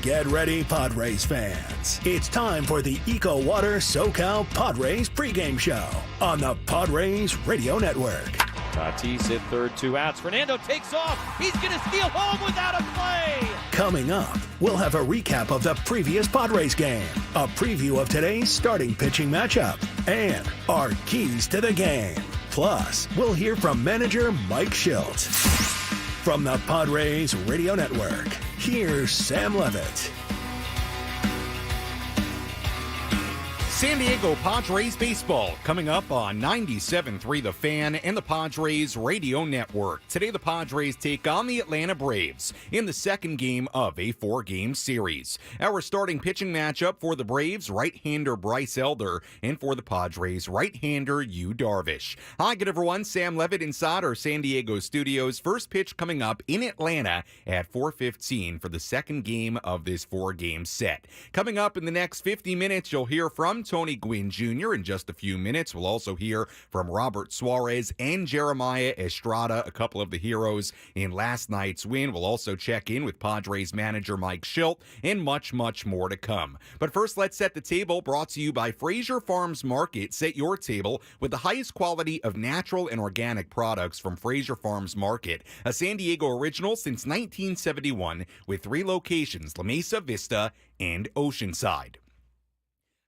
Get ready, Padres fans. It's time for the EcoWater SoCal Padres pregame show on the Padres Radio Network. Tatis hit third, 2 outs. Fernando takes off. He's going to steal home without a play. Coming up, we'll have a recap of the previous Padres game, a preview of today's starting pitching matchup, and our keys to the game. Plus, we'll hear from manager Mike Shildt. From the Padres Radio Network, here's Sam Levitt. San Diego Padres baseball coming up on 97.3 The Fan and the Padres Radio Network. Today the Padres take on the Atlanta Braves in the second game of a 4-game series. Our starting pitching matchup for the Braves, right-hander Bryce Elder, and for the Padres, right-hander Yu Darvish. Hi, good everyone. Sam Levitt inside our San Diego studios. First pitch coming up in Atlanta at 4:15 for the second game of this 4-game set. Coming up in the next 50 minutes, you'll hear from Tony Gwynn Jr. in just a few minutes. We'll also hear from Robert Suarez and Jeremiah Estrada, a couple of the heroes in last night's win. We'll also check in with Padres manager Mike Shildt and much, much more to come. But first, let's set the table, brought to you by Fraser Farms Market. Set your table with the highest quality of natural and organic products from Fraser Farms Market, a San Diego original since 1971 with 3 locations, La Mesa, Vista, and Oceanside.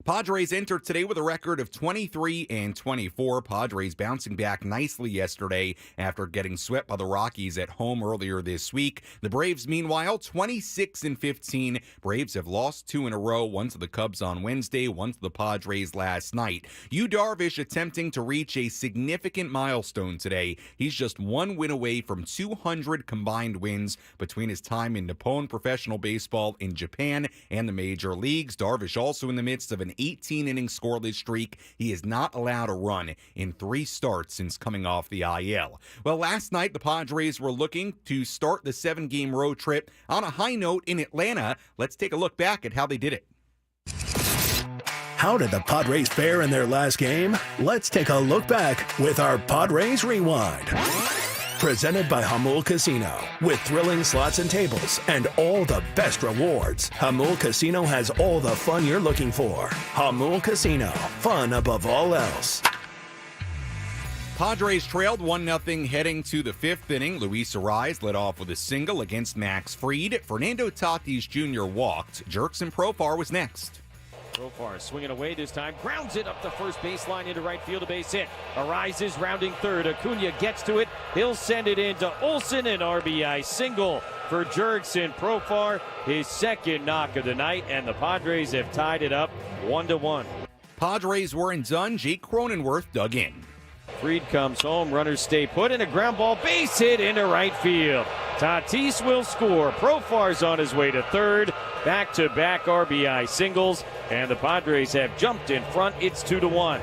Padres entered today with a record of 23-24. Padres bouncing back nicely yesterday after getting swept by the Rockies at home earlier this week. The Braves, meanwhile, 26-15. Braves have lost 2 in a row, one to the Cubs on Wednesday, one to the Padres last night. Yu Darvish attempting to reach a significant milestone today. He's just 1 win away from 200 combined wins between his time in Nippon professional baseball in Japan and the major leagues. Darvish also in the midst of an 18-inning scoreless streak. He is not allowed a run in 3 starts since coming off the IL. Well, last night the Padres were looking to start the 7-game road trip on a high note in Atlanta. Let's take a look back at how they did it. How did the Padres fare in their last game? Let's take a look back with our Padres Rewind. Presented by Hamul Casino. With thrilling slots and tables and all the best rewards, Hamul Casino has all the fun you're looking for. Hamul Casino. Fun above all else. Padres trailed 1-0 heading to the 5th inning. Luis Arraez led off with a single against Max Fried. Fernando Tatis Jr. walked. Jurickson Profar was next. Profar swinging away this time, grounds it up the first baseline into right field, a base hit. Arraez is rounding third. Acuna gets to it. He'll send it into Olsen, an RBI single for Jurickson Profar, his second knock of the night, and the Padres have tied it up 1-1. Padres weren't done. Jake Cronenworth dug in. Fried comes home, runners stay put, and a ground ball base hit into right field. Tatis will score. Profar's on his way to third. Back-to-back RBI singles, and the Padres have jumped in front. It's 2-1.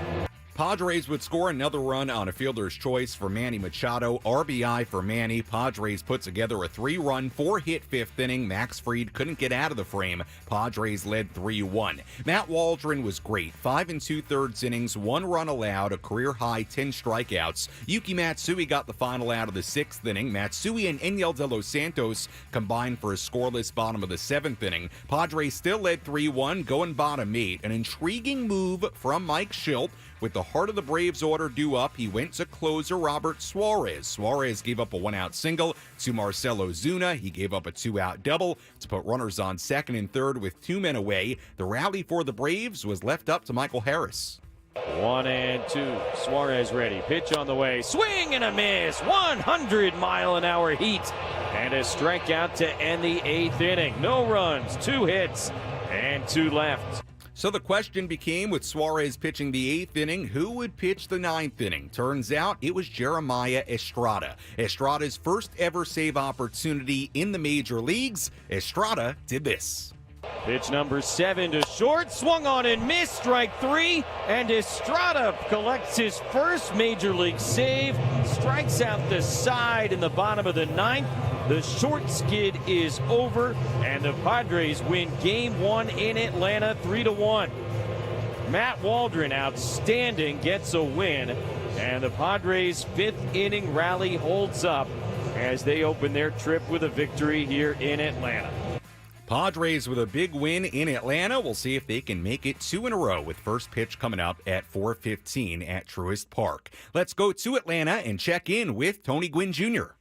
Padres would score another run on a fielder's choice for Manny Machado. RBI for Manny. Padres put together a 3-run, 4-hit 5th inning. Max Fried couldn't get out of the frame. Padres led 3-1. Matt Waldron was great. 5 2/3 innings, 1 run allowed, a career-high 10 strikeouts. Yuki Matsui got the final out of the 6th inning. Matsui and Enyel De Los Santos combined for a scoreless bottom of the 7th inning. Padres still led 3-1, going bottom 8. An intriguing move from Mike Shildt. With the heart of the Braves order due up, he went to closer Robert Suarez. Suarez gave up a 1-out single to Marcell Ozuna. He gave up a 2-out double to put runners on second and third with 2 men away. The rally for the Braves was left up to Michael Harris. 1-2. Suarez ready. Pitch on the way. Swing and a miss. 100-mile-an-hour heat. And a strikeout to end the 8th inning. No runs, 2 hits, and 2 left. So the question became, with Suarez pitching the 8th inning, who would pitch the 9th inning? Turns out it was Jeremiah Estrada. Estrada's first ever save opportunity in the major leagues. Estrada did this. Pitch number 7 to short, swung on and missed, strike 3, and Estrada collects his first major league save, strikes out the side in the bottom of the 9th. The short skid is over, and the Padres win Game 1 in Atlanta 3-1. Matt Waldron, outstanding, gets a win, and the Padres' 5th inning rally holds up as they open their trip with a victory here in Atlanta. Padres with a big win in Atlanta. We'll see if they can make it 2 in a row with first pitch coming up at 4:15 at Truist Park. Let's go to Atlanta and check in with Tony Gwynn Jr.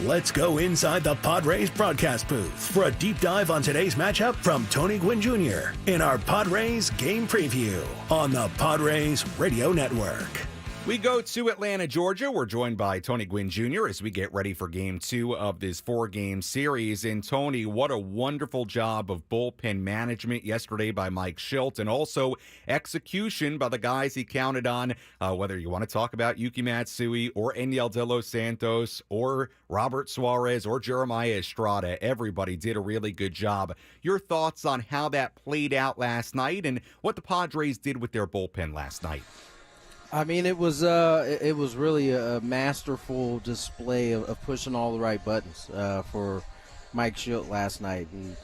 Let's go inside the Padres broadcast booth for a deep dive on today's matchup from Tony Gwynn Jr. in our Padres game preview on the Padres Radio Network. We go to Atlanta, Georgia. We're joined by Tony Gwynn Jr. as we get ready for Game 2 of this 4-game series. And, Tony, what a wonderful job of bullpen management yesterday by Mike Shildt, and also execution by the guys he counted on, whether you want to talk about Yuki Matsui or Enyel De Los Santos or Robert Suarez or Jeremiah Estrada. Everybody did a really good job. Your thoughts on how that played out last night and what the Padres did with their bullpen last night? I mean, it was really a masterful display of pushing all the right buttons for Mike Shildt last night. And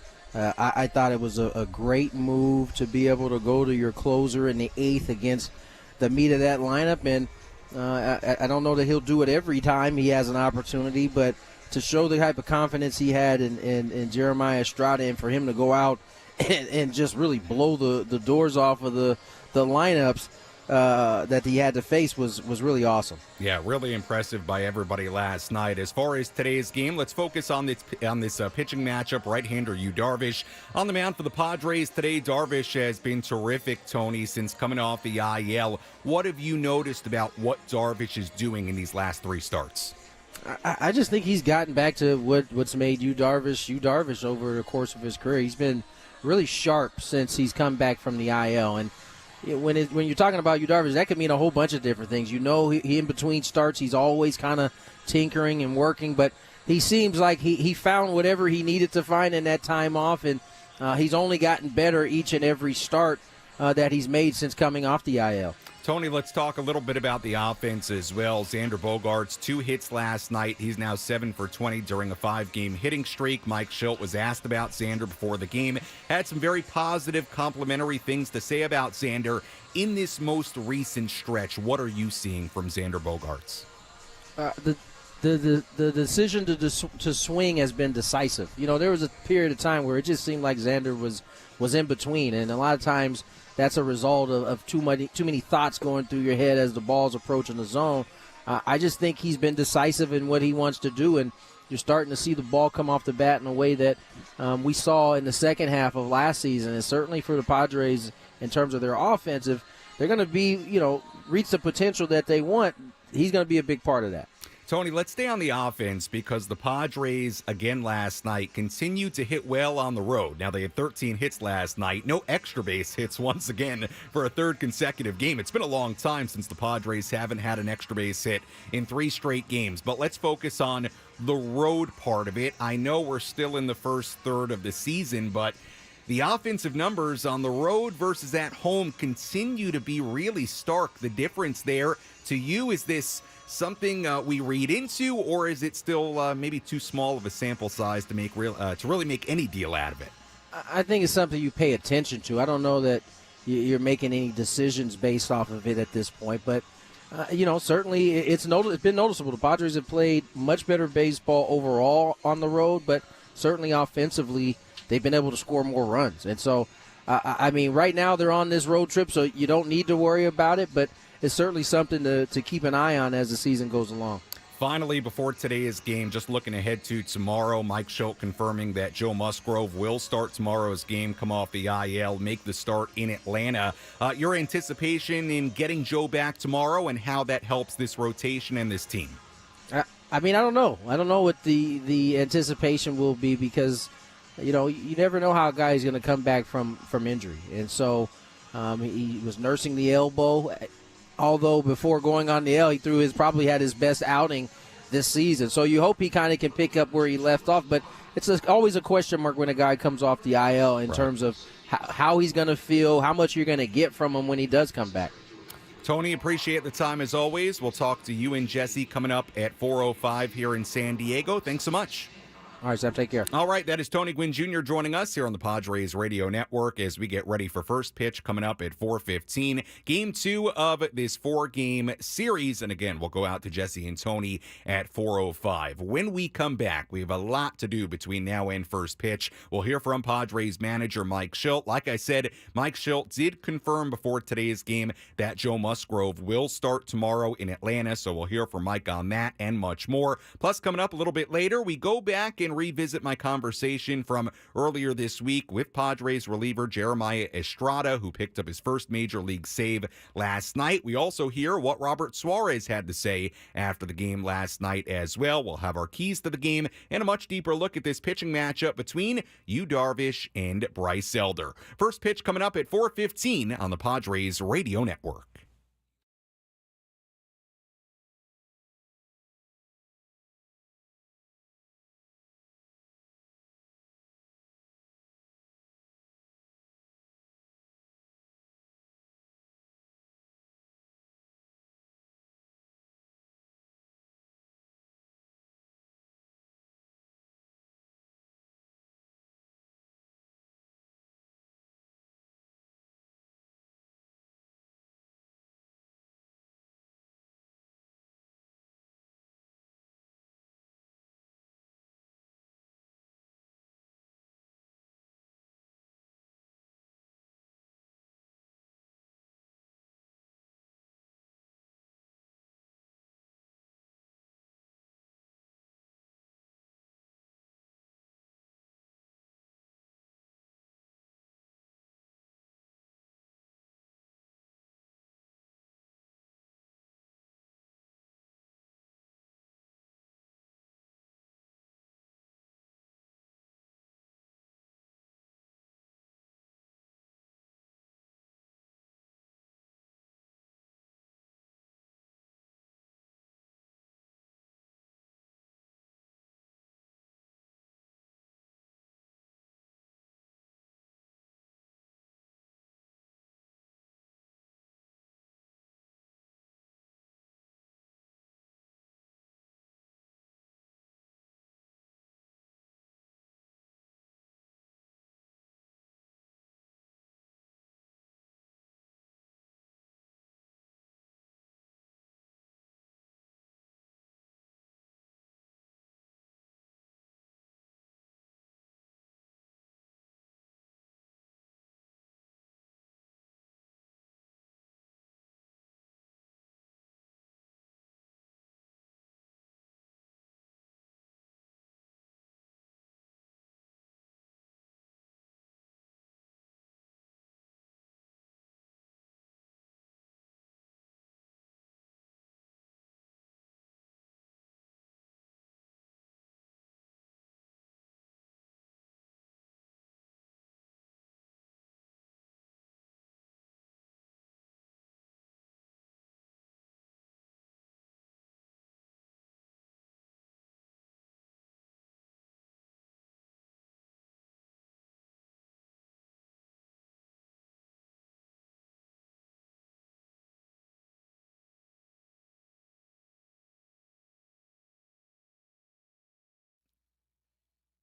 I thought it was a great move to be able to go to your closer in the 8th against the meat of that lineup. And I don't know that he'll do it every time he has an opportunity, but to show the type of confidence he had in Jeremiah Estrada and for him to go out and just really blow the doors off of the lineups that he had to face was really awesome. Yeah, really impressive by everybody last night. As far as today's game, let's focus on this pitching matchup. Right-hander Yu Darvish on the mound for the Padres today. Darvish has been terrific, Tony, since coming off the IL. What have you noticed about what Darvish is doing in these last 3 starts? I just think he's gotten back to what's made Yu Darvish over the course of his career. He's been really sharp since he's come back from the IL, and when you're talking about Yu Darvish, that could mean a whole bunch of different things. You know, he in between starts, he's always kind of tinkering and working, but he seems like he found whatever he needed to find in that time off, and he's only gotten better each and every start that he's made since coming off the IL. Tony, let's talk a little bit about the offense as well. Xander Bogaerts, 2 hits last night. He's now 7 for 20 during a 5-game hitting streak. Mike Shildt was asked about Xander before the game. Had some very positive, complimentary things to say about Xander. In this most recent stretch, what are you seeing from Xander Bogaerts? The decision to swing has been decisive. You know, there was a period of time where it just seemed like Xander was in between, and a lot of times that's a result of too many thoughts going through your head as the ball's approaching the zone. I just think he's been decisive in what he wants to do, and you're starting to see the ball come off the bat in a way that we saw in the second half of last season. And certainly for the Padres, in terms of their offense, if they're going to be, reach the potential that they want, he's going to be a big part of that. Tony, let's stay on the offense because the Padres, again last night, continued to hit well on the road. Now, they had 13 hits last night. No extra base hits once again for a 3rd consecutive game. It's been a long time since the Padres haven't had an extra base hit in 3 straight games. But let's focus on the road part of it. I know we're still in the first third of the season, but the offensive numbers on the road versus at home continue to be really stark. The difference there, to you, is this something we read into, or is it still maybe too small of a sample size to make really make any deal out of it? I think it's something you pay attention to. I don't know that you're making any decisions based off of it at this point, but certainly it's been noticeable. The Padres have played much better baseball overall on the road, but certainly offensively they've been able to score more runs. And so, right now they're on this road trip, so you don't need to worry about it, but it's certainly something to keep an eye on as the season goes along. Finally, before today's game, just looking ahead to tomorrow, Mike Shildt confirming that Joe Musgrove will start tomorrow's game, come off the IL, make the start in Atlanta. Your anticipation in getting Joe back tomorrow and how that helps this rotation and this team? I don't know. I don't know what the anticipation will be because, you never know how a guy is going to come back from injury. And so he was nursing the elbow. Although before going on the L, he probably had his best outing this season. So you hope he kind of can pick up where he left off. But it's always a question mark when a guy comes off the IL in terms of how he's going to feel, how much you're going to get from him when he does come back. Tony, appreciate the time as always. We'll talk to you and Jesse coming up at 4:05 here in San Diego. Thanks so much. All right, Sam, take care. All right, that is Tony Gwynn Jr. joining us here on the Padres Radio Network as we get ready for first pitch coming up at 4:15. Game 2 of this 4-game series. And again, we'll go out to Jesse and Tony at 4:05. When we come back, we have a lot to do between now and first pitch. We'll hear from Padres manager Mike Shildt. Like I said, Mike Shildt did confirm before today's game that Joe Musgrove will start tomorrow in Atlanta. So we'll hear from Mike on that and much more. Plus, coming up a little bit later, we go back and revisit my conversation from earlier this week with Padres reliever Jeremiah Estrada, who picked up his first major league save last night. We also hear what Robert Suarez had to say after the game last night as well. We'll have our keys to the game and a much deeper look at this pitching matchup between Yu Darvish and Bryce Elder. First pitch coming up at 4:15 on the Padres Radio Network.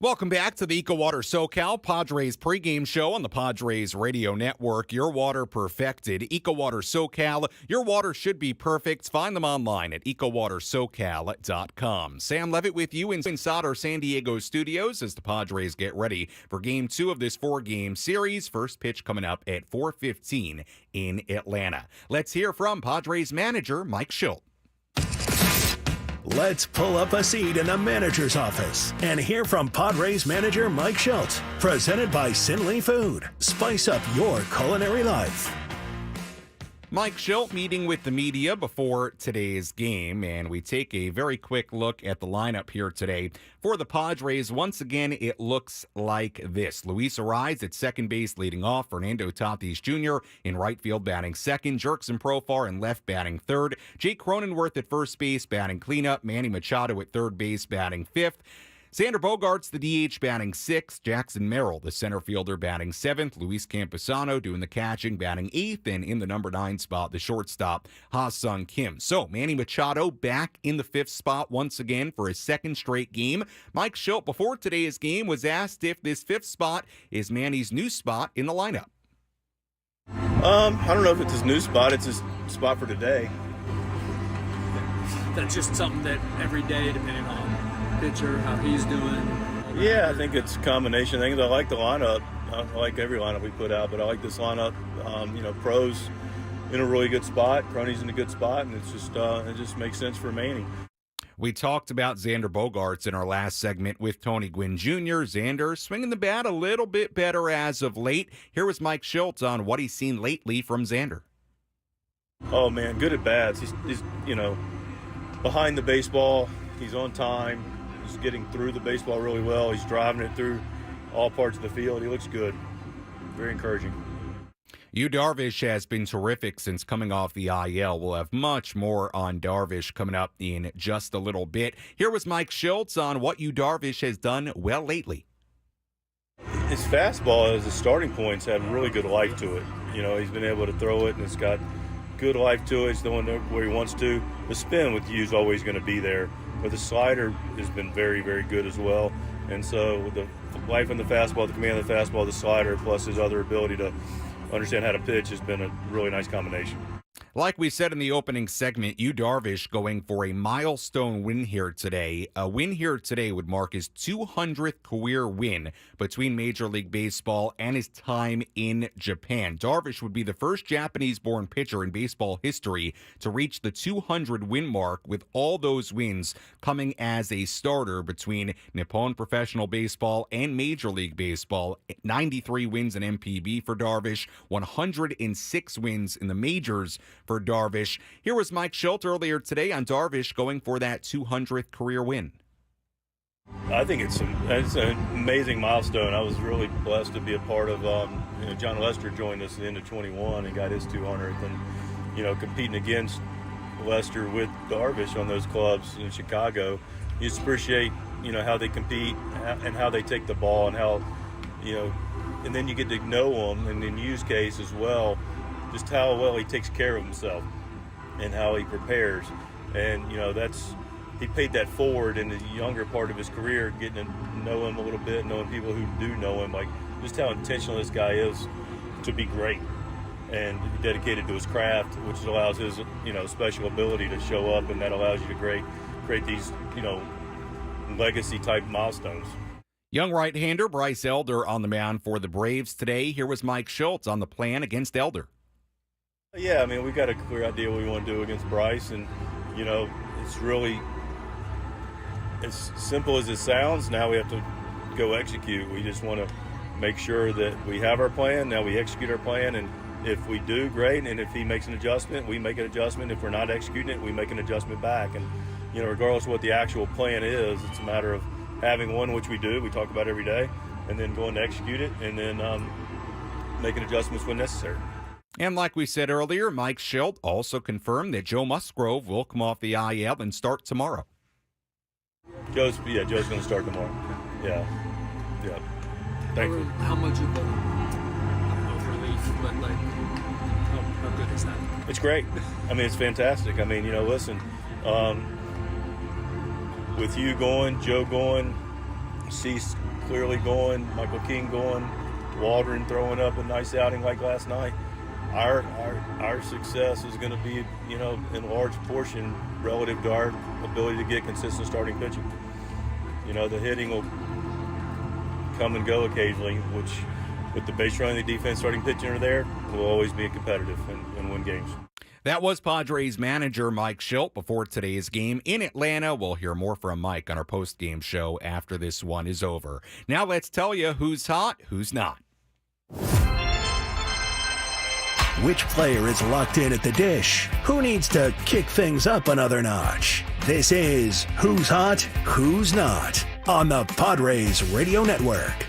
Welcome back to the EcoWater SoCal Padres pregame show on the Padres Radio Network. Your water perfected. EcoWater SoCal. Your water should be perfect. Find them online at EcoWaterSoCal.com. Sam Levitt with you inside our San Diego studios as the Padres get ready for Game 2 of this 4-game series. First pitch coming up at 4:15 in Atlanta. Let's hear from Padres manager Mike Shildt. Let's pull up a seat in the manager's office and hear from Padres manager Mike Shildt. Presented by Sinley Food. Spice up your culinary life. Mike Shildt meeting with the media before today's game, and we take a very quick look at the lineup here today. For the Padres, once again, it looks like this. Luis Arraez at second base leading off. Fernando Tatis Jr. in right field batting second. Jerkson Profar in left batting third. Jake Cronenworth at first base batting cleanup. Manny Machado at third base batting fifth. Xander Bogaerts, the DH, batting 6th. Jackson Merrill, the center fielder, batting 7th. Luis Campusano doing the catching, batting 8th. And in the number 9 spot, the shortstop, Ha-Sung Kim. So Manny Machado back in the 5th spot once again for his 2nd straight game. Mike Shildt, before today's game, was asked if this 5th spot is Manny's new spot in the lineup. I don't know if it's his new spot. It's his spot for today. That's just something that every day, depending on pitcher, how he's doing. Yeah, I think it's a combination of things. I like the lineup. I like every lineup we put out, but I like this lineup. Pro's in a really good spot. Crony's in a good spot, and it just makes sense for Manny. We talked about Xander Bogaerts in our last segment with Tony Gwynn Jr. Xander swinging the bat a little bit better as of late. Here was Mike Shildt on what he's seen lately from Xander. Oh, man, good at bats. He's behind the baseball. He's on time. He's getting through the baseball really well. He's driving it through all parts of the field. He looks good. Very encouraging. Yu Darvish has been terrific since coming off the IL. We'll have much more on Darvish coming up in just a little bit. Here was Mike Shildt on what Yu Darvish has done well lately. His fastball as a starting point's had really good life to it. He's been able to throw it, and it's got good life to it. It's going where he wants to. The spin with Yu's always going to be there, but the slider has been very, very good as well. And so with the life in the fastball, the command of the fastball, the slider, plus his other ability to understand how to pitch has been a really nice combination. Like we said in the opening segment, Yu Darvish going for a milestone win here today. A win here today would mark his 200th career win between Major League Baseball and his time in Japan. Darvish would be the first Japanese-born pitcher in baseball history to reach the 200-win mark, with all those wins coming as a starter between Nippon Professional Baseball and Major League Baseball. 93 wins in MPB for Darvish, 106 wins in the majors for Darvish. Here was Mike Shildt earlier today on Darvish going for that 200th career win. I think it's an amazing milestone. I was really blessed to be a part of. John Lester joined us at the end of 21 and got his 200th, and competing against Lester with Darvish on those clubs in Chicago, you just appreciate how they compete and how they take the ball, and how and then you get to know them, and in Yu's case as well, just how well he takes care of himself and how he prepares. And, he paid that forward in the younger part of his career, getting to know him a little bit, knowing people who do know him, like just how intentional this guy is to be great and dedicated to his craft, which allows his, special ability to show up, and that allows you to create these, legacy type milestones. Young right-hander Bryce Elder on the mound for the Braves today. Here was Mike Shildt on the plan against Elder. Yeah, we've got a clear idea what we want to do against Bryce, and, it's really as simple as it sounds. Now we have to go execute. We just want to make sure that we have our plan. Now we execute our plan, and if we do, great, and if he makes an adjustment, we make an adjustment. If we're not executing it, we make an adjustment back. And, regardless of what the actual plan is, it's a matter of having one, which we do, we talk about every day, and then going to execute it, and then making adjustments when necessary. And like we said earlier, Mike Shildt also confirmed that Joe Musgrove will come off the IL and start tomorrow. Joe's going to start tomorrow. Yeah. Thank you. How much of a relief, but how good is that? It's great. It's fantastic. Listen, with you going, Joe going, Cease clearly going, Michael King going, Waldron throwing up a nice outing like last night, our success is going to be, in large portion relative to our ability to get consistent starting pitching. The hitting will come and go occasionally, which with the base running, the defense, starting pitching are there, will always be competitive and win games. That was Padres manager Mike Shildt before today's game in Atlanta. We'll hear more from Mike on our post-game show after this one is over. Now let's tell you who's hot, who's not. Which player is locked in at the dish? Who needs to kick things up another notch? This is Who's Hot, Who's Not on the Padres Radio Network.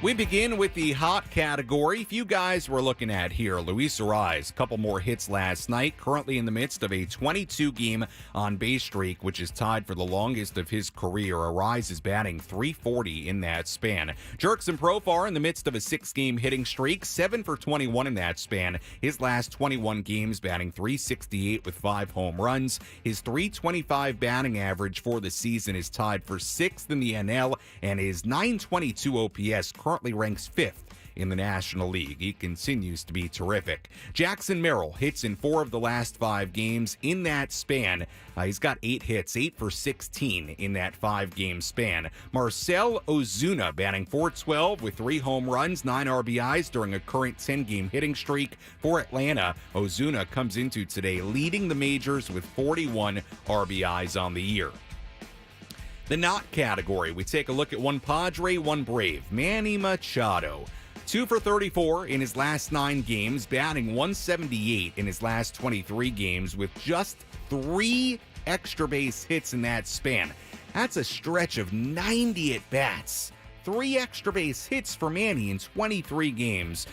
We begin with the hot category. If you guys were looking at here, Luis Suarez, a couple more hits last night, currently in the midst of a 22-game on-base streak, which is tied for the longest of his career. Suarez is batting .340 in that span. Jurickson Profar in the midst of a 6-game hitting streak, 7 for 21 in that span. His last 21 games batting .368 with 5 home runs. His .325 batting average for the season is tied for 6th in the NL, and his .922 OPS currently ranks 5th in the National League. He continues to be terrific. Jackson Merrill hits in 4 of the last 5 games in that span. He's got 8 hits, 8 for 16 in that 5-game span. Marcell Ozuna batting .412 with 3 home runs, 9 RBIs during a current 10-game hitting streak for Atlanta. Ozuna comes into today leading the majors with 41 RBIs on the year. The not category, we take a look at one Padre, one Brave, Manny Machado. 2 for 34 in his last 9 games, batting .178 in his last 23 games with just 3 extra base hits in that span. That's a stretch of 90 at-bats. 3 extra base hits for Manny in 23 games.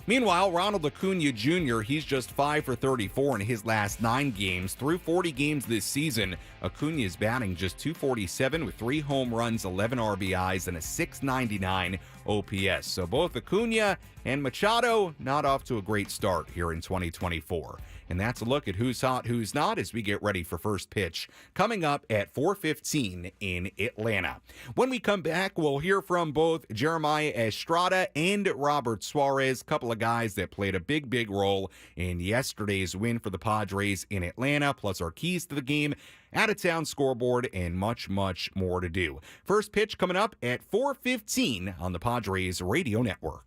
Meanwhile, Ronald Acuna Jr., he's just 5 for 34 in his last 9 games. Through 40 games this season, Acuna is batting just .247 with 3 home runs, 11 RBIs, and a .699 OPS. So both Acuna and Machado not off to a great start here in 2024. And that's a look at who's hot, who's not as we get ready for first pitch coming up at 4:15 in Atlanta. When we come back, we'll hear from both Jeremiah Estrada and Robert Suarez, a couple of guys that played a big role in yesterday's win for the Padres in Atlanta, plus our keys to the game, out-of-town scoreboard, and much more to do. First pitch coming up at 4:15 on the Padres Radio Network.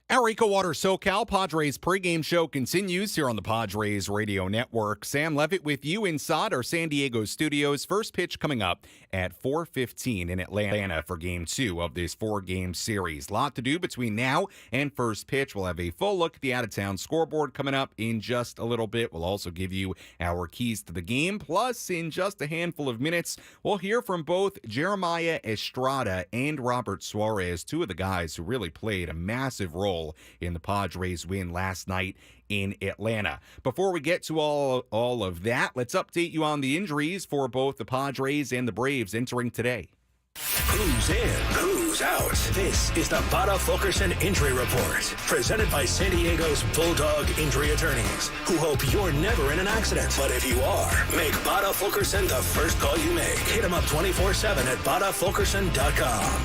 Our EcoWater SoCal Padres pregame show continues here on the Padres Radio Network. Sam Levitt with you inside our San Diego studios. First pitch coming up at 4:15 in Atlanta for Game 2 of this 4-game series. Lot to do between now and first pitch. We'll have a full look at the out-of-town scoreboard coming up in just a little bit. We'll also give you our keys to the game. Plus, in just a handful of minutes, we'll hear from both Jeremiah Estrada and Robert Suarez, two of the guys who really played a massive role in the Padres win last night in Atlanta. Before we get to all of that, let's update you on the injuries for both the Padres and the Braves entering today. Who's in? Who's out? This is the Bada Fulkerson Injury Report, presented by San Diego's Bulldog Injury Attorneys, who hope you're never in an accident. But if you are, make Bada Fulkerson the first call you make. Hit him up 24/7 at badafulkerson.com.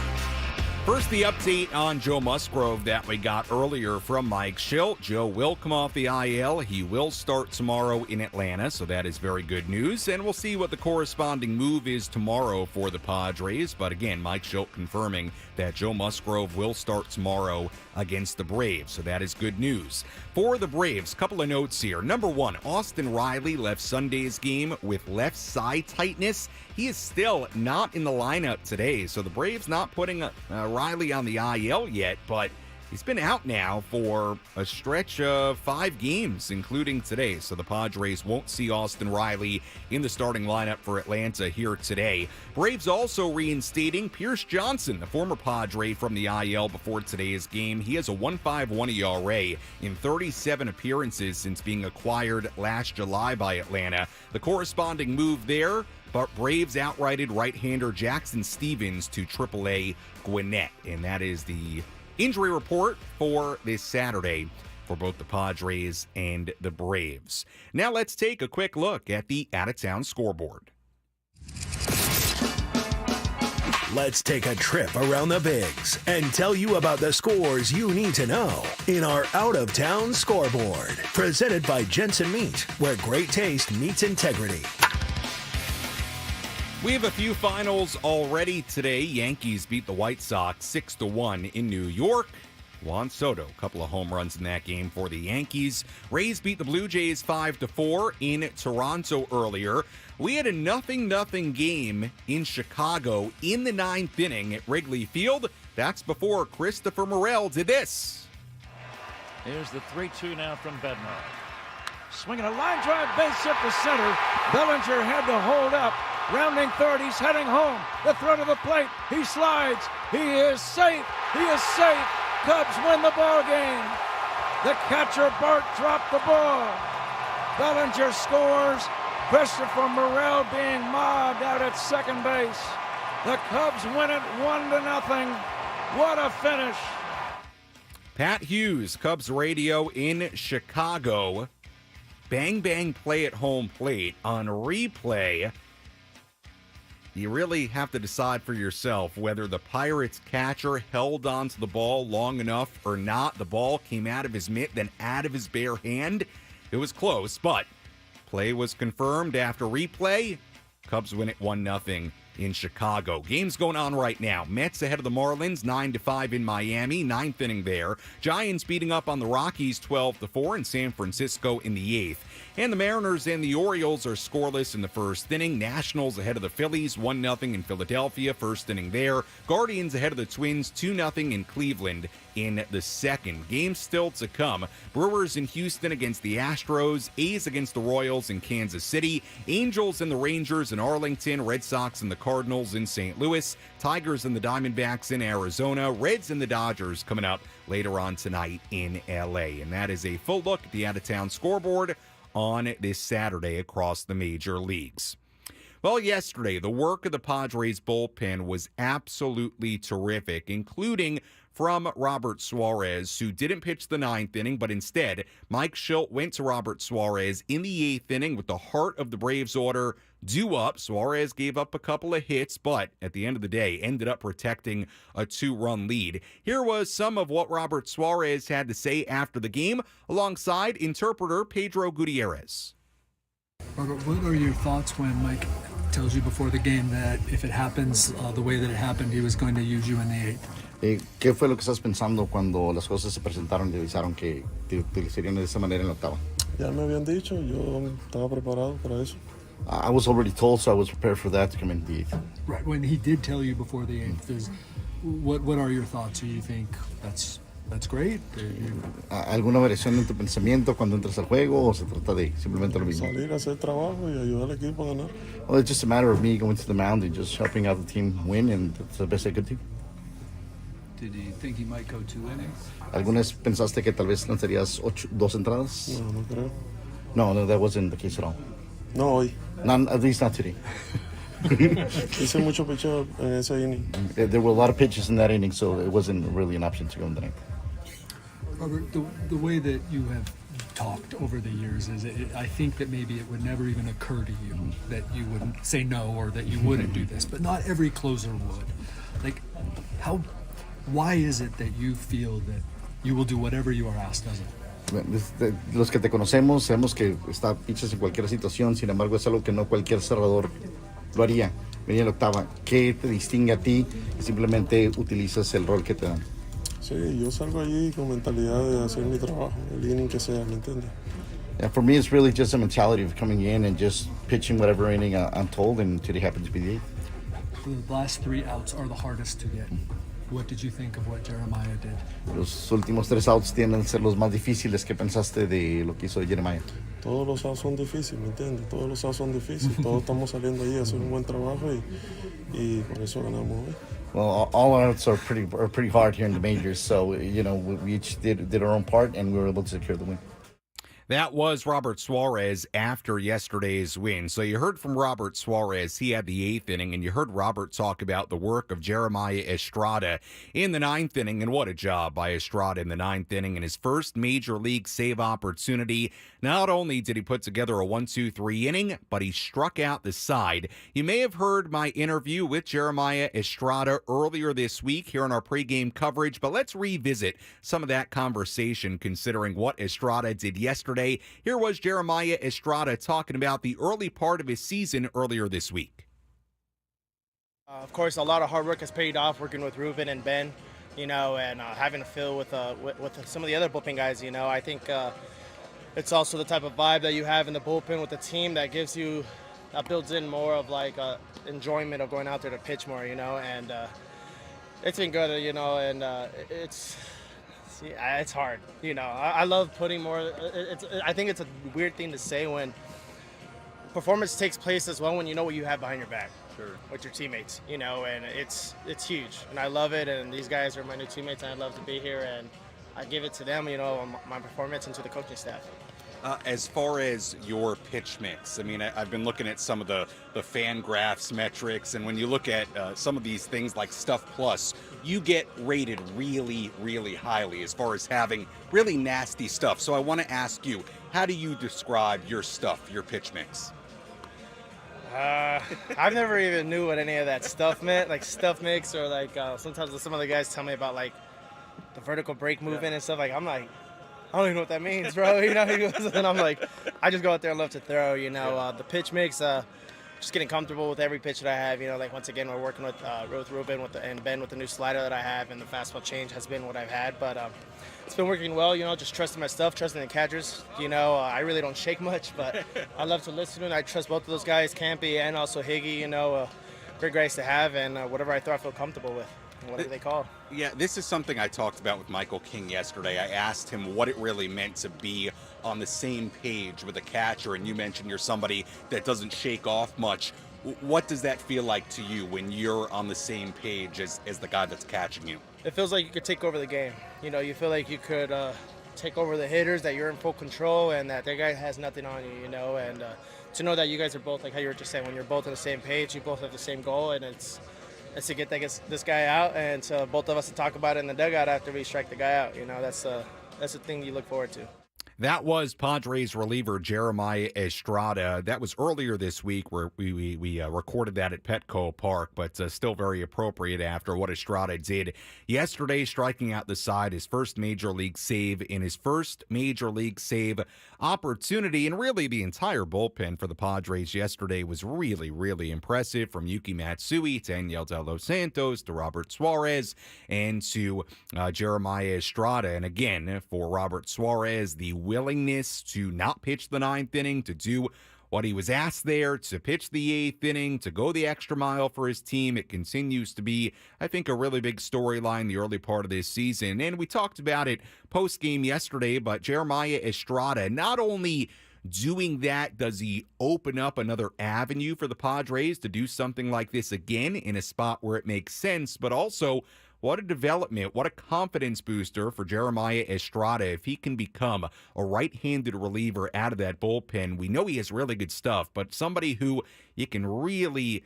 First, the update on Joe Musgrove that we got earlier from Mike Shildt. Joe will come off the IL. He will start tomorrow in Atlanta, so that is very good news. And we'll see what the corresponding move is tomorrow for the Padres. But again, Mike Shildt confirming that Joe Musgrove will start tomorrow against the Braves, so that is good news. For the Braves, couple of notes here. Number one, Austin Riley left Sunday's game with left side tightness. He is still not in the lineup today, so the Braves not putting Riley on the IL yet, but he's been out now for a stretch of 5 games, including today. So the Padres won't see Austin Riley in the starting lineup for Atlanta here today. Braves also reinstating Pierce Johnson, the former Padre from the IL before today's game. He has a 1.51 ERA in 37 appearances since being acquired last July by Atlanta. The corresponding move there, but Braves outrighted right-hander Jackson Stevens to AAA Gwinnett. And that is the injury report for this Saturday for both the Padres and the Braves. Now let's take a quick look at the out-of-town scoreboard. Let's take a trip around the Bigs and tell you about the scores you need to know in our out-of-town scoreboard. Presented by Jensen Meat, where great taste meets integrity. We have a few finals already today. Yankees beat the White Sox 6-1 in New York. Juan Soto, a couple of home runs in that game for the Yankees. Rays beat the Blue Jays 5-4 in Toronto earlier. We had a 0-0 game in Chicago in the 9th inning at Wrigley Field. That's before Christopher Morel did this. Here's the 3-2 now from Bednar. Swinging a line drive, base hit to center. Bellinger had to hold up. Rounding third, he's heading home. The throw to the plate. He slides. He is safe. He is safe. Cubs win the ball game. The catcher, Bart, dropped the ball. Bellinger scores. Christopher Morel being mobbed out at second base. The Cubs win it 1-0. What a finish. Pat Hughes, Cubs radio in Chicago. Bang, bang play at home plate. On replay, you really have to decide for yourself whether the Pirates catcher held onto the ball long enough or not. The ball came out of his mitt, then out of his bare hand. It was close, but play was confirmed after replay. Cubs win it 1-0 in Chicago. Game's going on right now. Mets ahead of the Marlins 9-5 in Miami, 9th inning there. Giants beating up on the Rockies 12-4 in San Francisco in the 8th. And the Mariners and the Orioles are scoreless in the first inning. Nationals ahead of the Phillies 1-0 in Philadelphia, first inning there. Guardians ahead of the Twins 2-0 in Cleveland in the second. Game still to come. Brewers in Houston against the Astros. A's against the Royals in Kansas City. Angels and the Rangers in Arlington. Red Sox and the Cardinals in St. Louis. Tigers and the Diamondbacks in Arizona. Reds and the Dodgers coming up later on tonight in LA. And that is a full look at the out-of-town scoreboard on this Saturday across the major leagues. Well, yesterday, the work of the Padres bullpen was absolutely terrific, including from Robert Suarez, who didn't pitch the 9th inning, but instead, Mike Shildt went to Robert Suarez in the 8th inning with the heart of the Braves order due up. Suarez gave up a couple of hits, but at the end of the day, ended up protecting a 2-run lead. Here was some of what Robert Suarez had to say after the game, alongside interpreter Pedro Gutierrez. Robert, what are your thoughts when Mike tells you before the game that if it happens the way that it happened, he was going to use you in the eighth. ¿Qué fue lo que estás pensando cuando las cosas se presentaron y te avisaron que te utilizarían de esa manera en la octava? Ya me habían dicho, yo estaba preparado para eso. I was already told, so I was prepared for that to come in the eighth. Right, when he did tell you before the eighth, what are your thoughts? Do you think that's great? ¿Alguna variación en tu pensamiento cuando entras al juego o se trata de simplemente lo mismo? Salir a hacer trabajo y ayudar al equipo a ganar. Well, it's just a matter of me going to the mound and just helping out the team win, and that's the best I could do. Did you think he might go 2 innings? ¿Alguna vez pensaste que tal vez lanzarías 2 entradas? No, no creo. No, that wasn't the case at all. No hoy. At least not today. Hice mucho picheo en ese inning. There were a lot of pitches in that inning, so it wasn't really an option to go in the ninth. Robert, the way that you have talked over the years is I think that maybe it would never even occur to you that you wouldn't say no or that you wouldn't do this, but not every closer would. Like, why is it that you feel that you will do whatever you are asked as a Los que te conocemos sabemos que pichas en cualquier situación, sin embargo es algo que no cualquier cerrador lo haría. Venía la octava. ¿Qué te distingue a ti y simplemente utilizas el rol que te dan? Sí, yo salgo allí con mentalidad de hacer mi trabajo, el inning que sea, ¿me entiendes? Yeah, for me, it's really just a mentality of coming in and just pitching whatever inning I'm told, and today happens to be the eighth. The last 3 outs are the hardest to get. What did you think of what Jeremiah did? Los últimos 3 outs tienden a ser los más difíciles. ¿Qué pensaste de lo que hizo Jeremiah? Todos los outs son difíciles, ¿me entiendes? Todos los outs son difíciles. Todos estamos saliendo allí a hacer un buen trabajo y por eso ganamos hoy. Well, all outs are pretty hard here in the majors, so we each did our own part, and we were able to secure the win. That was Robert Suarez after yesterday's win. So you heard from Robert Suarez. He had the 8th inning, and you heard Robert talk about the work of Jeremiah Estrada in the 9th inning, and what a job by Estrada in the 9th inning in his first major league save opportunity. Not only did he put together a 1-2-3 inning, but he struck out the side. You may have heard my interview with Jeremiah Estrada earlier this week here on our pregame coverage, but let's revisit some of that conversation considering what Estrada did yesterday. Here was Jeremiah Estrada talking about the early part of his season earlier this week. Of course, a lot of hard work has paid off working with Ruben and Ben, and having to fill with some of the other bullpen guys. I think it's also the type of vibe that you have in the bullpen with the team that builds in more of like enjoyment of going out there to pitch more, and it's been good, and it's hard, I love putting more. I think it's a weird thing to say when performance takes place as well when you know what you have behind your back. Sure. With your teammates, and it's huge, and I love it. And these guys are my new teammates, and I love to be here. And I give it to them, my performance, and to the coaching staff. As far as your pitch mix, I mean, I've been looking at some of the fan graphs metrics, and when you look at some of these things like Stuff Plus, you get rated really, really highly as far as having really nasty stuff. So I want to ask you, how do you describe your stuff, your pitch mix? I've never even knew what any of that stuff meant, like stuff mix, or like sometimes some of the guys tell me about like the vertical break movement and stuff. Like I'm like, I don't even know what that means, bro. And I'm like, I just go out there and love to throw. The pitch mix, just getting comfortable with every pitch that I have. Like once again, we're working with Ruben and Ben with the new slider that I have, and the fastball change has been what I've had, but it's been working well. Just trusting my stuff, trusting the catchers. I really don't shake much, but I love to listen, and I trust both of those guys, Campy and also Higgy. Great guys to have, and whatever I throw, I feel comfortable with. Whatever they call. Yeah, this is something I talked about with Michael King yesterday. I asked him what it really meant to be on the same page with a catcher, and you mentioned you're somebody that doesn't shake off much. What does that feel like to you when you're on the same page as the guy that's catching you? It feels like you could take over the game. You feel like you could take over the hitters, that you're in full control, and that guy has nothing on you, and to know that you guys are both, like how you were just saying, when you're both on the same page, you both have the same goal, and it's to get this guy out, and so both of us to talk about it in the dugout after we strike the guy out. That's the thing you look forward to. That was Padres reliever Jeremiah Estrada. That was earlier this week where we recorded that at Petco Park, but still very appropriate after what Estrada did yesterday, striking out the side, his first major league save in his first major league save opportunity. And really the entire bullpen for the Padres yesterday was really, really impressive, from Yuki Matsui to Daniel De Los Santos to Robert Suarez and to Jeremiah Estrada. And again, for Robert Suarez, the willingness to not pitch the ninth inning, to do what he was asked there, to pitch the eighth inning, to go the extra mile for his team. It continues to be, I think, a really big storyline the early part of this season. And we talked about it post-game yesterday, but Jeremiah Estrada, not only doing that does he open up another avenue for the Padres to do something like this again in a spot where it makes sense, but also what a development, what a confidence booster for Jeremiah Estrada if he can become a right-handed reliever out of that bullpen. We know he has really good stuff, but somebody who you can really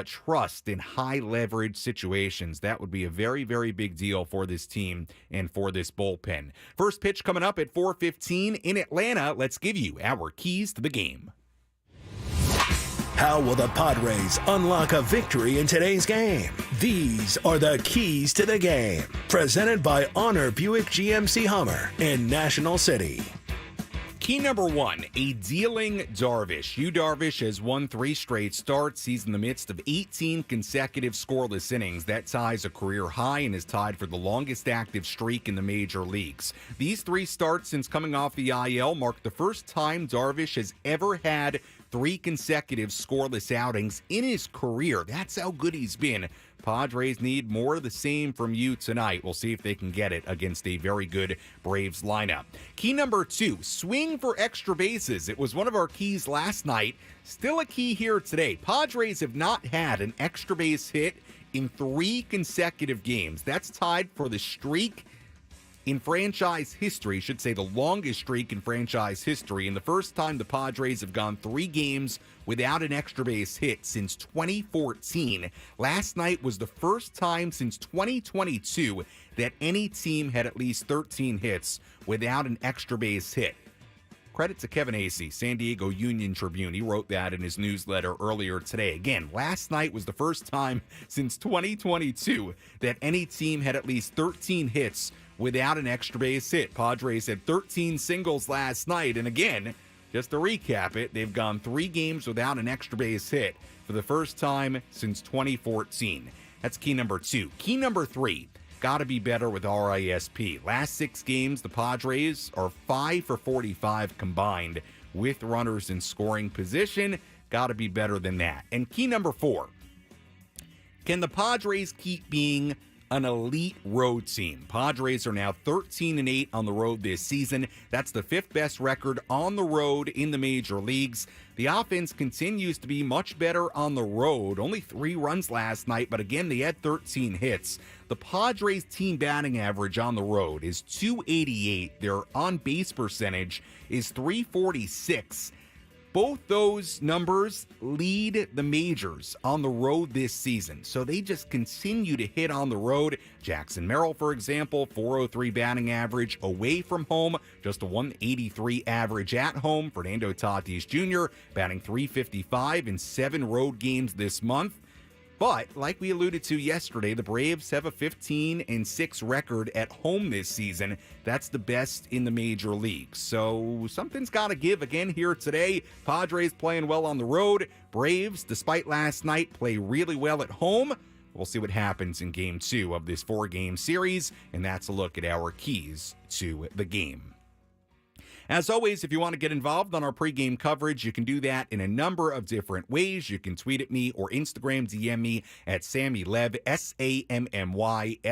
trust in high-leverage situations. That would be a very, very big deal for this team and for this bullpen. First pitch coming up at 4:15 in Atlanta. Let's give you our keys to the game. How will the Padres unlock a victory in today's game? These are the keys to the game. Presented by Honor Buick GMC Hummer in National City. Key number one, a dealing Darvish. Yu Darvish has won 3 straight starts. He's in the midst of 18 consecutive scoreless innings. That ties a career high and is tied for the longest active streak in the major leagues. These 3 starts since coming off the IL mark the first time Darvish has ever had 3 consecutive scoreless outings in his career. That's how good he's been. Padres need more of the same from you tonight. We'll see if they can get it against a very good Braves lineup. Key number 2, swing for extra bases. It was one of our keys last night. Still a key here today. Padres have not had an extra base hit in 3 consecutive games. That's tied for the streak in franchise history, should say the longest streak in franchise history, and the first time the Padres have gone 3 games without an extra base hit since 2014. Last night was the first time since 2022 that any team had at least 13 hits without an extra base hit. Credit to Kevin Acee, San Diego Union Tribune. He wrote that in his newsletter earlier today. Again, last night was the first time since 2022 that any team had at least 13 hits without an extra base hit. Padres had 13 singles last night. And again, just to recap it, they've gone 3 games without an extra base hit for the first time since 2014. That's key number 2. Key number 3. Got to be better with RISP. Last 6 games, the Padres are 5 for 45 combined with runners in scoring position. Got to be better than that. And key number 4, can the Padres keep being an elite road team? Padres are now 13-8 on the road this season. That's the 5th best record on the road in the major leagues. The offense continues to be much better on the road. Only 3 runs last night, but again, they had 13 hits. The Padres' team batting average on the road is .288. Their on-base percentage is .346. Both those numbers lead the majors on the road this season, so they just continue to hit on the road. Jackson Merrill, for example, .403 batting average away from home, just a .183 average at home. Fernando Tatis Jr. batting .355 in 7 road games this month. But, like we alluded to yesterday, the Braves have a 15-6 record at home this season. That's the best in the major leagues. So, something's got to give again here today. Padres playing well on the road. Braves, despite last night, play really well at home. We'll see what happens in Game 2 of this 4-game series, and that's a look at our keys to the game. As always, if you want to get involved on our pregame coverage, you can do that in a number of different ways. You can tweet at me or Instagram DM me at SammyLev, SammyLev.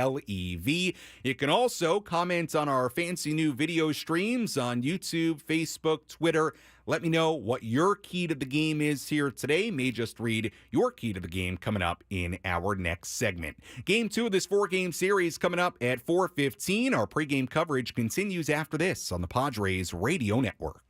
You can also comment on our fancy new video streams on YouTube, Facebook, Twitter. Let me know what your key to the game is here today. May just read your key to the game coming up in our next segment. Game 2 of this 4-game series coming up at 4:15. Our pregame coverage continues after this on the Padres Radio Network.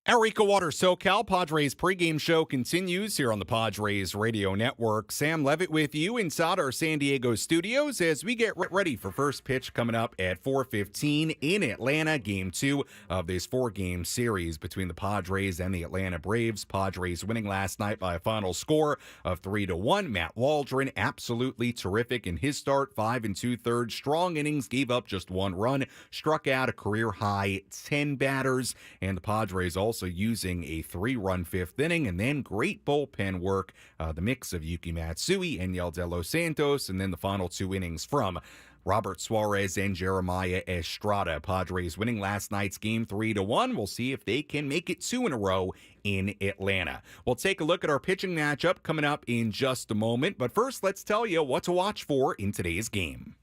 Our EcoWater SoCal Padres pregame show continues here on the Padres Radio Network. Sam Levitt with you inside our San Diego studios as we get ready for first pitch coming up at 4:15 in Atlanta. Game 2 of this 4-game series between the Padres and the Atlanta Braves. Padres winning last night by a final score of 3-1. Matt Waldron, absolutely terrific in his start, 5 2/3 strong innings, gave up just 1 run, struck out a career-high 10 batters, and the Padres also using a 3-run 5th inning, and then great bullpen work, the mix of Yuki Matsui and Yel De Los Santos, and then the final 2 innings from Robert Suarez and Jeremiah Estrada. Padres winning last night's game 3-1. We'll see if they can make it 2 in a row in Atlanta. We'll take a look at our pitching matchup coming up in just a moment, but first let's tell you what to watch for in today's game.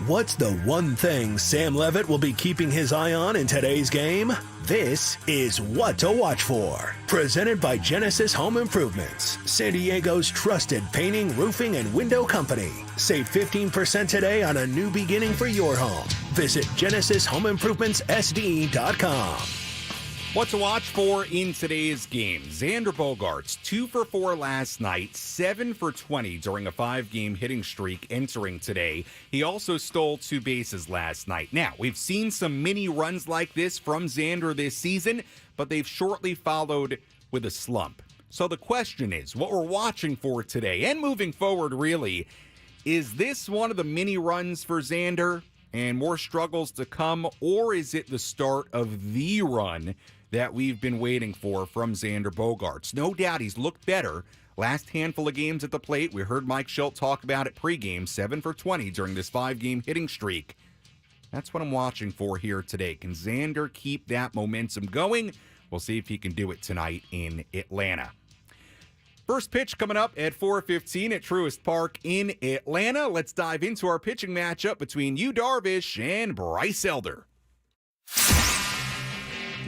What's the one thing Sam Levitt will be keeping his eye on in today's game? This is What to Watch For. Presented by Genesis Home Improvements, San Diego's trusted painting, roofing, and window company. Save 15% today on a new beginning for your home. Visit GenesisHomeImprovementsSD.com. What to watch for in today's game. Xander Bogaerts, 2 for 4 last night, 7 for 20 during a 5-game hitting streak entering today. He also stole 2 bases last night. Now, we've seen some mini runs like this from Xander this season, but they've shortly followed with a slump. So the question is, what we're watching for today and moving forward really, is this one of the mini runs for Xander and more struggles to come, or is it the start of the run that we've been waiting for from Xander Bogaerts? No doubt he's looked better. Last handful of games at the plate, we heard Mike Shildt talk about it pregame, 7 for 20 during this 5-game hitting streak. That's what I'm watching for here today. Can Xander keep that momentum going? We'll see if he can do it tonight in Atlanta. First pitch coming up at 4:15 at Truist Park in Atlanta. Let's dive into our pitching matchup between Yu Darvish and Bryce Elder.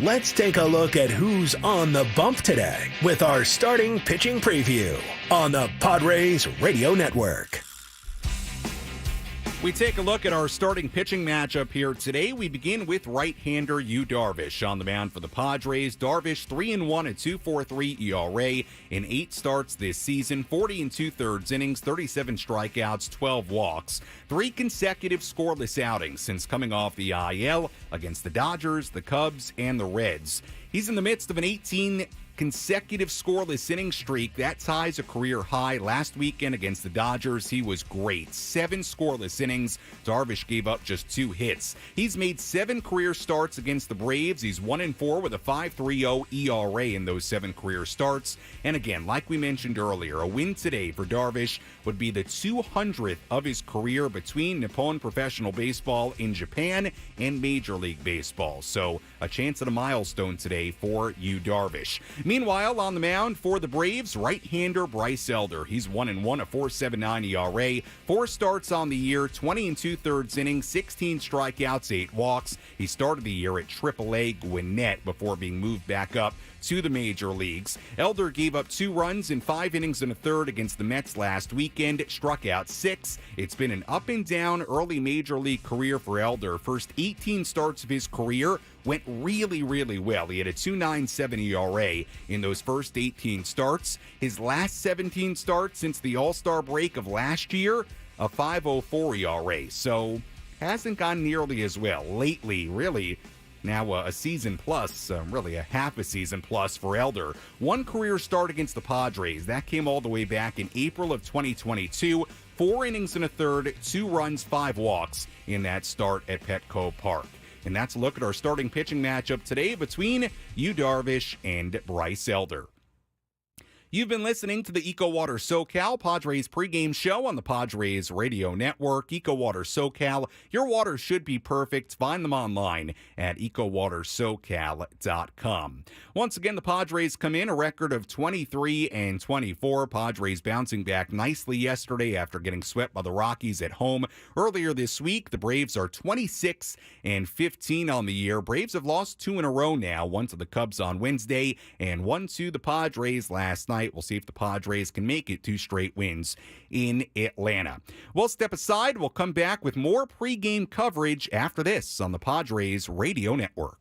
Let's take a look at who's on the bump today with our starting pitching preview on the Padres Radio Network. We take a look at our starting pitching matchup here today. We begin with right-hander Yu Darvish on the mound for the Padres. Darvish 3-1, a 2.43 ERA in 8 starts this season, 40 2/3 innings, 37 strikeouts, 12 walks. 3 consecutive scoreless outings since coming off the IL against the Dodgers, the Cubs, and the Reds. He's in the midst of an 18 consecutive scoreless inning streak. That ties a career high. Last weekend against the Dodgers, he was great. 7 scoreless innings. Darvish gave up just 2 hits. He's made 7 career starts against the Braves. He's 1-4 with a 5.30 ERA in those 7 career starts. And again, like we mentioned earlier, a win today for Darvish would be the 200th of his career between Nippon Professional Baseball in Japan and Major League Baseball. So a chance at a milestone today for Yu Darvish. Meanwhile, on the mound for the Braves, right-hander Bryce Elder. He's 1-1, a 4.79 ERA, 4 starts on the year, 20 2/3 innings, 16 strikeouts, 8 walks. He started the year at AAA Gwinnett before being moved back up to the major leagues. Elder gave up 2 runs in 5 innings and a third against the Mets last weekend, struck out 6. It's been an up and down early major league career for Elder. First 18 starts of his career went really, really well. He had a 2.97 ERA in those first 18 starts. His last 17 starts since the All-Star break of last year, a 5.04 ERA. So hasn't gone nearly as well lately, really. Now a season plus, really a half a season plus for Elder. 1 career start against the Padres. That came all the way back in April of 2022. 4 innings and a third, 2 runs, 5 walks in that start at Petco Park. And that's a look at our starting pitching matchup today between Yu Darvish and Bryce Elder. You've been listening to the EcoWater SoCal Padres pregame show on the Padres Radio Network. EcoWater SoCal, your water should be perfect. Find them online at EcoWaterSoCal.com. Once again, the Padres come in a record of 23-24. Padres bouncing back nicely yesterday after getting swept by the Rockies at home earlier this week. The Braves are 26-15 on the year. Braves have lost 2 in a row now, 1 to the Cubs on Wednesday and 1 to the Padres last night. We'll see if the Padres can make it 2 straight wins in Atlanta. We'll step aside. We'll come back with more pregame coverage after this on the Padres Radio Network.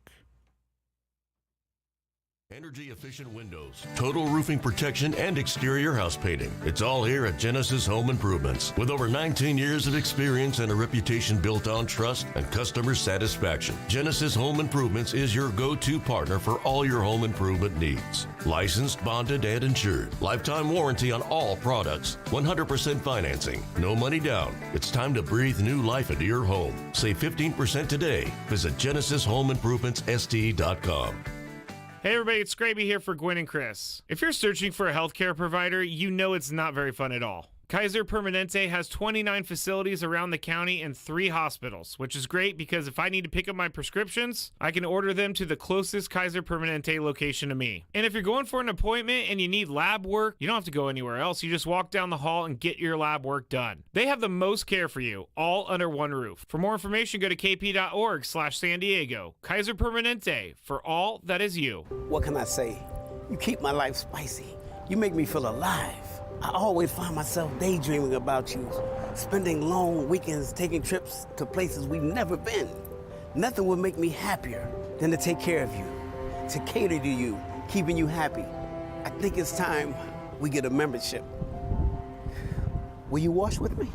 Energy-efficient windows, total roofing protection, and exterior house painting. It's all here at Genesis Home Improvements. With over 19 years of experience and a reputation built on trust and customer satisfaction, Genesis Home Improvements is your go-to partner for all your home improvement needs. Licensed, bonded, and insured. Lifetime warranty on all products. 100% financing. No money down. It's time to breathe new life into your home. Save 15% today. Visit GenesisHomeImprovementsST.com. Hey everybody, it's Scraby here for Gwen and Chris. If you're searching for a healthcare provider, you know it's not very fun at all. Kaiser Permanente has 29 facilities around the county and 3 hospitals, which is great because if I need to pick up my prescriptions, I can order them to the closest Kaiser Permanente location to me. And if you're going for an appointment and you need lab work, you don't have to go anywhere else. You just walk down the hall and get your lab work done. They have the most care for you, all under one roof. For more information, go to kp.org/San Diego. Kaiser Permanente, for all that is you. What can I say? You keep my life spicy. You make me feel alive. I always find myself daydreaming about you, spending long weekends taking trips to places we've never been. Nothing would make me happier than to take care of you, to cater to you, keeping you happy. I think it's time we get a membership. Will you wash with me?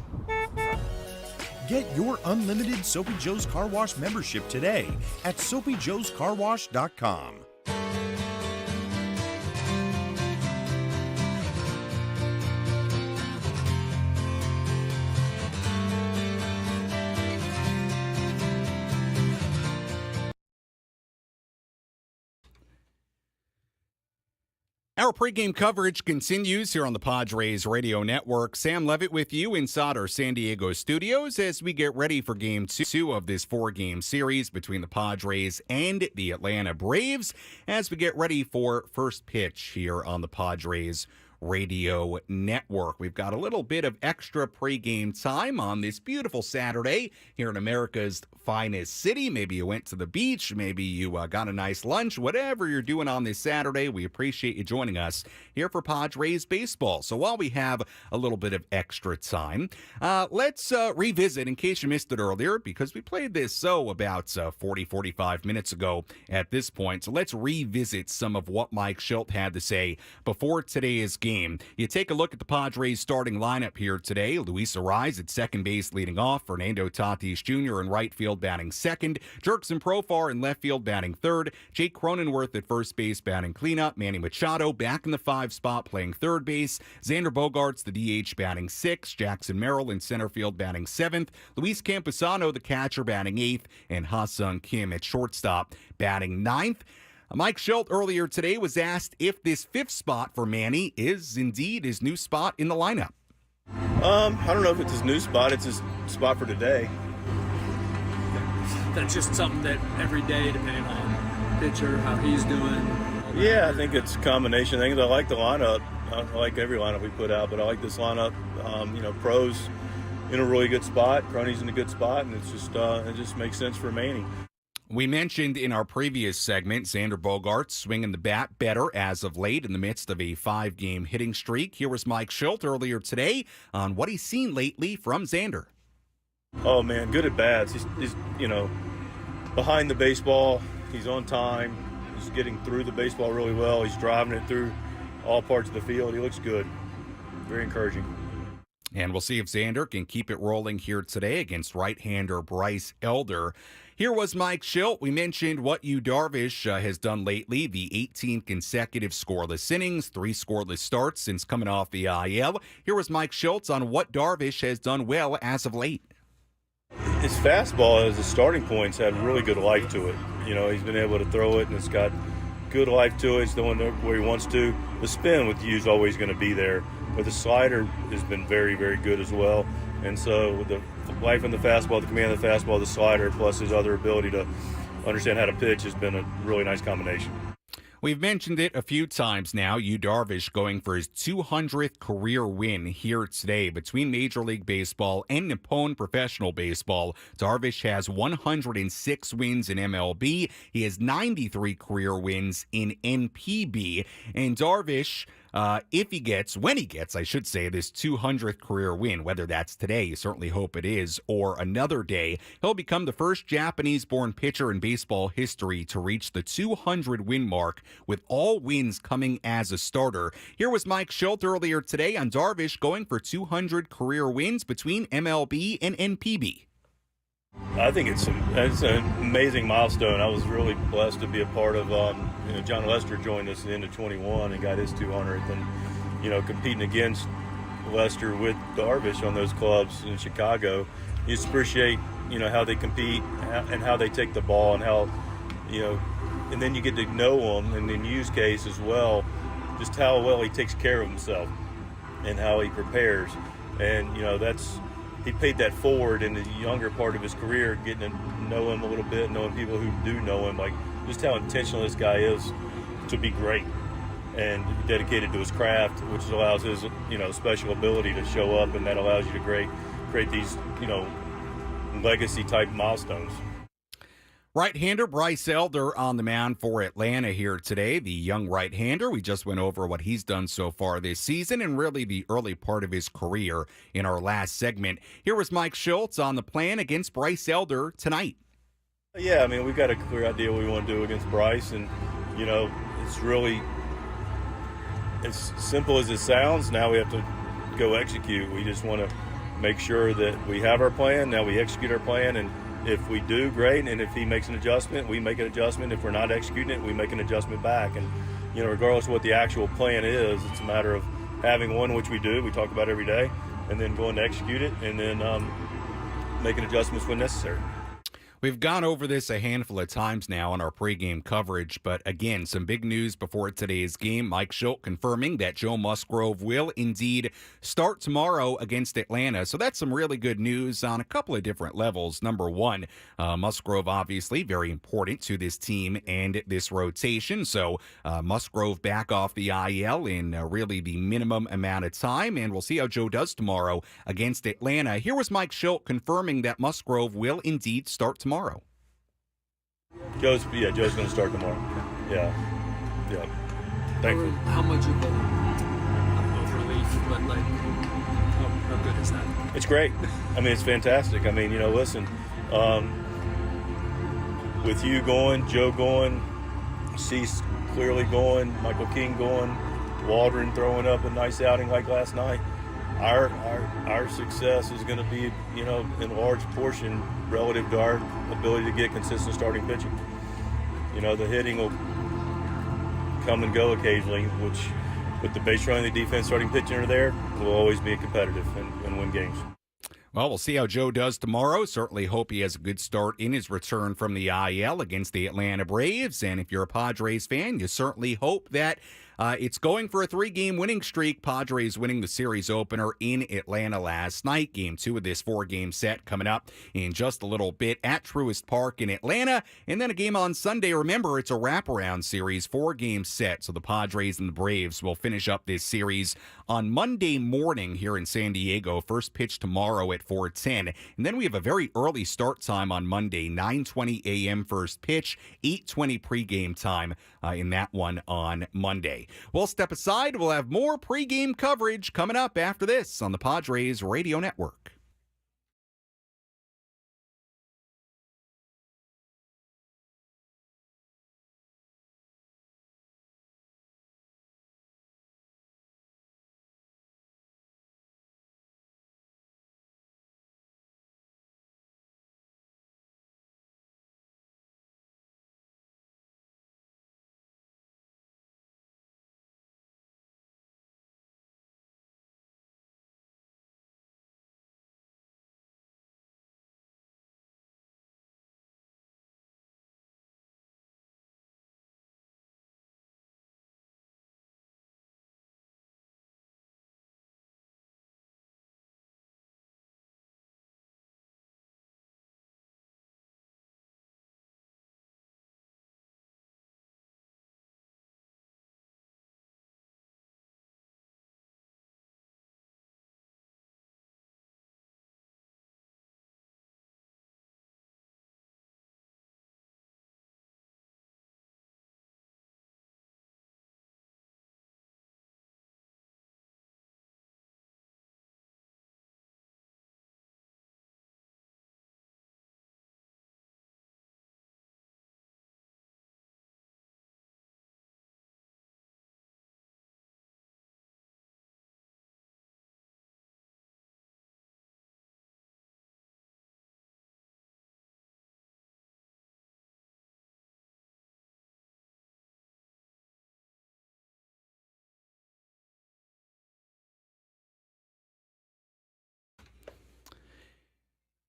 Get your unlimited Soapy Joe's Car Wash membership today at SoapyJoe'sCarWash.com. Our pregame coverage continues here on the Padres Radio Network. Sam Levitt with you inside our San Diego studios as we get ready for Game 2 of this 4-game series between the Padres and the Atlanta Braves as we get ready for first pitch here on the Padres Radio Network. We've got a little bit of extra pregame time on this beautiful Saturday here in America's finest city. Maybe you went to the beach, maybe you got a nice lunch, whatever you're doing on this Saturday, we appreciate you joining us here for Padres baseball. So while we have a little bit of extra time, let's revisit, in case you missed it earlier, because we played this about 40-45 minutes ago at this point. So let's revisit some of what Mike Shildt had to say before today's game. You take a look at the Padres starting lineup here today. Luis Arraez at second base leading off. Fernando Tatis Jr. in right field batting second. Jerkson Profar in left field batting third. Jake Cronenworth at first base batting cleanup. Manny Machado back in the 5 spot playing third base. Xander Bogaerts, the DH, batting 6th. Jackson Merrill in center field batting 7th. Luis Campusano, the catcher, batting 8th. And Ha-Sung Kim at shortstop batting 9th. Mike Shildt earlier today was asked if this 5th spot for Manny is indeed his new spot in the lineup. I don't know if it's his new spot. It's his spot for today. That's just something that every day, depending on pitcher, how he's doing. Yeah, I think it's a combination of things. I like the lineup. I like every lineup we put out, but I like this lineup. Pros in a really good spot, Cronies in a good spot, and it just makes sense for Manny. We mentioned in our previous segment, Xander Bogaerts swinging the bat better as of late in the midst of a 5-game hitting streak. Here was Mike Shildt earlier today on what he's seen lately from Xander. Oh, man, good at bats. He's behind the baseball. He's on time. He's getting through the baseball really well. He's driving it through all parts of the field. He looks good. Very encouraging. And we'll see if Xander can keep it rolling here today against right-hander Bryce Elder. Here was Mike Shildt. We mentioned what Yu Darvish has done lately, the 18th consecutive scoreless innings, 3 scoreless starts since coming off the IL. Here was Mike Shildt on what Darvish has done well as of late. His fastball as a starting point's had really good life to it. He's been able to throw it, and it's got good life to it. It's throwing it where he wants to. The spin with Yu's always going to be there, but the slider has been very, very good as well. And so with the life in the fastball, the command of the fastball, the slider, plus his other ability to understand how to pitch has been a really nice combination. We've mentioned it a few times now. Yu Darvish going for his 200th career win here today between Major League Baseball and Nippon Professional Baseball. Darvish has 106 wins in MLB. He has 93 career wins in NPB. And Darvish when he gets, I should say, this 200th career win, whether that's today, you certainly hope it is, or another day, he'll become the first Japanese-born pitcher in baseball history to reach the 200-win mark, with all wins coming as a starter. Here was Mike Shildt earlier today on Darvish going for 200 career wins between MLB and NPB. I think it's an amazing milestone. I was really blessed to be a part of. John Lester joined us at the end of 21 and got his 200th, and competing against Lester with Darvish on those clubs in Chicago, you just appreciate how they compete and how they take the ball and how and then you get to know him, and in Yu's case as well, just how well he takes care of himself and how he prepares, and he paid that forward in the younger part of his career, getting to know him a little bit, knowing people who do know him, like just how intentional this guy is to be great and dedicated to his craft, which allows his special ability to show up, and that allows you to create these legacy type milestones. Right-hander Bryce Elder on the mound for Atlanta here today. The young right-hander, we just went over what he's done so far this season and really the early part of his career in our last segment. Here was Mike Shildt on the plan against Bryce Elder tonight. Yeah, I mean, we've got a clear idea what we want to do against Bryce, and, it's really as simple as it sounds. Now we have to go execute. We just want to make sure that we have our plan. Now we execute our plan, and if we do, great, and if he makes an adjustment, we make an adjustment. If we're not executing it, we make an adjustment back. And, regardless of what the actual plan is, it's a matter of having one, which we do, we talk about every day, and then going to execute it, and then making adjustments when necessary. We've gone over this a handful of times now on our pregame coverage, but again, some big news before today's game. Mike Shildt confirming that Joe Musgrove will indeed start tomorrow against Atlanta. So that's some really good news on a couple of different levels. Number one, Musgrove obviously very important to this team and this rotation. So Musgrove back off the IL in really the minimum amount of time, and we'll see how Joe does tomorrow against Atlanta. Here was Mike Shildt confirming that Musgrove will indeed start tomorrow. Joe's going to start tomorrow. Yeah. Thankfully. How much of a relief, but how good is that? It's great. I mean, it's fantastic. I mean, listen, with you going, Joe going, Cease clearly going, Michael King going, Waldron throwing up a nice outing like last night. Our success is going to be, in large portion relative to our ability to get consistent starting pitching. The hitting will come and go occasionally, which with the base running, the defense, starting pitching are there, will always be competitive and win games. Well, we'll see how Joe does tomorrow. Certainly hope he has a good start in his return from the IL against the Atlanta Braves. And if you're a Padres fan, you certainly hope that it's going for a 3-game winning streak. Padres winning the series opener in Atlanta last night. Game 2 of this 4-game set coming up in just a little bit at Truist Park in Atlanta. And then a game on Sunday. Remember, it's a wraparound series, 4-game set. So the Padres and the Braves will finish up this series on Monday morning here in San Diego. First pitch tomorrow at 4:10. And then we have a very early start time on Monday, 9:20 a.m. first pitch, 8:20 pregame time in that one on Monday. We'll step aside. We'll have more pregame coverage coming up after this on the Padres Radio Network.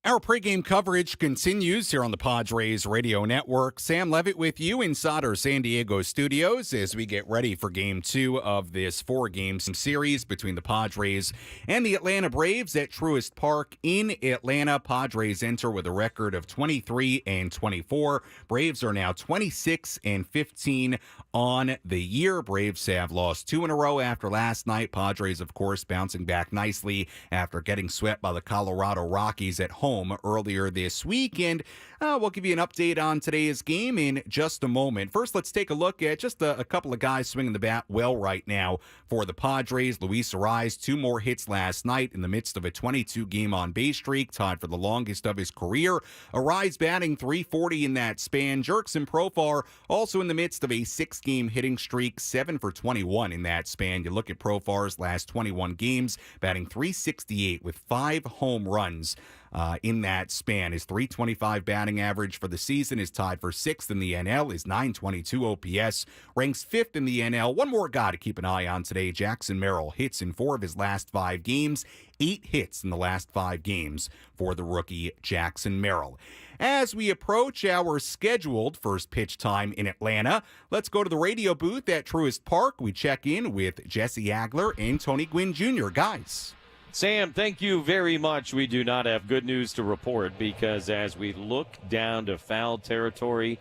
Our pregame coverage continues here on the Padres Radio Network. Sam Levitt with you inside our San Diego studios as we get ready for Game 2 of this 4-game series between the Padres and the Atlanta Braves at Truist Park in Atlanta. Padres enter with a record of 23-24. Braves are now 26-15 on the year. Braves have lost 2 in a row after last night. Padres, of course, bouncing back nicely after getting swept by the Colorado Rockies at home earlier this week, and we'll give you an update on today's game in just a moment. First, let's take a look at just a couple of guys swinging the bat well right now for the Padres. Luis Suarez, 2 more hits last night in the midst of a 22-game on-base streak, tied for the longest of his career. Suarez batting .340 in that span. Jurickson Profar also in the midst of a 6-game hitting streak, 7 for 21 in that span. You look at Profar's last 21 games, batting .368 with 5 home runs. In that span. His .325 batting average for the season is tied for 6th in the NL. His .922 OPS ranks 5th in the NL. One more guy to keep an eye on today, Jackson Merrill. Hits in 4 of his last 5 games. 8 hits in the last 5 games for the rookie Jackson Merrill. As we approach our scheduled first pitch time in Atlanta, let's go to the radio booth at Truist Park. We check in with Jesse Agler and Tony Gwynn Jr. Guys. Sam, thank you very much. We do not have good news to report because as we look down to foul territory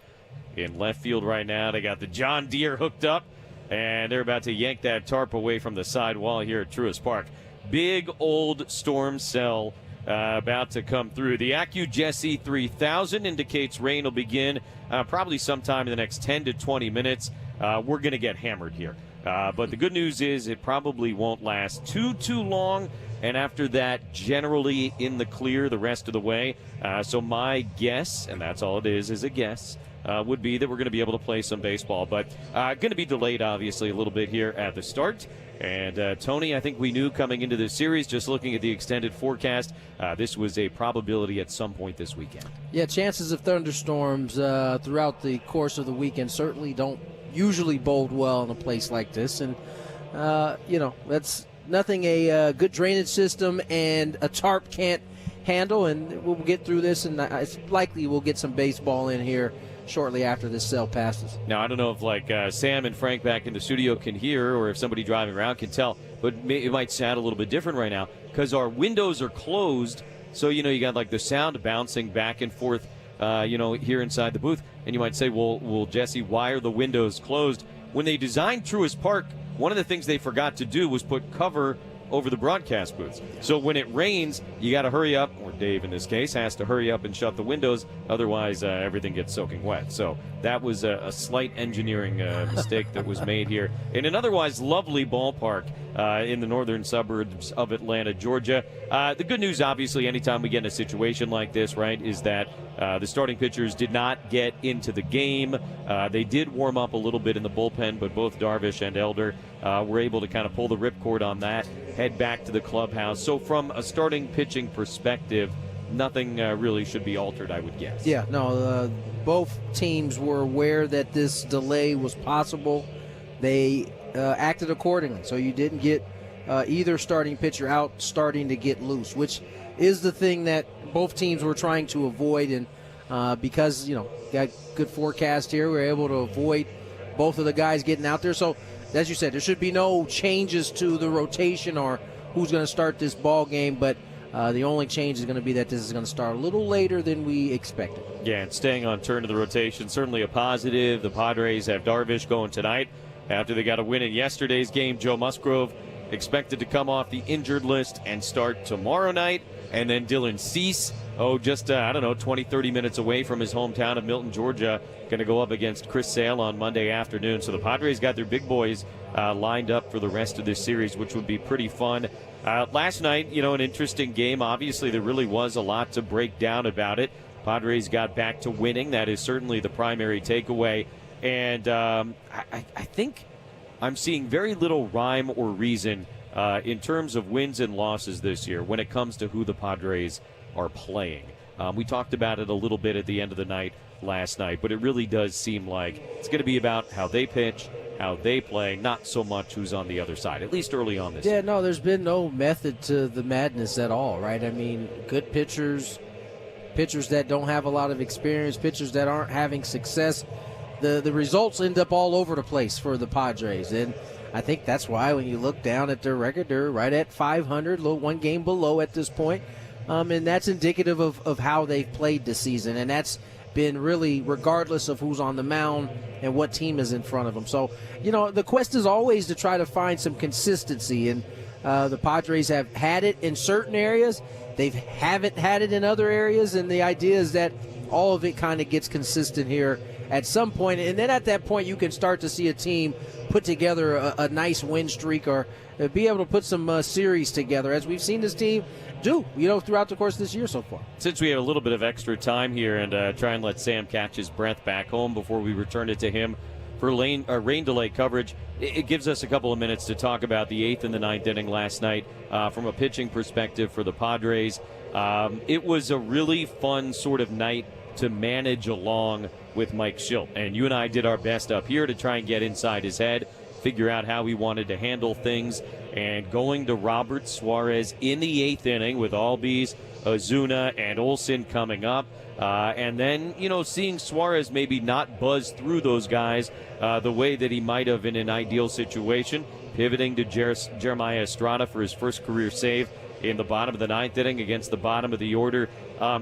in left field right now, they got the John Deere hooked up, and they're about to yank that tarp away from the side wall here at Truist Park. Big old storm cell about to come through. The AccuJesse 3000 indicates rain will begin probably sometime in the next 10 to 20 minutes. We're going to get hammered here. But the good news is it probably won't last too long. And after that, generally in the clear the rest of the way. So my guess, and that's all it is a guess, would be that we're going to be able to play some baseball. But going to be delayed, obviously, a little bit here at the start. And, Tony, I think we knew coming into this series, just looking at the extended forecast, this was a probability at some point this weekend. Yeah, chances of thunderstorms throughout the course of the weekend certainly don't usually bode well in a place like this. And, that's nothing a good drainage system and a tarp can't handle, and we'll get through this, and it's likely we'll get some baseball in here shortly after this cell passes. Now, I don't know if Sam and Frank back in the studio can hear, or if somebody driving around can tell, but it might sound a little bit different right now because our windows are closed, so you got the sound bouncing back and forth here inside the booth, and you might say, well, Jesse, why are the windows closed? When they designed Truist Park, one of the things they forgot to do was put cover over the broadcast booths. So when it rains, you got to hurry up, or Dave in this case has to hurry up and shut the windows, otherwise everything gets soaking wet. So that was a slight engineering mistake that was made here in an otherwise lovely ballpark in the northern suburbs of Atlanta, Georgia. The good news, obviously, anytime we get in a situation like this, right, is that the starting pitchers did not get into the game. They did warm up a little bit in the bullpen, but both Darvish and Elder were able to kind of pull the ripcord on that, head back to the clubhouse. So from a starting pitching perspective, nothing really should be altered, I would guess. Yeah, no, both teams were aware that this delay was possible. They acted accordingly. So you didn't get either starting pitcher out starting to get loose, which is the thing that both teams were trying to avoid. And because, got good forecast here, we were able to avoid both of the guys getting out there. So, as you said, there should be no changes to the rotation or who's going to start this ball game, but the only change is going to be that this is going to start a little later than we expected. Yeah, and staying on turn of the rotation, certainly a positive. The Padres have Darvish going tonight after they got a win in yesterday's game. Joe Musgrove expected to come off the injured list and start tomorrow night. And then Dylan Cease, just, 20, 30 minutes away from his hometown of Milton, Georgia, going to go up against Chris Sale on Monday afternoon. So the Padres got their big boys lined up for the rest of this series, which would be pretty fun. Last night, an interesting game. Obviously, there really was a lot to break down about it. Padres got back to winning. That is certainly the primary takeaway. And I think I'm seeing very little rhyme or reason in terms of wins and losses this year when it comes to who the Padres are playing. We talked about it a little bit at the end of the night last night, but it really does seem like it's going to be about how they pitch, how they play, not so much who's on the other side, at least early on this year. No, there's been no method to the madness at all, right? I mean, good pitchers pitchers that don't have a lot of experience, pitchers that aren't having success, the results end up all over the place for the Padres. And I think that's why when you look down at their record, they're right at 500, one game below at this point. And that's indicative of how they've played this season. And that's been really regardless of who's on the mound and what team is in front of them. So, the quest is always to try to find some consistency. And the Padres have had it in certain areas. They haven't had it in other areas. And the idea is that all of it kind of gets consistent here at some point. And then at that point, you can start to see a team put together a nice win streak or be able to put some series together, as we've seen this team do, throughout the course of this year so far. Since we have a little bit of extra time here and try and let Sam catch his breath back home before we return it to him for rain delay coverage, it gives us a couple of minutes to talk about the 8th and the 9th inning last night from a pitching perspective for the Padres. It was a really fun sort of night to manage along with Mike Shildt. And you and I did our best up here to try and get inside his head, figure out how he wanted to handle things. And going to Robert Suarez in the 8th inning with Albies, Ozuna, and Olsen coming up. And then, seeing Suarez maybe not buzz through those guys the way that he might have in an ideal situation, pivoting to Jeremiah Estrada for his first career save in the bottom of the 9th inning against the bottom of the order.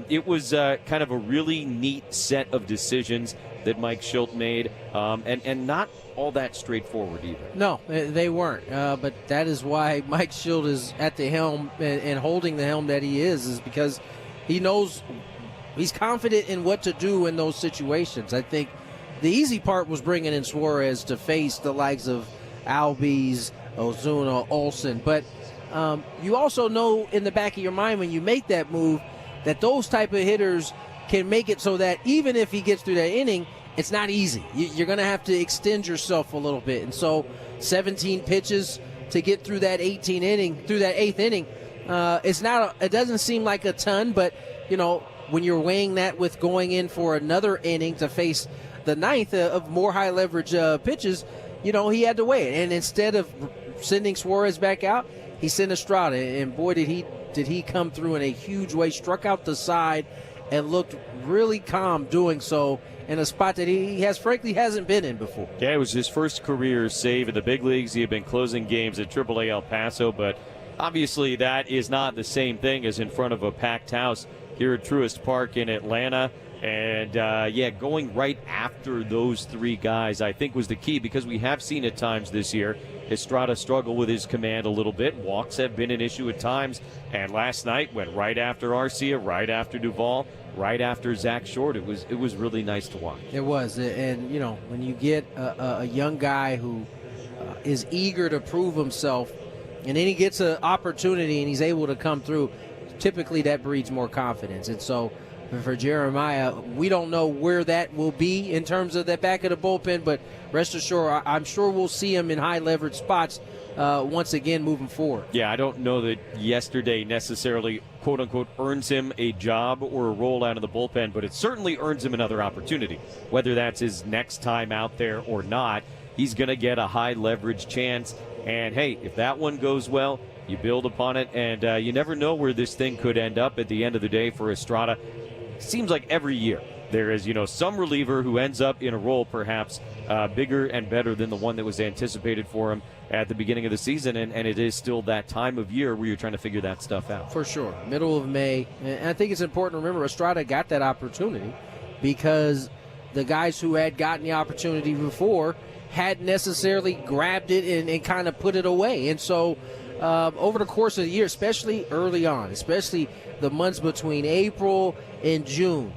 It was kind of a really neat set of decisions that Mike Shildt made, and not all that straightforward either. No, they weren't. But that is why Mike Shildt is at the helm and holding the helm that he is because he knows he's confident in what to do in those situations. I think the easy part was bringing in Suarez to face the likes of Albies, Ozuna, Olsen. But you also know in the back of your mind when you make that move that those type of hitters can make it so that even if he gets through that inning, it's not easy. You're going to have to extend yourself a little bit. And so 17 pitches to get through that 8th inning, it doesn't seem like a ton, but, when you're weighing that with going in for another inning to face the 9th of more high leverage pitches, he had to weigh it. And instead of sending Suarez back out, he sent Estrada. And boy, did he come through in a huge way, struck out the side and looked really calm doing so in a spot that he hasn't been in before. Yeah, it was his first career save in the big leagues. He had been closing games at AAA El Paso, but obviously that is not the same thing as in front of a packed house here at Truist Park in Atlanta. And, going right after those three guys, I think, was the key because we have seen at times this year Estrada struggle with his command a little bit. Walks have been an issue at times. And last night went right after Arcia, right after Duvall, right after Zach Short. It was really nice to watch. It was. And, when you get a young guy who is eager to prove himself and then he gets an opportunity and he's able to come through, typically that breeds more confidence. And so for Jeremiah, we don't know where that will be in terms of that back of the bullpen, but rest assured, I'm sure we'll see him in high leverage spots once again moving forward. Yeah, I don't know that yesterday necessarily, quote-unquote, earns him a job or a role out of the bullpen, but it certainly earns him another opportunity. Whether that's his next time out there or not, he's going to get a high leverage chance. And, hey, if that one goes well, you build upon it, and you never know where this thing could end up at the end of the day for Estrada. Seems like every year there is, some reliever who ends up in a role perhaps bigger and better than the one that was anticipated for him at the beginning of the season, and it is still that time of year where you're trying to figure that stuff out. For sure. Middle of May. And I think it's important to remember Estrada got that opportunity because the guys who had gotten the opportunity before hadn't necessarily grabbed it and kind of put it away. And so over the course of the year, especially early on, especially the months between April and June,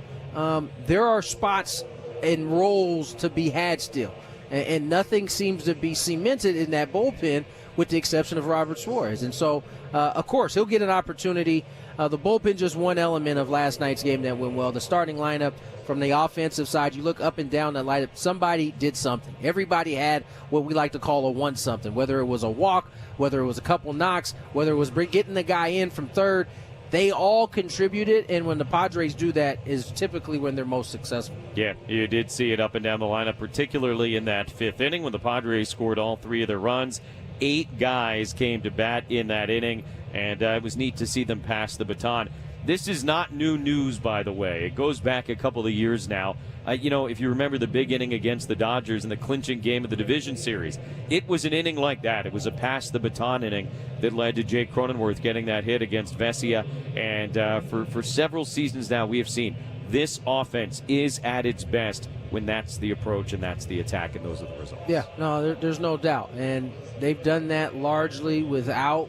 there are spots and roles to be had still. And nothing seems to be cemented in that bullpen with the exception of Robert Suarez. And so, of course, he'll get an opportunity. The bullpen just one element of last night's game that went well. The starting lineup from the offensive side, you look up and down the lineup, somebody did something. Everybody had what we like to call a one-something, whether it was a walk, whether it was a couple knocks, whether it was getting the guy in from third. They all contributed, and when the Padres do that is typically when they're most successful. Yeah, you did see it up and down the lineup, particularly in that fifth inning when the Padres scored all three of their runs. 8 guys came to bat in that inning, and it was neat to see them pass the baton. This is not new news, by the way. It goes back a couple of years now. If you remember the big inning against the Dodgers in the clinching game of the division series, it was an inning like that. It was a pass-the-baton inning that led to Jake Cronenworth getting that hit against Vesia. And for several seasons now, we have seen this offense is at its best when that's the approach and that's the attack, and those are the results. Yeah, no, there's no doubt. And they've done that largely without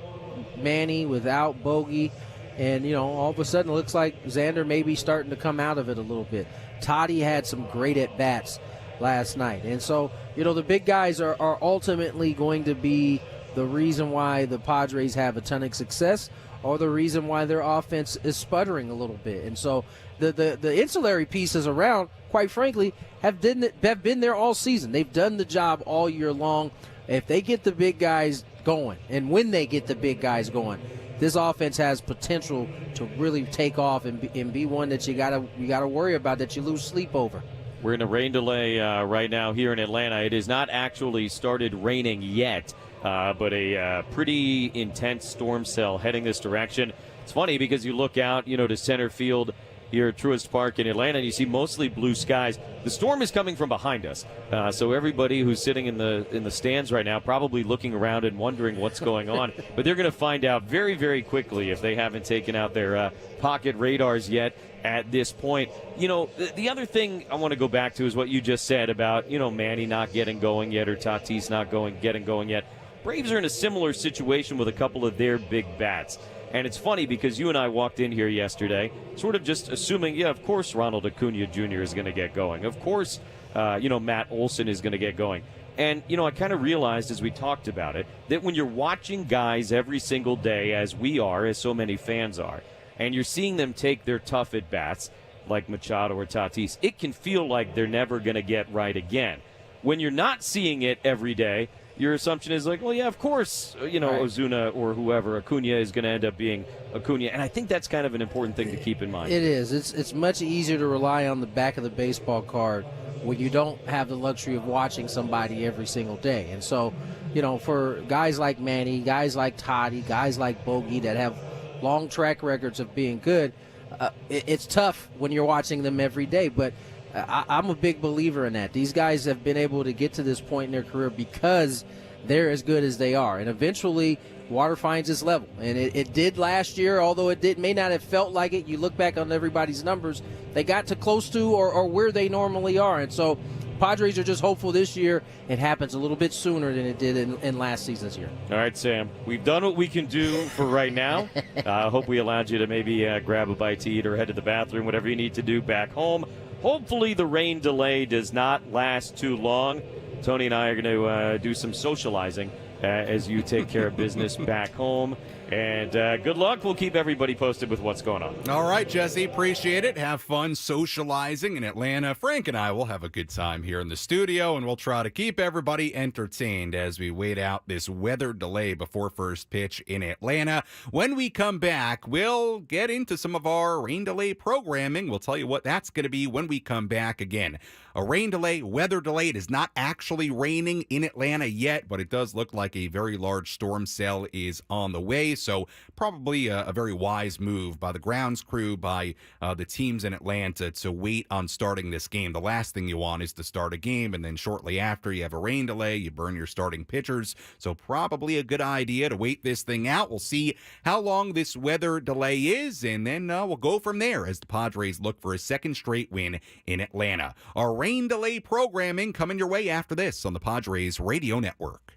Manny, without Bogey. And, all of a sudden it looks like Xander may be starting to come out of it a little bit. Toddy had some great at-bats last night. And so, the big guys are ultimately going to be the reason why the Padres have a ton of success, or the reason why their offense is sputtering a little bit. And so the ancillary pieces around, quite frankly, have been there all season. They've done the job all year long. If they get the big guys going, and when they get the big guys going, this offense has potential to really take off and be one that you gotta worry about, that you lose sleep over. We're in a rain delay right now here in Atlanta. It has not actually started raining yet, but a pretty intense storm cell heading this direction. It's funny because you look out, to center field here at Truist Park in Atlanta, and you see mostly blue skies. The storm is coming from behind us, so everybody who's sitting in the stands right now probably looking around and wondering what's going on. But they're going to find out very, very quickly if they haven't taken out their pocket radars yet at this point. The other thing I want to go back to is what you just said about, Manny not getting going yet, or Tatis not getting going yet. Braves are in a similar situation with a couple of their big bats. And it's funny because you and I walked in here yesterday sort of just assuming, yeah, of course Ronald Acuna Jr. is going to get going. Of course, Matt Olson is going to get going. And, I kind of realized as we talked about it that when you're watching guys every single day, as we are, as so many fans are, and you're seeing them take their tough at-bats like Machado or Tatis, it can feel like they're never going to get right again. When you're not seeing it every day, your assumption is like, well, yeah, of course, right. Ozuna or whoever, Acuna is going to end up being Acuna. And I think that's kind of an important thing to keep in mind. It is. It's much easier to rely on the back of the baseball card when you don't have the luxury of watching somebody every single day. And so, for guys like Manny, guys like Toddy, guys like Bogey that have long track records of being good, it's tough when you're watching them every day. But I'm a big believer in that. These guys have been able to get to this point in their career because they're as good as they are. And eventually, water finds its level. And it did last year, although it may not have felt like it. You look back on everybody's numbers, they got to close to or where they normally are. And so Padres are just hopeful this year it happens a little bit sooner than it did in last season's year. All right, Sam. We've done what we can do for right now. I hope we allowed you to maybe grab a bite to eat or head to the bathroom, whatever you need to do back home. Hopefully the rain delay does not last too long. Tony and I are going to do some socializing as you take care of business back home. And good luck. We'll keep everybody posted with what's going on. All right, Jesse. Appreciate it. Have fun socializing in Atlanta. Frank and I will have a good time here in the studio, and we'll try to keep everybody entertained as we wait out this weather delay before first pitch in Atlanta. When we come back, we'll get into some of our rain delay programming. We'll tell you what that's going to be when we come back again. A rain delay, weather delay. It is not actually raining in Atlanta yet, but it does look like a very large storm cell is on the way. So probably a very wise move by the grounds crew, by the teams in Atlanta to wait on starting this game. The last thing you want is to start a game, and then shortly after you have a rain delay, you burn your starting pitchers. So probably a good idea to wait this thing out. We'll see how long this weather delay is, and then we'll go from there as the Padres look for a second straight win in Atlanta. Our rain delay programming coming your way after this on the Padres Radio Network.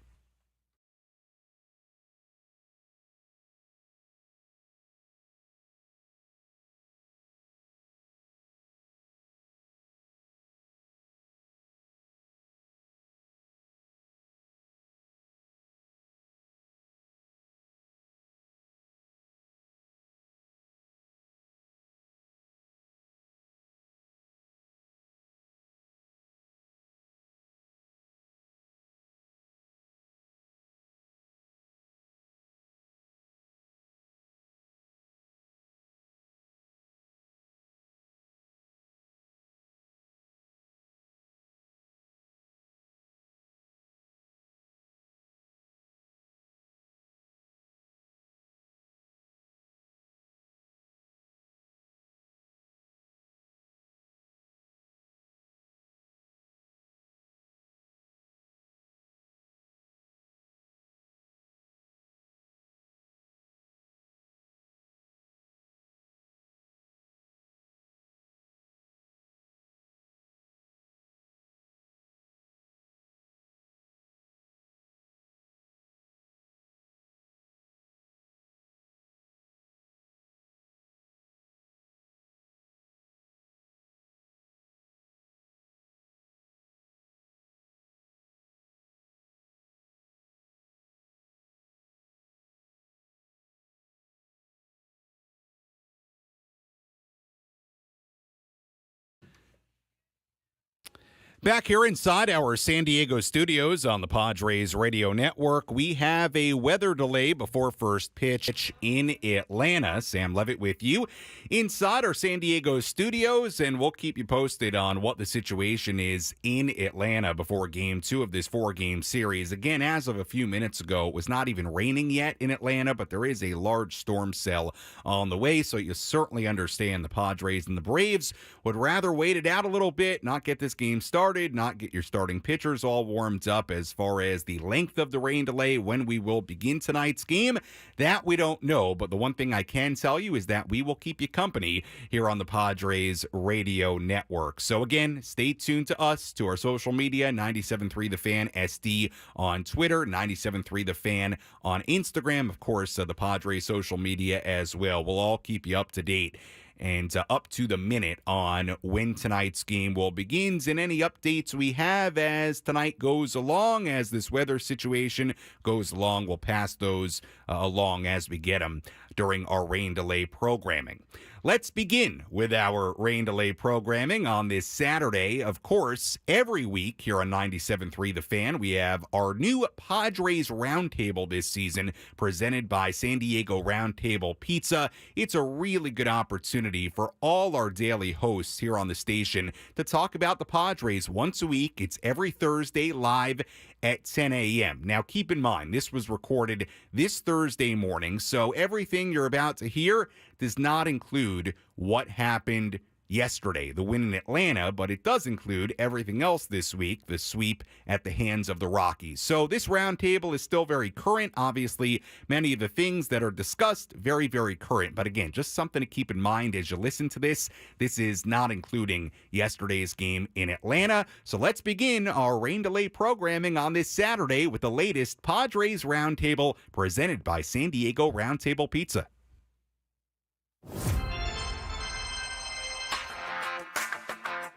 Back here inside our San Diego studios on the Padres Radio Network, we have a weather delay before first pitch in Atlanta. Sam Levitt with you inside our San Diego studios, and we'll keep you posted on what the situation is in Atlanta before Game 2 of this 4-game series. Again, as of a few minutes ago, it was not even raining yet in Atlanta, but there is a large storm cell on the way, so you certainly understand the Padres and the Braves would rather wait it out a little bit, not get this game started, not get your starting pitchers all warmed up. As far as the length of the rain delay, when we will begin tonight's game, that we don't know. But the one thing I can tell you is that we will keep you company here on the Padres Radio Network. So again, stay tuned to us, to our social media, 97.3 The Fan SD on Twitter, 97.3 The Fan on Instagram, of course, the Padres social media as well. We'll all keep you up to date and up to the minute on when tonight's game will begin, and any updates we have as tonight goes along, as this weather situation goes along. We'll pass those along as we get them during our rain delay programming. Let's begin with our rain delay programming on this Saturday. Of course, every week here on 97.3 The Fan, we have our new Padres Roundtable this season, presented by San Diego Roundtable Pizza. It's a really good opportunity for all our daily hosts here on the station to talk about the Padres once a week. It's every Thursday live at 10 a.m. Now, keep in mind, this was recorded this Thursday morning, so everything you're about to hear does not include what happened yesterday, the win in Atlanta, but it does include everything else this week, the sweep at the hands of the Rockies. So this roundtable is still very current. Obviously, many of the things that are discussed, very, very current. But again, just something to keep in mind as you listen to this. This is not including yesterday's game in Atlanta. So let's begin our rain delay programming on this Saturday with the latest Padres Roundtable presented by San Diego Roundtable Pizza.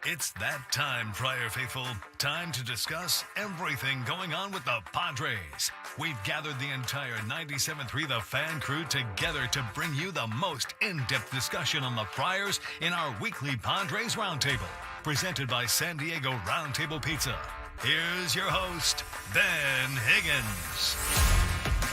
It's that time, Friar Faithful. Time to discuss everything going on with the Padres. We've gathered the entire 97.3 The Fan crew together to bring you the most in-depth discussion on the Friars in our weekly Padres Roundtable, presented by San Diego Roundtable Pizza. Here's your host, Ben Higgins.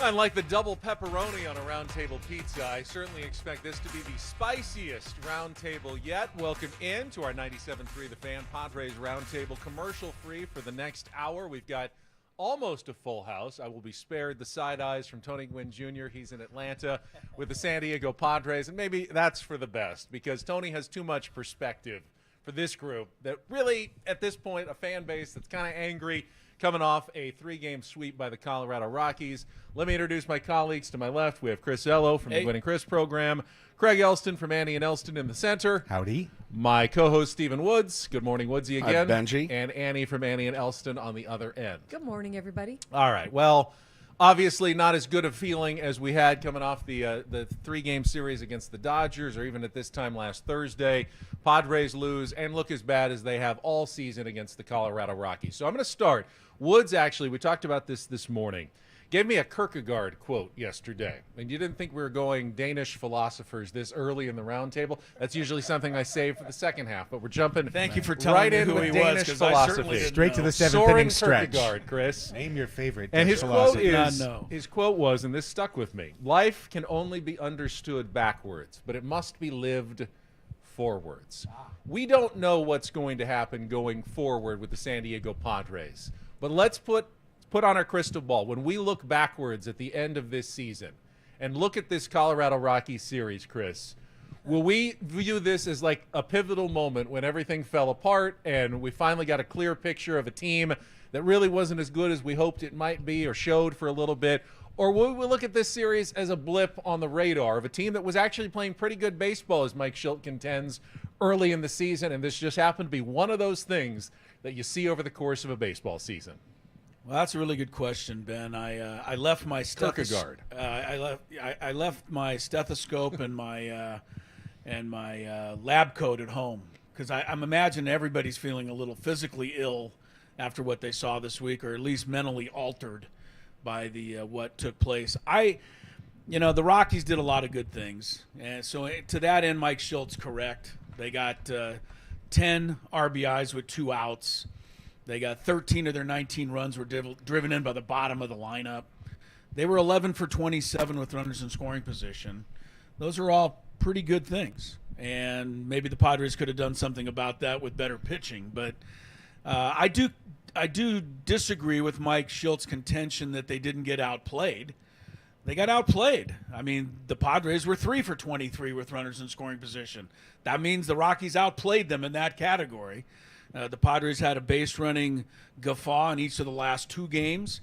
Unlike the double pepperoni on a roundtable pizza, I certainly expect this to be the spiciest roundtable yet. Welcome in to our 97.3 The Fan Padres Roundtable, commercial-free for the next hour. We've got almost a full house. I will be spared the side eyes from Tony Gwynn Jr. He's in Atlanta with the San Diego Padres, and maybe that's for the best because Tony has too much perspective for this group that really, at this point, a fan base that's kind of angry, coming off a 3-game sweep by the Colorado Rockies. Let me introduce my colleagues. To my left, we have Chris Ello from the Gwynn and Chris program, Craig Elston from Annie and Elston in the center. Howdy. My co-host, Stephen Woods. Good morning, Woodsy again. Hi, Benji. And Annie from Annie and Elston on the other end. Good morning, everybody. All right. Well, obviously not as good a feeling as we had coming off the 3-game series against the Dodgers, or even at this time last Thursday. Padres lose and look as bad as they have all season against the Colorado Rockies. So I'm going to start. Woods, actually, we talked about this morning, gave me a Kierkegaard quote yesterday. And you didn't think we were going Danish philosophers this early in the roundtable. That's usually something I save for the second half, but we're jumping Thank you for telling right me in who with he Danish was, philosophy. Straight to the seventh Soren inning stretch. Kierkegaard, Chris. Name your favorite And his philosopher. quote is, his quote was, and this stuck with me, life can only be understood backwards, but it must be lived forwards. We don't know what's going to happen going forward with the San Diego Padres, but let's put on our crystal ball. When we look backwards at the end of this season and look at this Colorado Rockies series, Chris, will we view this as like a pivotal moment when everything fell apart and we finally got a clear picture of a team that really wasn't as good as we hoped it might be or showed for a little bit? Or will we look at this series as a blip on the radar of a team that was actually playing pretty good baseball, as Mike Shildt contends, early in the season, and this just happened to be one of those things that you see over the course of a baseball season? Well, that's a really good question, Ben. I left my Kierkegaard. I left my stethoscope and my lab coat at home because I'm imagining everybody's feeling a little physically ill after what they saw this week, or at least mentally altered by the what took place. The Rockies did a lot of good things, and so to that end, Mike Shilt's correct. They got 10 RBIs with 2 outs. They got 13 of their 19 runs were driven in by the bottom of the lineup. They were 11 for 27 with runners in scoring position. Those are all pretty good things. And maybe the Padres could have done something about that with better pitching. But I do disagree with Mike Shilt's contention that they didn't get outplayed. They got outplayed. I mean, the Padres were 3 for 23 with runners in scoring position. That means the Rockies outplayed them in that category. The Padres had a base running guffaw in each of the last 2 games.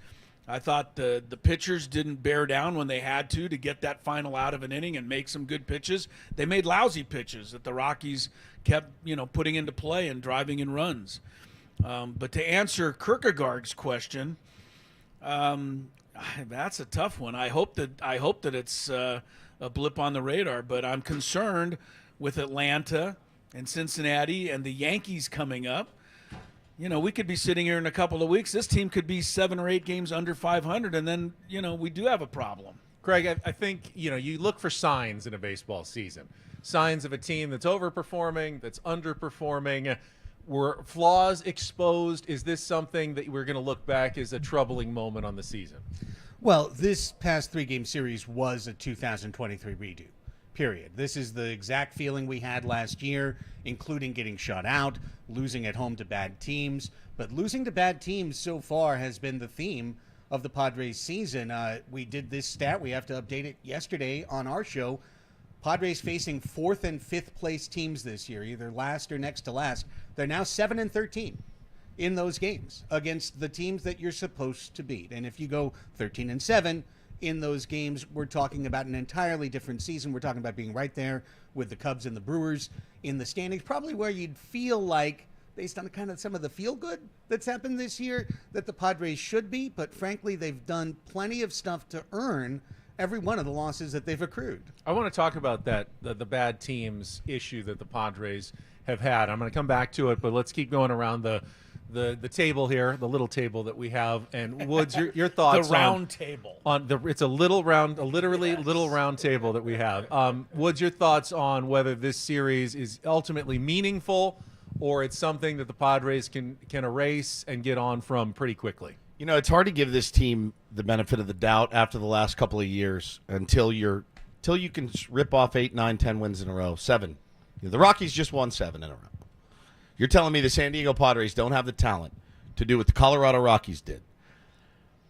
I thought the pitchers didn't bear down when they had to get that final out of an inning and make some good pitches. They made lousy pitches that the Rockies kept, putting into play and driving in runs. But to answer Kierkegaard's question, that's a tough one. I hope that it's a blip on the radar, but I'm concerned with Atlanta and Cincinnati and the Yankees coming up. We could be sitting here in a couple of weeks. This team could be 7 or 8 games under 500, and then, we do have a problem. Craig, I think, you look for signs in a baseball season. Signs of a team that's overperforming, that's underperforming. Were flaws exposed? Is this something that we're going to look back as a troubling moment on the season? Well, this past 3-game series was a 2023 redo, period. This is the exact feeling we had last year, including getting shut out, losing at home to bad teams. But losing to bad teams so far has been the theme of the Padres season. We did this stat. We have to update it yesterday on our show. Padres facing 4th and 5th place teams this year, either last or next to last. They're now 7-13 in those games against the teams that you're supposed to beat. And if you go 13-7 in those games, we're talking about an entirely different season. We're talking about being right there with the Cubs and the Brewers in the standings, probably where you'd feel like, based on kind of some of the feel-good that's happened this year, that the Padres should be. But frankly, they've done plenty of stuff to earn every one of the losses that they've accrued. I want to talk about that, the bad teams issue that the Padres have had. I'm going to come back to it, but let's keep going around the table here, the little table that we have. And Woods, your thoughts the round table. It's a little round, literally little round table that we have. Woods, your thoughts on whether this series is ultimately meaningful or it's something that the Padres can erase and get on from pretty quickly? It's hard to give this team the benefit of the doubt after the last couple of years until you can rip off 8, 9, 10 wins in a row, 7. The Rockies just won 7 in a row. You're telling me the San Diego Padres don't have the talent to do what the Colorado Rockies did.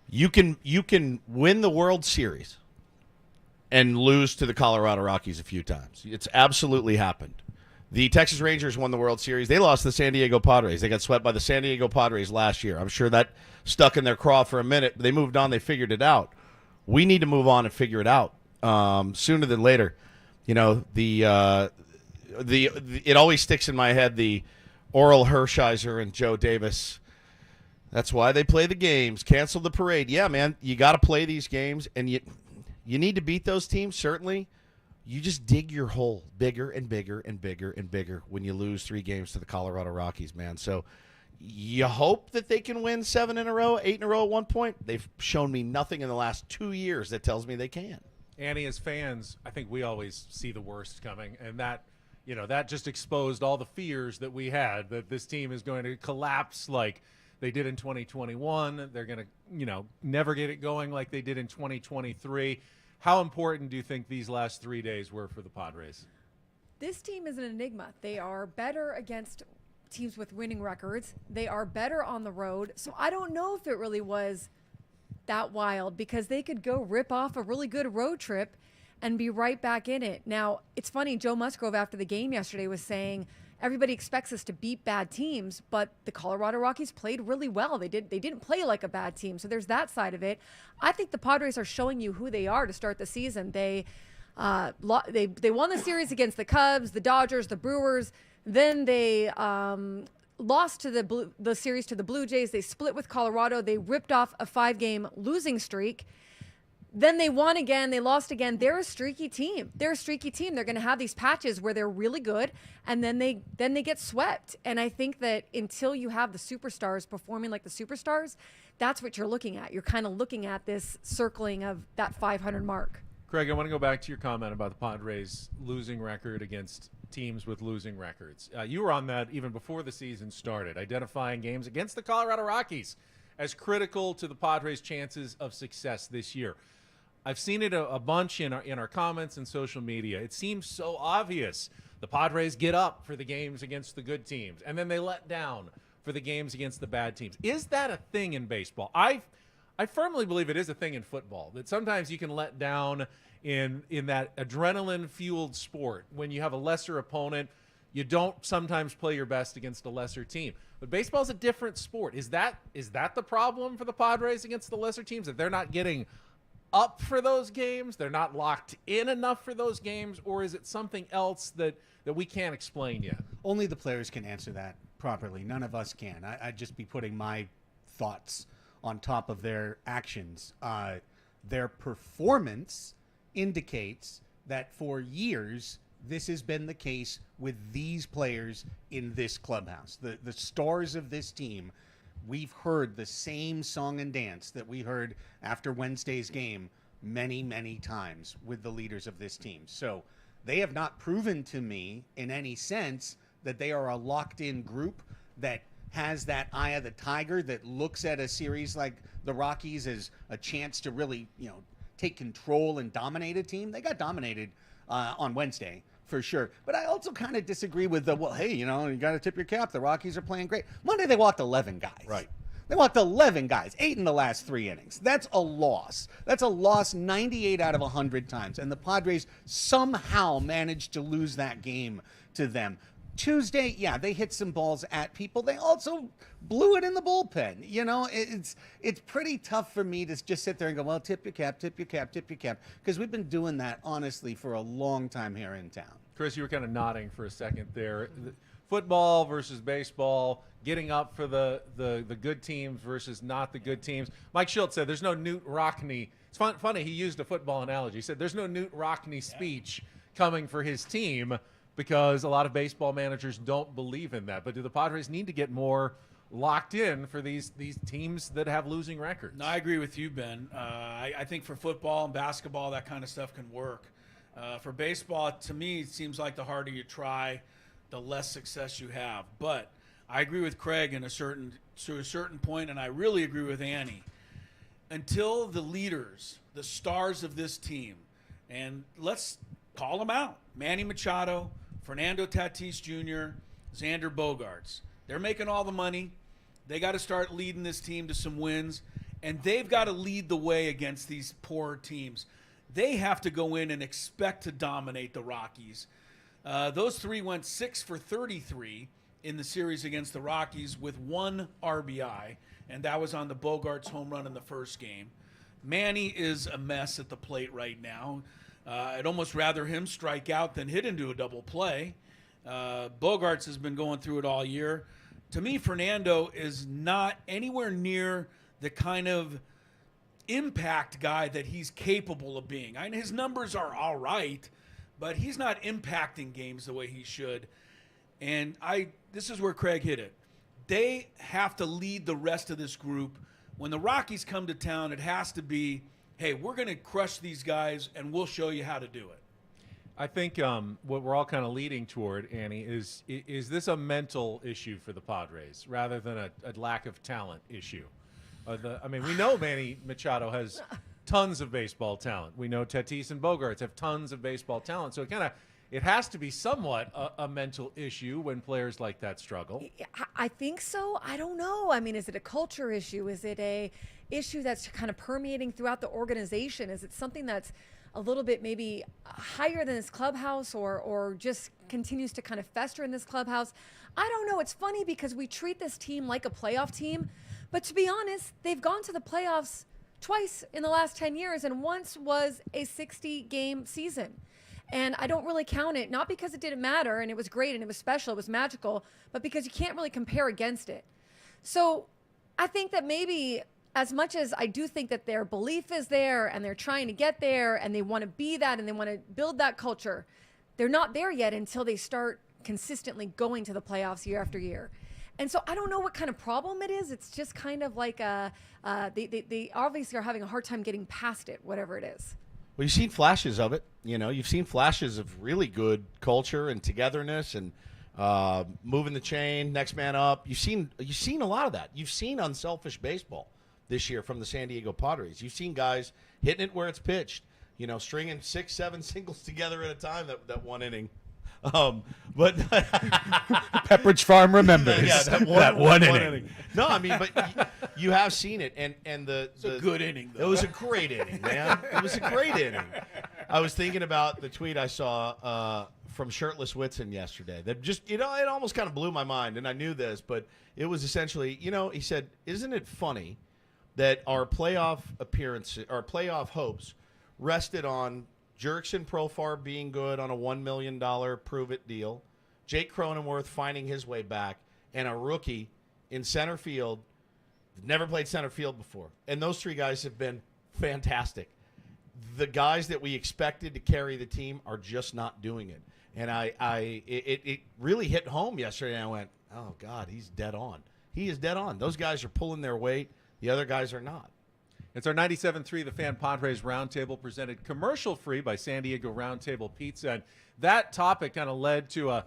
You can win the World Series and lose to the Colorado Rockies a few times. It's absolutely happened. The Texas Rangers won the World Series. They lost to the San Diego Padres. They got swept by the San Diego Padres last year. I'm sure that stuck in their craw for a minute. They moved on. They figured it out. We need to move on and figure it out sooner than later. It always sticks in my head, the Oral Hershiser and Joe Davis. That's why they play the games. Cancel the parade. Yeah, man, you got to play these games, and you need to beat those teams, certainly. You just dig your hole bigger and bigger and bigger and bigger when you lose 3 games to the Colorado Rockies, man. So you hope that they can win 7 in a row, 8 in a row at one point. They've shown me nothing in the last 2 years that tells me they can. Annie, as fans, I think we always see the worst coming, and that just exposed all the fears that we had, that this team is going to collapse like they did in 2021. They're going to, never get it going like they did in 2023. How important do you think these last 3 days were for the Padres? This team is an enigma. They are better against teams with winning records. They are better on the road. So I don't know if it really was that wild, because they could go rip off a really good road trip and be right back in it. Now, it's funny, Joe Musgrove after the game yesterday was saying everybody expects us to beat bad teams, but the Colorado Rockies played really well. They didn't play like a bad team. So there's that side of it. I think the Padres are showing you who they are to start the season. They won the series against the Cubs, the Dodgers, the Brewers. Then they lost to the series to the Blue Jays. They split with Colorado. They ripped off a 5-game losing streak. Then they won again. They lost again. They're a streaky team. They're going to have these patches where they're really good, and then they get swept. And I think that until you have the superstars performing like the superstars, that's what you're looking at. You're kind of looking at this circling of that 500 mark. Craig, I want to go back to your comment about the Padres' losing record against teams with losing records. You were on that even before the season started, identifying games against the Colorado Rockies as critical to the Padres' chances of success this year. I've seen it a bunch in our comments and social media. It seems so obvious. The Padres get up for the games against the good teams, and then they let down for the games against the bad teams. Is that a thing in baseball? I firmly believe it is a thing in football, that sometimes you can let down in that adrenaline-fueled sport when you have a lesser opponent. You don't sometimes play your best against a lesser team. But baseball's a different sport. Is that the problem for the Padres against the lesser teams, that they're not getting up for those games, they're not locked in enough for those games, or is it something else that we can't explain yet? Only the players can answer that properly. None of us can. I'd just be putting my thoughts on top of their actions. Their performance indicates that for years this has been the case with these players in this clubhouse. The stars of this team, we've heard the same song and dance that we heard after Wednesday's game many, many times with the leaders of this team. So they have not proven to me in any sense that they are a locked-in group that has that eye of the tiger, that looks at a series like the Rockies as a chance to really, take control and dominate a team. They got dominated on Wednesday, for sure. But I also kind of disagree with you got to tip your cap. The Rockies are playing great. Monday, they walked 11 guys. Right. They walked 11 guys, 8 in the last 3 innings. That's a loss. That's a loss 98 out of 100 times. And the Padres somehow managed to lose that game to them. Tuesday, they hit some balls at people. They also blew it in the bullpen. It's pretty tough for me to just sit there and go, well, tip your cap, tip your cap, tip your cap, because we've been doing that, honestly, for a long time here in town. Chris, you were kind of nodding for a second there. Football versus baseball, getting up for the good teams versus not the good teams. Mike Shildt said there's no Newt Rockne. It's funny, he used a football analogy. He said there's no Newt Rockne speech coming for his team, because a lot of baseball managers don't believe in that. But do the Padres need to get more locked in for these teams that have losing records? No, I agree with you, Ben. I think for football and basketball, that kind of stuff can work. For baseball, to me, it seems like the harder you try, the less success you have. But I agree with Craig to a certain point, and I really agree with Annie. Until the leaders, the stars of this team, and let's call them out, Manny Machado, Fernando Tatis Jr., Xander Bogaerts. They're making all the money. They got to start leading this team to some wins, and they've got to lead the way against these poor teams. They have to go in and expect to dominate the Rockies. Those three went 6 for 33 in the series against the Rockies with 1 RBI, and that was on the Bogaerts home run in the first game. Manny is a mess at the plate right now. I'd almost rather him strike out than hit into a double play. Bogaerts has been going through it all year. To me, Fernando is not anywhere near the kind of impact guy that he's capable of being. His numbers are all right, but he's not impacting games the way he should. And this is where Craig hit it. They have to lead the rest of this group. When the Rockies come to town, it has to be, hey, we're going to crush these guys, and we'll show you how to do it. I think what we're all kind of leading toward, Annie, is this a mental issue for the Padres rather than a lack of talent issue? We know Manny Machado has tons of baseball talent. We know Tatis and Bogaerts have tons of baseball talent. So it has to be somewhat a mental issue when players like that struggle. I think so. I don't know. Is it a culture issue? Is it a issue that's kind of permeating throughout the organization? Is it something that's a little bit maybe higher than this clubhouse or just continues to kind of fester in this clubhouse? I don't know. It's funny because we treat this team like a playoff team, but to be honest, they've gone to the playoffs twice in the last 10 years, and once was a 60-game season. And I don't really count it, not because it didn't matter and it was great and it was special, it was magical, but because you can't really compare against it. So I think that maybe, as much as I do think that their belief is there and they're trying to get there and they want to be that and they want to build that culture, they're not there yet until they start consistently going to the playoffs year after year. And so I don't know what kind of problem it is. It's just kind of like they obviously are having a hard time getting past it, whatever it is. Well, you've seen flashes of it. You've seen flashes of really good culture and togetherness and moving the chain, next man up. You've seen a lot of that. You've seen unselfish baseball this year from the San Diego Padres. You've seen guys hitting it where it's pitched, stringing 6-7 singles together at a time that one inning. But Pepperidge Farm remembers that one inning. No, I mean, but you have seen it, and it's a good inning, though. It was a great inning, man. It was a great inning. I was thinking about the tweet I saw from Shirtless Whitson yesterday. That just, it almost kind of blew my mind, and I knew this, but it was essentially, he said, "Isn't it funny that our playoff appearances, our playoff hopes, rested on Jurickson Profar being good on a $1 million prove-it deal, Jake Cronenworth finding his way back, and a rookie in center field, never played center field before. And those three guys have been fantastic. The guys that we expected to carry the team are just not doing it. And it really hit home yesterday, and I went, oh, God, he's dead on. He is dead on. Those guys are pulling their weight. The other guys are not. It's our 97.3 The Fan Padres Roundtable, presented commercial-free by San Diego Roundtable Pizza. And that topic kind of led to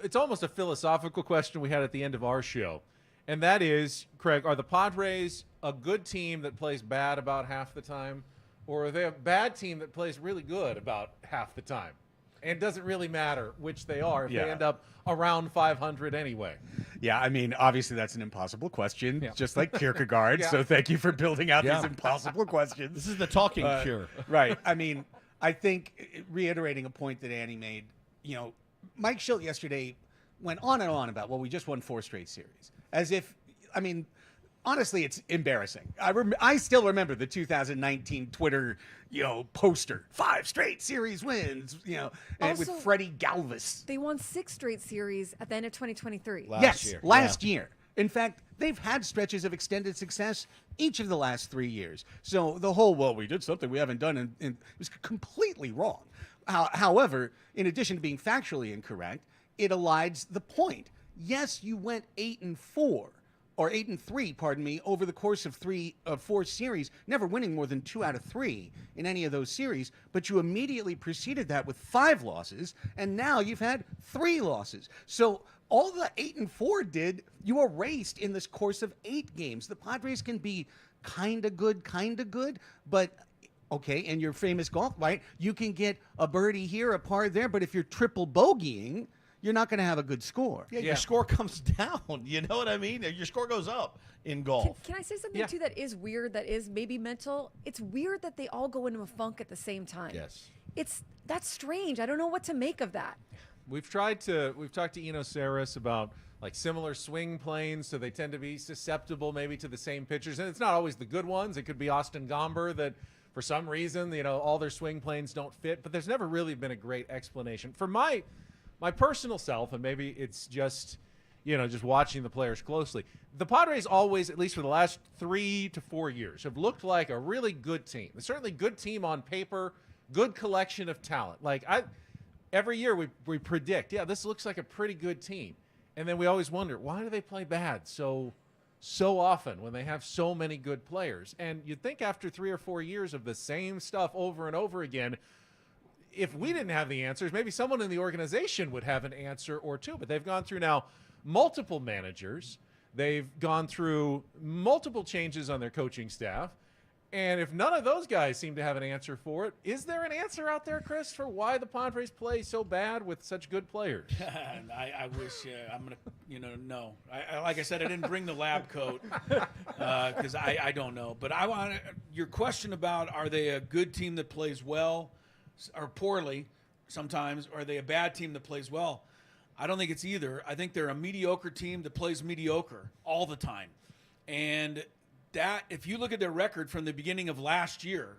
it's almost a philosophical question we had at the end of our show. And that is, Craig, are the Padres a good team that plays bad about half the time? Or are they a bad team that plays really good about half the time? And it doesn't really matter which they are if they end up around 500 anyway. Yeah, I mean, obviously that's an impossible question, just like Kierkegaard. So thank you for building out these impossible questions. This is the talking cure. Right. I mean, I think, reiterating a point that Annie made, Mike Shildt yesterday went on and on about, well, we just won 4 straight series. As if, I mean, honestly, it's embarrassing. I still remember the 2019 Twitter, poster. 5 straight series wins, and Also, with Freddie Galvis. They won 6 straight series at the end of 2023. Last year. In fact, they've had stretches of extended success each of the last 3 years. So the whole, well, we did something we haven't done, and was completely wrong. However, in addition to being factually incorrect, it elides the point. Yes, you went 8-4. Or 8-3, pardon me, over the course of 4 series, never winning more than 2 out of 3 in any of those series. But you immediately preceded that with 5 losses, and now you've had 3 losses. So all the 8-4 did, you erased in this course of 8 games. The Padres can be kind of good, but okay, and your famous golf, right? You can get a birdie here, a par there, but if you're triple bogeying, you're not going to have a good score. Yeah, your score comes down. You know what I mean? Your score goes up in golf. Can I say something, too, that is weird, that is maybe mental? It's weird that they all go into a funk at the same time. Yes. That's strange. I don't know what to make of that. We've talked to Eno Saris about like similar swing planes, so they tend to be susceptible maybe to the same pitchers. And it's not always the good ones. It could be Austin Gomber that for some reason, all their swing planes don't fit. But there's never really been a great explanation. For my personal self, and maybe it's just, just watching the players closely, the Padres always, at least for the last 3 to 4 years, have looked like a really good team. Certainly good team on paper, good collection of talent. Like every year we predict, this looks like a pretty good team. And then we always wonder, why do they play bad so often when they have so many good players? And you'd think after 3 or 4 years of the same stuff over and over again, if we didn't have the answers, maybe someone in the organization would have an answer or two. But they've gone through now multiple managers. They've gone through multiple changes on their coaching staff. And if none of those guys seem to have an answer for it, is there an answer out there, Chris, for why the Padres play so bad with such good players? I wish I'm going to, no. Like I said, I didn't bring the lab coat because I don't know. But I want your question about, are they a good team that plays well or poorly sometimes, or are they a bad team that plays well? I don't think it's either. I think they're a mediocre team that plays mediocre all the time. And that, if you look at their record from the beginning of last year,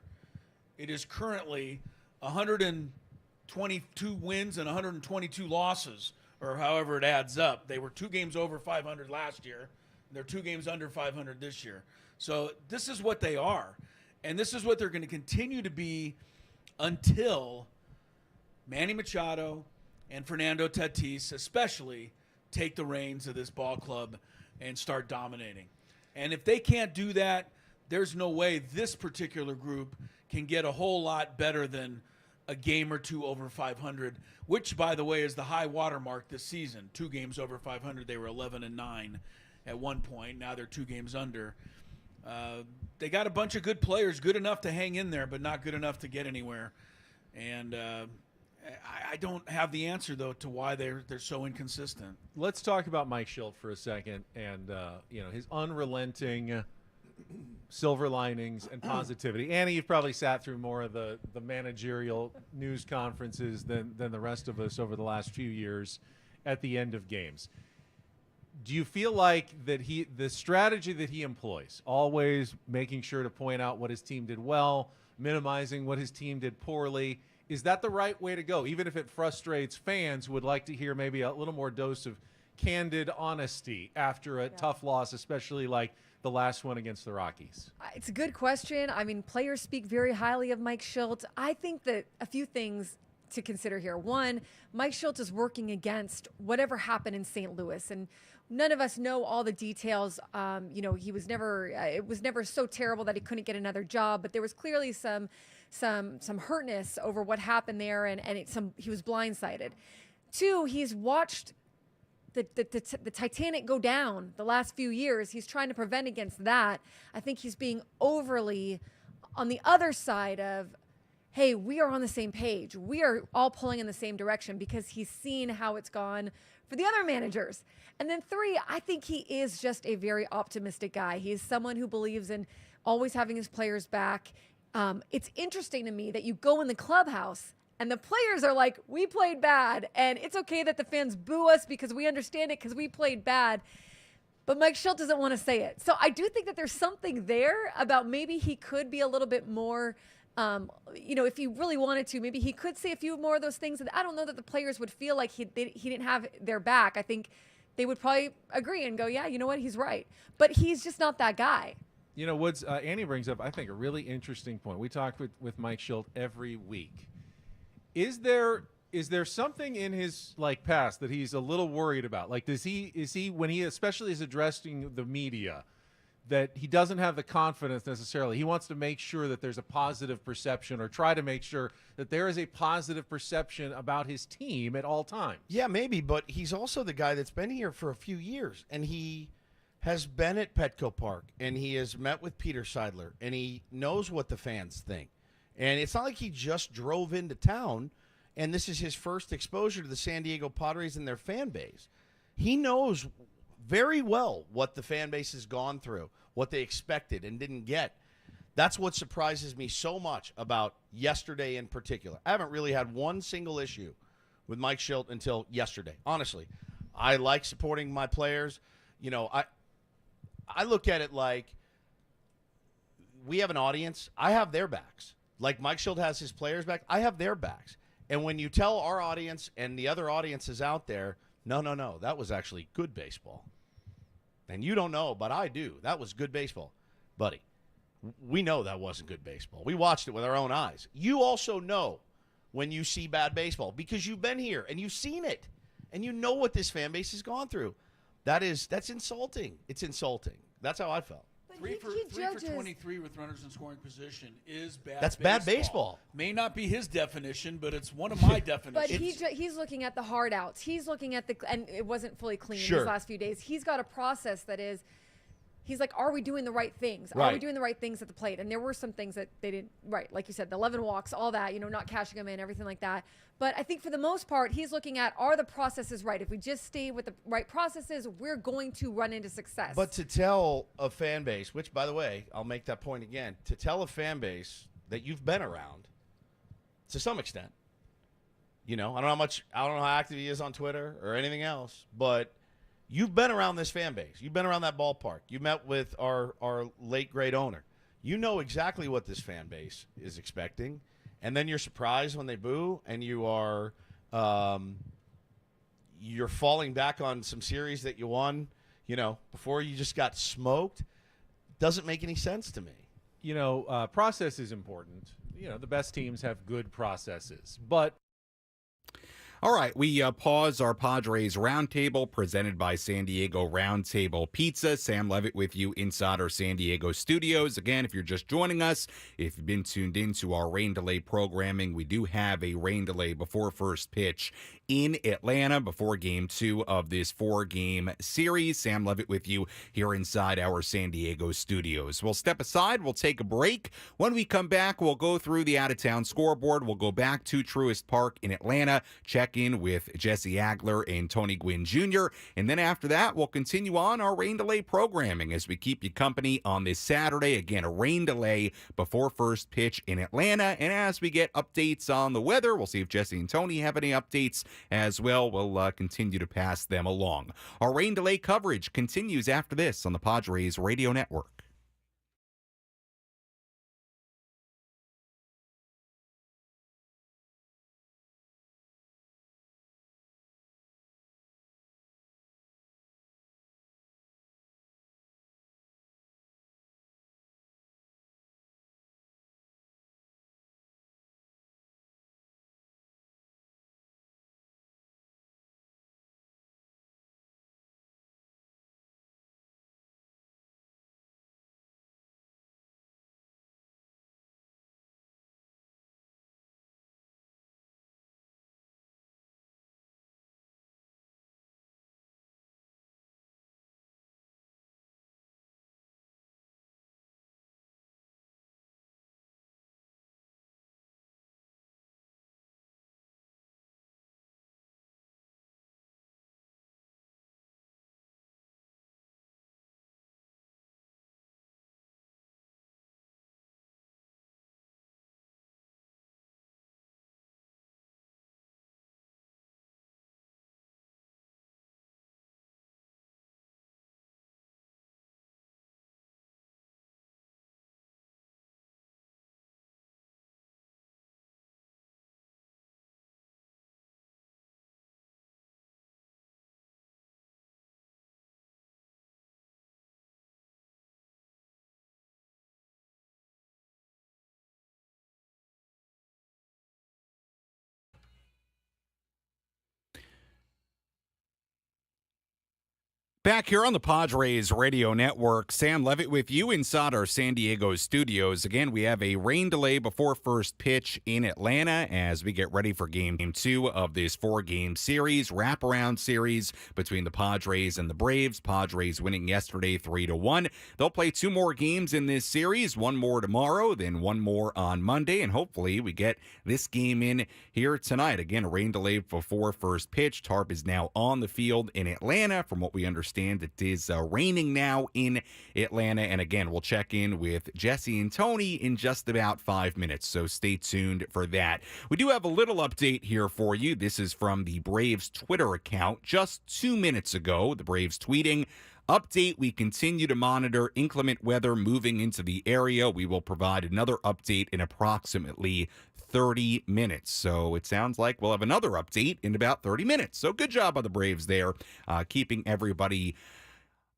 it is currently 122 wins and 122 losses, or however it adds up. They were 2 games over 500 last year. They're 2 games under 500 this year. So this is what they are. And this is what they're going to continue to be until Manny Machado and Fernando Tatis especially take the reins of this ball club and start dominating. And if they can't do that, there's no way this particular group can get a whole lot better than a game or two over 500, which, by the way, is the high water mark this season. 2 games over 500. They were 11-9 at one point. Now they're 2 games under. They got a bunch of good players, good enough to hang in there, but not good enough to get anywhere. And I don't have the answer, though, to why they're so inconsistent. Let's talk about Mike Shildt for a second, and his unrelenting silver linings and positivity. Annie, you've probably sat through more of the managerial news conferences than the rest of us over the last few years at the end of games. Do you feel like that the strategy that he employs, always making sure to point out what his team did well, minimizing what his team did poorly, is that the right way to go, even if it frustrates fans who would like to hear maybe a little more dose of candid honesty after a tough loss, especially like the last one against the Rockies? It's a good question. I mean, players speak very highly of Mike Shildt. I think that a few things to consider here. One, Mike Shildt is working against whatever happened in St. Louis, and none of us know all the details. He was never. It was never so terrible that he couldn't get another job, but there was clearly some hurtness over what happened there, and he was blindsided. 2, he's watched the Titanic go down the last few years. He's trying to prevent against that. I think he's being overly on the other side of, hey, we are on the same page. We are all pulling in the same direction, because he's seen how it's gone for the other managers. And then 3, I think he is just a very optimistic guy. He's someone who believes in always having his players back. It's interesting to me that you go in the clubhouse and the players are like, we played bad, and it's okay that the fans boo us because we understand it because we played bad. But Mike Shildt doesn't want to say it. So I do think that there's something there about maybe he could be a little bit more, if he really wanted to, maybe he could say a few more of those things. And I don't know that the players would feel like he didn't have their back. I think they would probably agree and go, yeah, you know what, he's right. But he's just not that guy. Woods, Annie brings up, I think, a really interesting point. We talk with Mike Shildt every week. Is there something in his past that he's a little worried about? Like, is he when he especially is addressing the media, that he doesn't have the confidence necessarily? He wants to make sure that there's a positive perception, or try to make sure that there is a positive perception about his team at all times. Yeah, maybe, but he's also the guy that's been here for a few years, and he has been at Petco Park, and he has met with Peter Seidler, and he knows what the fans think. And it's not like he just drove into town, and this is his first exposure to the San Diego Padres and their fan base. He knows very well what the fan base has gone through, what they expected and didn't get. That's what surprises me so much about yesterday in particular. I haven't really had one single issue with Mike Shildt until yesterday. Honestly, I like supporting my players. I look at it like we have an audience. I have their backs. Like Mike Shildt has his players' back, I have their backs. And when you tell our audience and the other audiences out there, no, that was actually good baseball. And you don't know, but I do. That was good baseball. Buddy, we know that wasn't good baseball. We watched it with our own eyes. You also know when you see bad baseball because you've been here and you've seen it. And you know what this fan base has gone through. That's insulting. It's insulting. That's how I felt. Three for 23 with runners in scoring position is bad. That's bad baseball. May not be his definition, but it's one of my definitions. But he's looking at the hard outs. He's looking at and it wasn't fully clean Sure. these last few days. He's got a process that is, he's like, are we doing the right things? Are Right. we doing the right things at the plate? And there were some things that they didn't, right, like you said, the 11 walks, all that, not cashing them in, everything like that. But I think for the most part, he's looking at, are the processes right? If we just stay with the right processes, we're going to run into success. But to tell a fan base, which, by the way, I'll make that point again, to tell a fan base that you've been around, to some extent, I don't know how active he is on Twitter or anything else, but you've been around this fan base. You've been around that ballpark. You met with our late great owner. You know exactly what this fan base is expecting. And then you're surprised when they boo, and you are you're falling back on some series that you won, before you just got smoked. Doesn't make any sense to me. Process is important. The best teams have good processes. But All right, we pause our Padres Roundtable presented by San Diego Roundtable Pizza. Sam Levitt with you inside our San Diego studios. Again, if you're just joining us, if you've been tuned into our rain delay programming, we do have a rain delay before first pitch in Atlanta before Game 2 of this 4-game series. Sam Levitt with you here inside our San Diego studios. We'll step aside. We'll take a break. When we come back, we'll go through the out-of-town scoreboard. We'll go back to Truist Park in Atlanta, check in with Jesse Agler and Tony Gwynn Jr., and then after that, we'll continue on our rain delay programming as we keep you company on this Saturday. Again, a rain delay before first pitch in Atlanta, and as we get updates on the weather, we'll see if Jesse and Tony have any updates as well. We'll continue to pass them along. Our rain delay coverage continues after this on the Padres Radio Network. Back here on the Padres Radio Network, Sam Levitt with you inside our San Diego studios. Again, we have a rain delay before first pitch in Atlanta as we get ready for Game 2 of this 4-game series, wraparound series between the Padres and the Braves. Padres winning yesterday 3-1. They'll play 2 more games in this series, 1 more tomorrow, then 1 more on Monday, and hopefully we get this game in here tonight. Again, a rain delay before first pitch. Tarp is now on the field in Atlanta. From what we understand, it is raining now in Atlanta. And again, we'll check in with Jesse and Tony in just about 5 minutes, so stay tuned for that. We do have a little update here for you. This is from the Braves Twitter account just 2 minutes ago. The Braves tweeting, "Update, we continue to monitor inclement weather moving into the area. We will provide another update in approximately 30 minutes. So it sounds like we'll have another update in about 30 minutes. So good job on the Braves there, keeping everybody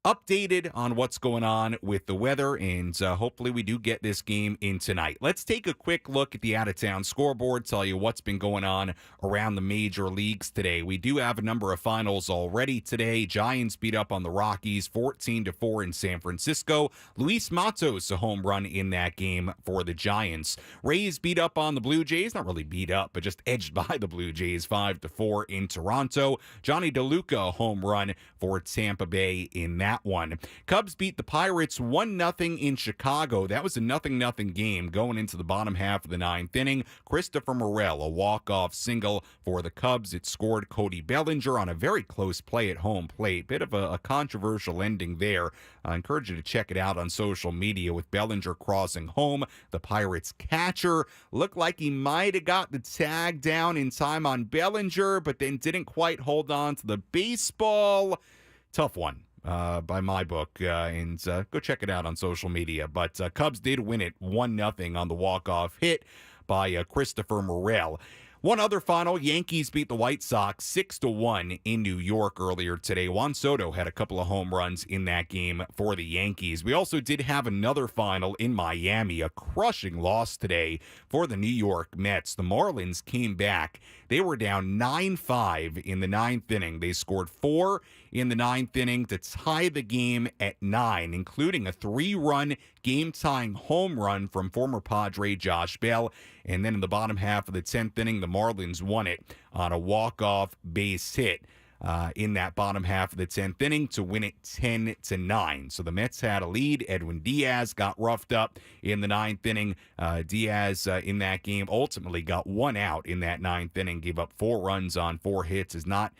updated on what's going on with the weather, and hopefully we do get this game in tonight. Let's take a quick look at the out-of-town scoreboard, tell you what's been going on around the major leagues today. We do have a number of finals already today. Giants beat up on the Rockies 14-4 in San Francisco. Luis Matos, a home run in that game for the Giants. Rays beat up on the Blue Jays, not really beat up, but just edged by the Blue Jays 5-4 in Toronto. Johnny DeLuca, a home run for Tampa Bay in that one. Cubs beat the Pirates 1-0 in Chicago. That was a 0-0 game going into the bottom half of the 9th inning. Christopher Morel, a walk-off single for the Cubs. It scored Cody Bellinger on a very close play at home plate. Bit of a controversial ending there. I encourage you to check it out on social media with Bellinger crossing home. The Pirates catcher looked like he might have got the tag down in time on Bellinger, but then didn't quite hold on to the baseball. Tough one. By my book, and go check it out on social media. But Cubs did win it 1-0 on the walk-off hit by Christopher Morel. One other final, Yankees beat the White Sox 6-1 in New York earlier today. Juan Soto had a couple of home runs in that game for the Yankees. We also did have another final in Miami, a crushing loss today for the New York Mets. The Marlins came back. They were down 9-5 in the ninth inning. They scored 4 in the ninth inning to tie the game at 9, including a 3-run game-tying home run from former Padre Josh Bell. And then in the bottom half of the 10th inning, the Marlins won it on a walk-off base hit in that bottom half of the 10th inning to win it 10-9. So the Mets had a lead. Edwin Diaz got roughed up in the ninth inning. Diaz in that game ultimately got 1 out in that ninth inning, gave up 4 runs on 4 hits. Has not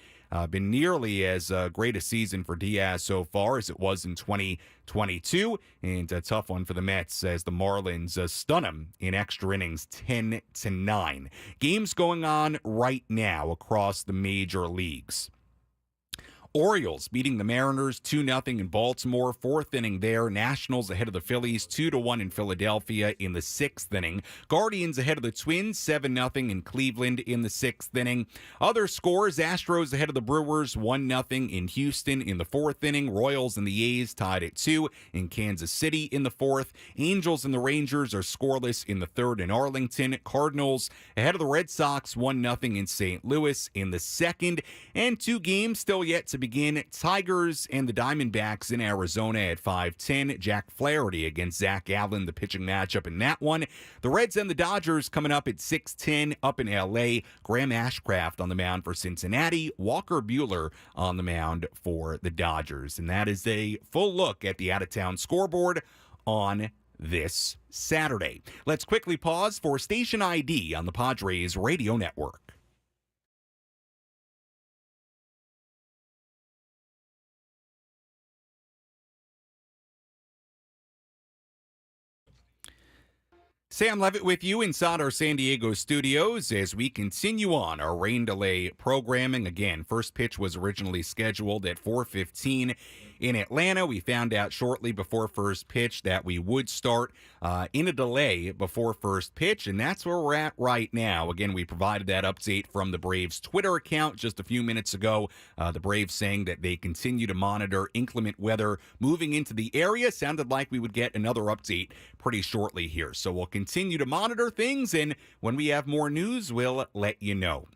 been nearly as great a season for Diaz so far as it was in 2022, and a tough one for the Mets as the Marlins stun them in extra innings 10-9. Games going on right now across the major leagues. Orioles beating the Mariners 2-0 in Baltimore. 4th inning there. Nationals ahead of the Phillies 2-1 in Philadelphia in the 6th inning. Guardians ahead of the Twins 7-0 in Cleveland in the 6th inning. Other scores, Astros ahead of the Brewers 1-0 in Houston in the 4th inning. Royals and the A's tied at 2 in Kansas City in the 4th. Angels and the Rangers are scoreless in the 3rd in Arlington. Cardinals ahead of the Red Sox 1-0 in St. Louis in the 2nd. And 2 games still yet to begin. Tigers and the Diamondbacks in Arizona at 5:10. Jack Flaherty against Zach Allen, the pitching matchup in that one. The Reds and the Dodgers coming up at 6:10 up in L.A. Graham Ashcraft on the mound for Cincinnati. Walker Buehler on the mound for the Dodgers. And that is a full look at the out-of-town scoreboard on this Saturday. Let's quickly pause for station ID on the Padres Radio Network. Sam Levitt with you inside our San Diego studios as we continue on our rain delay programming. Again, first pitch was originally scheduled at 4:15 in Atlanta. We found out shortly before first pitch that we would start in a delay before first pitch, and that's where we're at right now. Again, we provided that update from the Braves Twitter account just a few minutes ago. The Braves saying that they continue to monitor inclement weather moving into the area. Sounded like we would get another update pretty shortly here. So we'll continue to monitor things, and when we have more news, we'll let you know.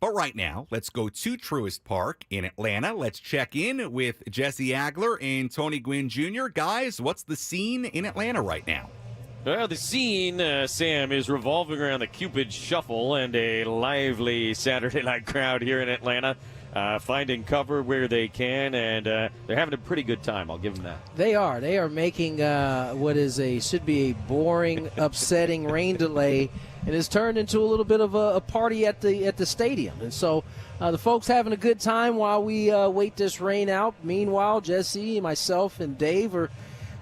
But right now, let's go to Truist Park in Atlanta. Let's check in with Jesse Agler and Tony Gwynn Jr. Guys, what's the scene in Atlanta right now? Well, the scene, Sam, is revolving around the Cupid Shuffle and a lively Saturday night crowd here in Atlanta. Finding cover where they can, and they're having a pretty good time. I'll give them that. They are. They are making what should be a boring, upsetting rain delay, and it's turned into a little bit of a party at the stadium. And so the folks having a good time while we wait this rain out. Meanwhile, Jesse, myself, and Dave are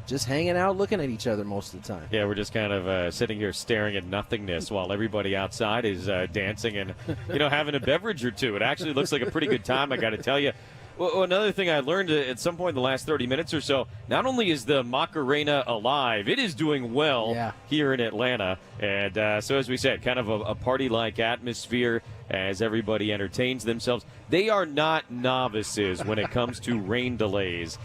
just hanging out looking at each other most of the time. Yeah, we're just kind of sitting here staring at nothingness while everybody outside is dancing and, having a beverage or two. It actually looks like a pretty good time, I got to tell you. Well, another thing I learned at some point in the last 30 minutes or so, not only is the Macarena alive, it is doing well here in Atlanta. And so, as we said, kind of a party-like atmosphere as everybody entertains themselves. They are not novices when it comes to rain delays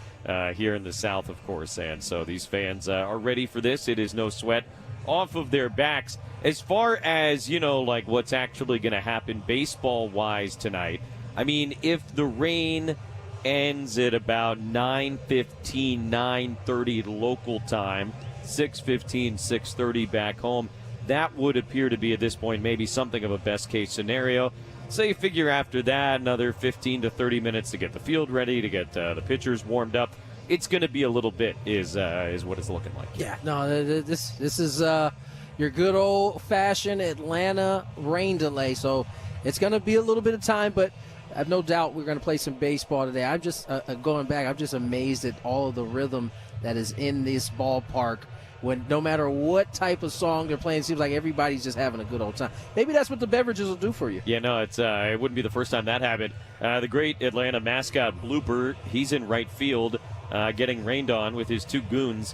here in the South, of course. And so these fans are ready for this. It is no sweat off of their backs. As far as, what's actually going to happen baseball-wise tonight, I mean, if the rain ends at about 9:15, 9:30 local time, 6:15, 6:30 back home, that would appear to be, at this point, maybe something of a best-case scenario. So you figure after that, another 15 to 30 minutes to get the field ready, to get the pitchers warmed up. It's going to be a little bit is what it's looking like. Yeah, no, this is your good old-fashioned Atlanta rain delay. So it's going to be a little bit of time, but I have no doubt we're going to play some baseball today. I'm just going back. I'm just amazed at all of the rhythm that is in this ballpark. When no matter what type of song they're playing, it seems like everybody's just having a good old time. Maybe that's what the beverages will do for you. Yeah, no, it wouldn't be the first time that happened. The great Atlanta mascot Blooper, he's in right field, getting rained on with his 2 goons.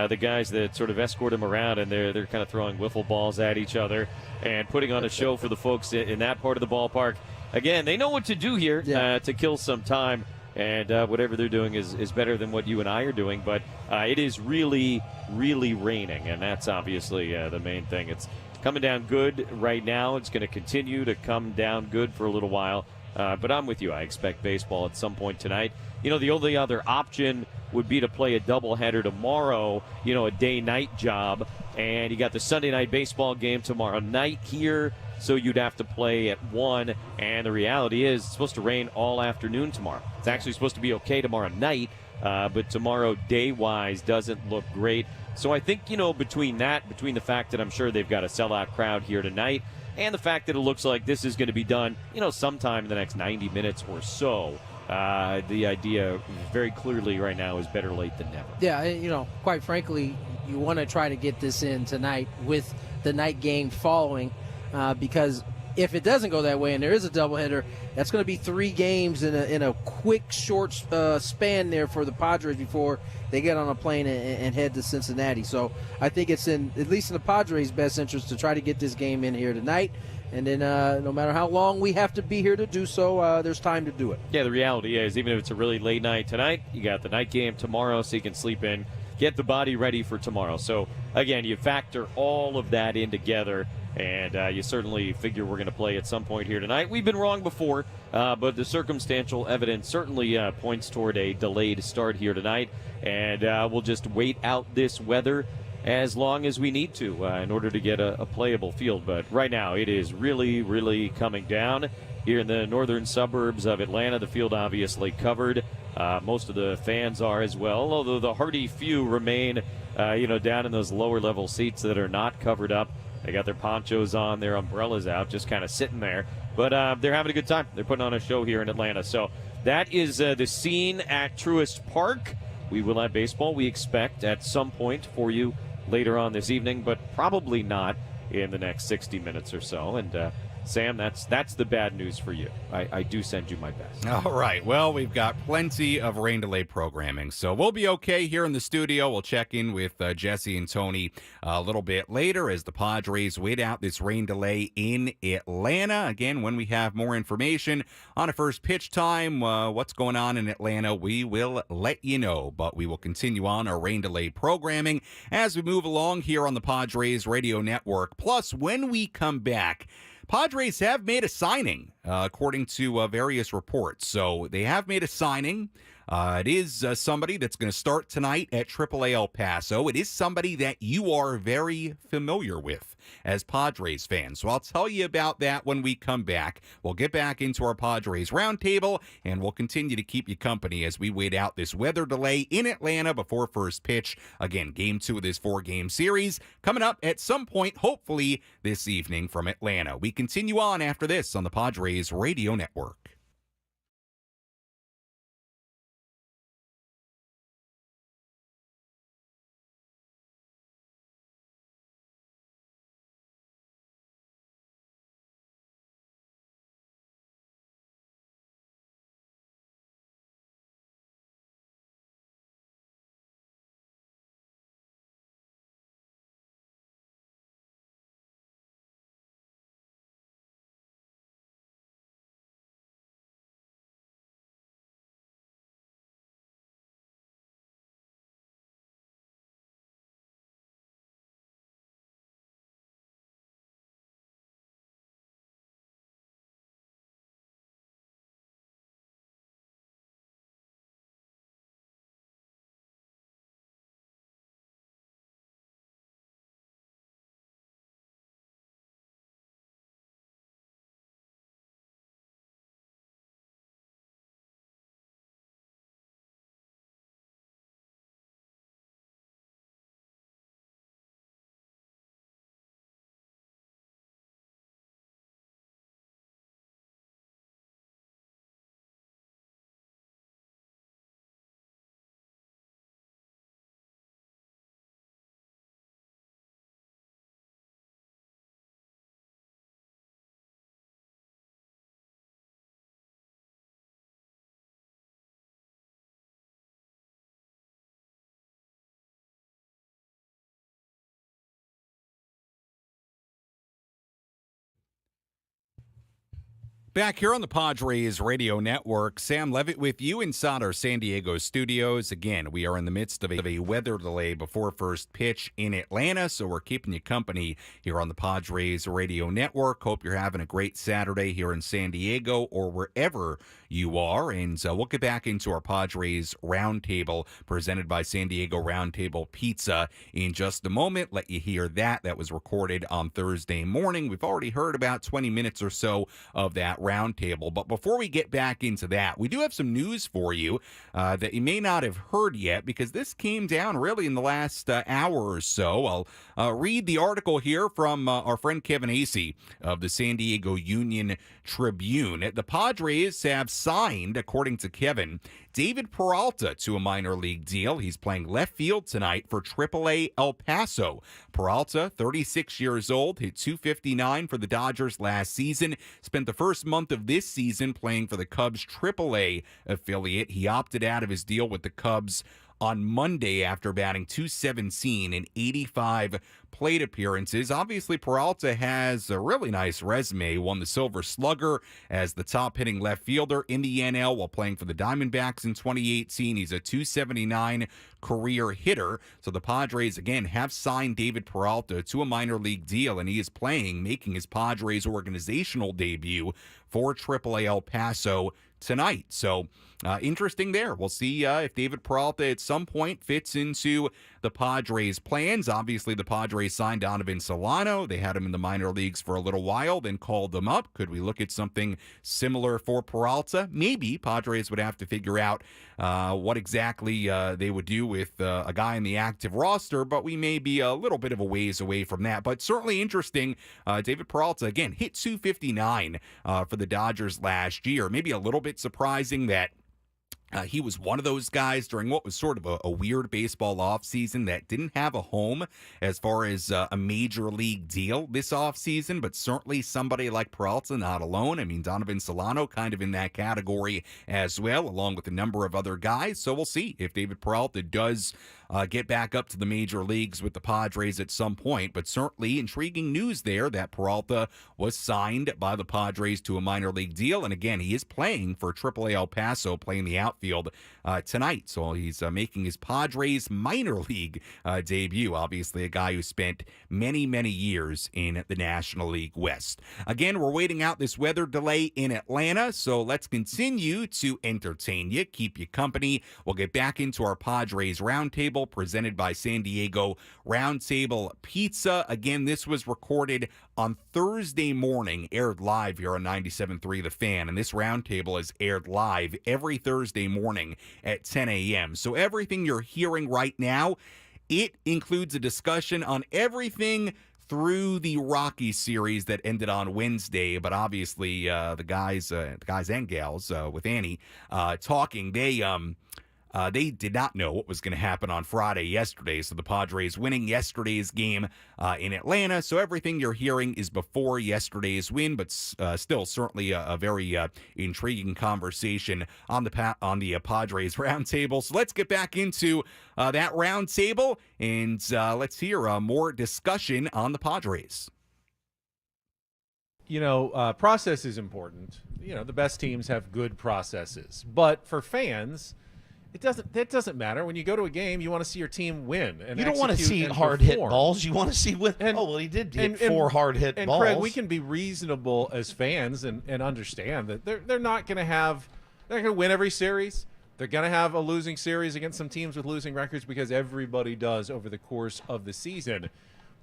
the guys that sort of escort him around, and they're kind of throwing wiffle balls at each other and putting on a show for the folks in that part of the ballpark. Again, they know what to do here to kill some time, and whatever they're doing is better than what you and I are doing. But it is really, really raining, and that's obviously the main thing. It's coming down good right now. It's going to continue to come down good for a little while. But I'm with you. I expect baseball at some point tonight. The only other option would be to play a doubleheader tomorrow, a day-night job. And you got the Sunday night baseball game tomorrow night here, so you'd have to play at 1. And the reality is it's supposed to rain all afternoon tomorrow. It's actually supposed to be okay tomorrow night, but tomorrow day-wise doesn't look great. So I think, between the fact that I'm sure they've got a sellout crowd here tonight and the fact that it looks like this is going to be done, sometime in the next 90 minutes or so, the idea very clearly right now is better late than never. Yeah, quite frankly, you want to try to get this in tonight with the night game following, because if it doesn't go that way and there is a doubleheader, that's going to be 3 games in a quick, short span there for the Padres before they get on a plane and head to Cincinnati. So I think it's at least in the Padres' best interest to try to get this game in here tonight. And then no matter how long we have to be here to do so, there's time to do it. Yeah, the reality is, even if it's a really late night tonight, you got the night game tomorrow so you can sleep in, get the body ready for tomorrow. So, again, you factor all of that in together, and you certainly figure we're going to play at some point here tonight. We've been wrong before, but the circumstantial evidence certainly points toward a delayed start here tonight, and we'll just wait out this weather as long as we need to in order to get a playable field. But right now it is really, really coming down here in the northern suburbs of Atlanta. The field obviously covered. Most of the fans are as well, although the hardy few remain down in those lower level seats that are not covered up. They got their ponchos on, their umbrellas out, just kind of sitting there. But they're having a good time. They're putting on a show here in Atlanta. So that is the scene at Truist Park. We will have baseball, we expect, at some point for you later on this evening, but probably not in the next 60 minutes or so. And Sam, that's the bad news for you. I do send you my best. All right. Well, we've got plenty of rain delay programming, so we'll be okay here in the studio. We'll check in with Jesse and Tony a little bit later as the Padres wait out this rain delay in Atlanta. Again, when we have more information on a first pitch time, what's going on in Atlanta, we will let you know. But we will continue on our rain delay programming as we move along here on the Padres Radio Network. Plus, when we come back, Padres have made a signing, according to various reports. So they have made a signing. It is somebody that's going to start tonight at AAA El Paso. It is somebody that you are very familiar with as Padres fans. So I'll tell you about that when we come back. We'll get back into our Padres roundtable, and we'll continue to keep you company as we wait out this weather delay in Atlanta before first pitch. Again, Game 2 of this 4-game series coming up at some point, hopefully this evening from Atlanta. We continue on after this on the Padres Radio Network. Back here on the Padres Radio Network, Sam Levitt with you inside our San Diego studios. Again, we are in the midst of a weather delay before first pitch in Atlanta, so we're keeping you company here on the Padres Radio Network. Hope you're having a great Saturday here in San Diego or wherever you are, and we'll get back into our Padres Roundtable presented by San Diego Roundtable Pizza in just a moment. Let you hear that. That was recorded on Thursday morning. We've already heard about 20 minutes or so of that roundtable. But before we get back into that, we do have some news for you that you may not have heard yet, because this came down really in the last hour or so. I'll read the article here from our friend Kevin Acey of the San Diego Union Tribune. The Padres have signed, according to Kevin, David Peralta to a minor league deal. He's playing left field tonight for AAA El Paso. Peralta, 36 years old, hit .259 for the Dodgers last season. Spent the first month of this season playing for the Cubs AAA affiliate. He opted out of his deal with the Cubs on Monday after batting .217 in 85 plate appearances. Obviously, Peralta has a really nice resume. Won the Silver Slugger as the top hitting left fielder in the NL while playing for the Diamondbacks in 2018. He's a .279 career hitter. So the Padres, again, have signed David Peralta to a minor league deal, and he is making his Padres organizational debut for AAA El Paso tonight. So interesting there. We'll see if David Peralta at some point fits into the Padres' plans. Obviously, the Padres signed Donovan Solano. They had him in the minor leagues for a little while, then called him up. Could we look at something similar for Peralta? Maybe. Padres would have to figure out what exactly they would do with a guy in the active roster, but we may be a little bit of a ways away from that. But certainly interesting. David Peralta, again, hit .259 for the Dodgers last year. Maybe a little bit surprising that he was one of those guys during what was sort of a weird baseball offseason that didn't have a home as far as a major league deal this offseason, but certainly somebody like Peralta not alone. I mean, Donovan Solano kind of in that category as well, along with a number of other guys. So we'll see if David Peralta does get back up to the major leagues with the Padres at some point. But certainly intriguing news there that Peralta was signed by the Padres to a minor league deal. And again, he is playing for AAA El Paso, playing the outfield tonight. So he's making his Padres minor league debut. Obviously a guy who spent many, many years in the National League West. Again, we're waiting out this weather delay in Atlanta, so let's continue to entertain you, keep you company. We'll get back into our Padres Roundtable presented by San Diego Roundtable Pizza. Again, this was recorded on Thursday morning, aired live here on 97.3 The Fan, and this roundtable is aired live every Thursday morning at 10 a.m. So everything you're hearing right now, it includes a discussion on everything through the Rocky series that ended on Wednesday, but obviously the guys and gals with Annie talking, they did not know what was going to happen on Friday yesterday. So the Padres winning yesterday's game in Atlanta. So everything you're hearing is before yesterday's win, but still certainly a very intriguing conversation on the Padres roundtable. So let's get back into that roundtable and let's hear more discussion on the Padres. You know, process is important. You know, the best teams have good processes, but for fans, that doesn't matter. When you go to a game, you want to see your team win. And you don't want to see hard hit balls. You want to see win. He did hit 4 hard hit balls. And Craig, we can be reasonable as fans and understand that they're not going to win every series. They're going to have a losing series against some teams with losing records because everybody does over the course of the season.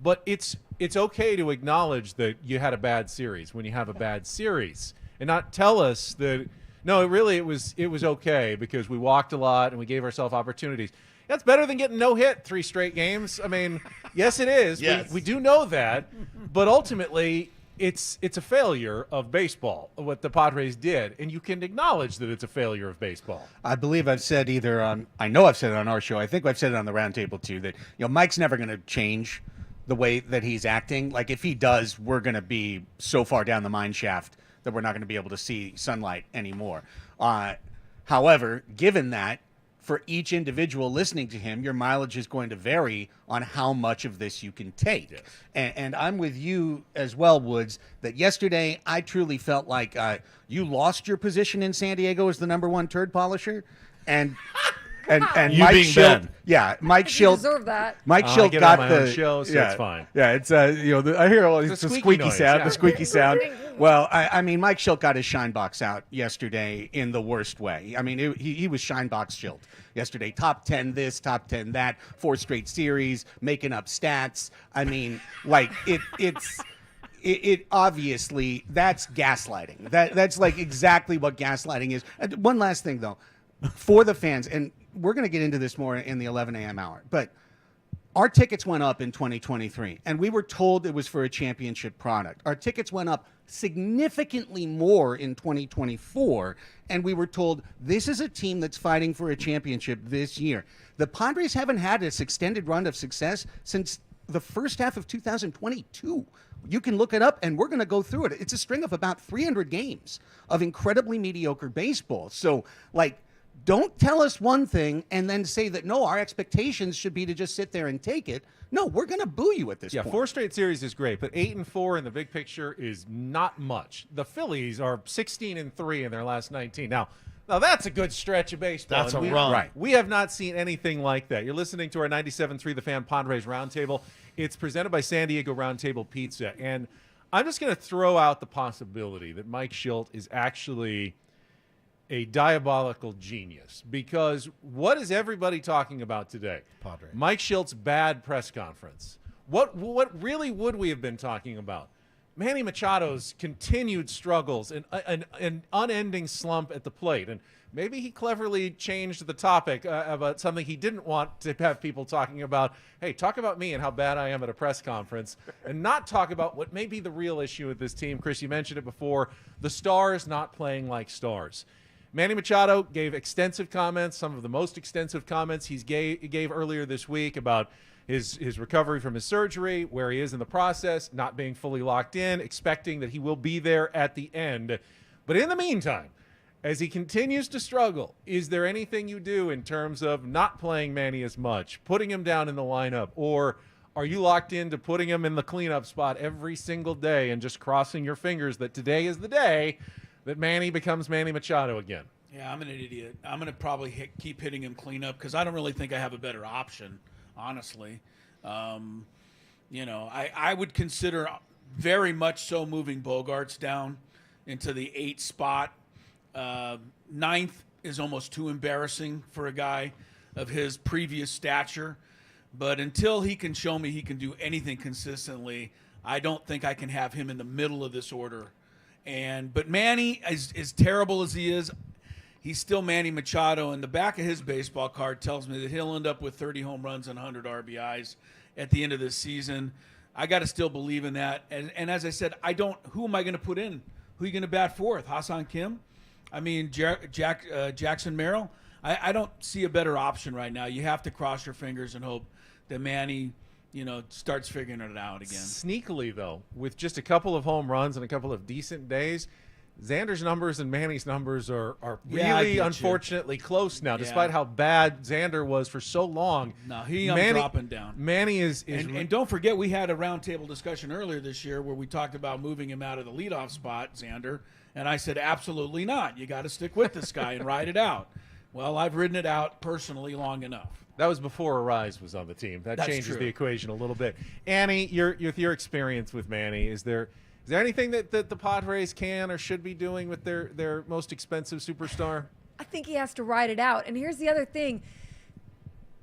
But it's okay to acknowledge that you had a bad series when you have a bad series, and not tell us that. No, it was okay because we walked a lot and we gave ourselves opportunities. That's better than getting no hit 3 straight games. I mean, yes, it is. Yes. We do know that, but ultimately it's a failure of baseball what the Padres did, and you can acknowledge that it's a failure of baseball. I believe I've said I know I've said it on our show. I think I've said it on the roundtable too that Mike's never going to change the way that he's acting. Like if he does, we're going to be so far down the mine shaft that we're not going to be able to see sunlight anymore. However, given that, for each individual listening to him, your mileage is going to vary on how much of this you can take. Yes. And I'm with you as well, Woods, that yesterday I truly felt like you lost your position in San Diego as the #1 turd polisher. And You Mike being Shildt, Ben. yeah, Mike You Shildt deserve that. Mike I Shildt get got on my own the show, so yeah, it's fine. Yeah, it's I hear all It's the a squeaky squeaky noise, sound, yeah. the squeaky sound. Well, I mean, Mike Shildt got his shine box out yesterday in the worst way. I mean, he was shine box Shildt yesterday. Top 10 this, top 10 that, 4 straight series, making up stats. I mean, like it obviously, that's gaslighting. That's like exactly what gaslighting is. One last thing though, for the fans, and we're going to get into this more in the 11 a.m. hour, but our tickets went up in 2023, and we were told it was for a championship product. Our tickets went up significantly more in 2024, and we were told this is a team that's fighting for a championship this year. The Padres haven't had this extended run of success since the first half of 2022. You can look it up, and we're going to go through it. It's a string of about 300 games of incredibly mediocre baseball. So, like, don't tell us one thing and then say that, no, our expectations should be to just sit there and take it. No, we're going to boo you at this point. 4 straight series is great, but 8-4 in the big picture is not much. The Phillies are 16-3 in their last 19. Now that's a good stretch of baseball. That's a run. Right. We have not seen anything like that. You're listening to our 97.3 The Fan Padres Roundtable. It's presented by San Diego Roundtable Pizza. And I'm just going to throw out the possibility that Mike Shildt is actually a diabolical genius, because what is everybody talking about today? Padre. Mike Shilt's bad press conference. What really would we have been talking about? Manny Machado's continued struggles and an unending slump at the plate. And maybe he cleverly changed the topic about something he didn't want to have people talking about. Hey, talk about me and how bad I am at a press conference, and not talk about what may be the real issue with this team. Chris, you mentioned it before. The stars not playing like stars. Manny Machado gave extensive comments, some of the most extensive comments he gave earlier this week about his recovery from his surgery, where he is in the process, not being fully locked in, expecting that he will be there at the end. But in the meantime, as he continues to struggle, is there anything you do in terms of not playing Manny as much, putting him down in the lineup, or are you locked into putting him in the cleanup spot every single day and just crossing your fingers that today is the day that Manny becomes Manny Machado again? Yeah, I'm an idiot. I'm going to probably keep hitting him cleanup because I don't really think I have a better option, honestly. I would consider very much so moving Bogarts down into the 8th spot. 9th is almost too embarrassing for a guy of his previous stature. But until he can show me he can do anything consistently, I don't think I can have him in the middle of this order. But Manny, as terrible as he is, he's still Manny Machado, and the back of his baseball card tells me that he'll end up with 30 home runs and 100 RBIs at the end of this season. I got to still believe in that. And as I said, who am I going to put in? Who are you going to bat fourth? Hassan Kim? I mean, Jackson Merrill? I don't see a better option right now. You have to cross your fingers and hope that Manny starts figuring it out again. Sneakily, though, with just a couple of home runs and a couple of decent days, Xander's numbers and Manny's numbers are really, unfortunately, close now, despite how bad Xander was for so long. No, I'm dropping down. Manny is and don't forget, we had a roundtable discussion earlier this year where we talked about moving him out of the leadoff spot, Xander, and I said, absolutely not. You got to stick with this guy and ride it out. Well, I've ridden it out personally long enough. That was before Arise was on the team. That's changes true. The equation a little bit. Annie, your experience with Manny, is there anything that the Padres can or should be doing with their most expensive superstar? I think he has to ride it out. And here's the other thing.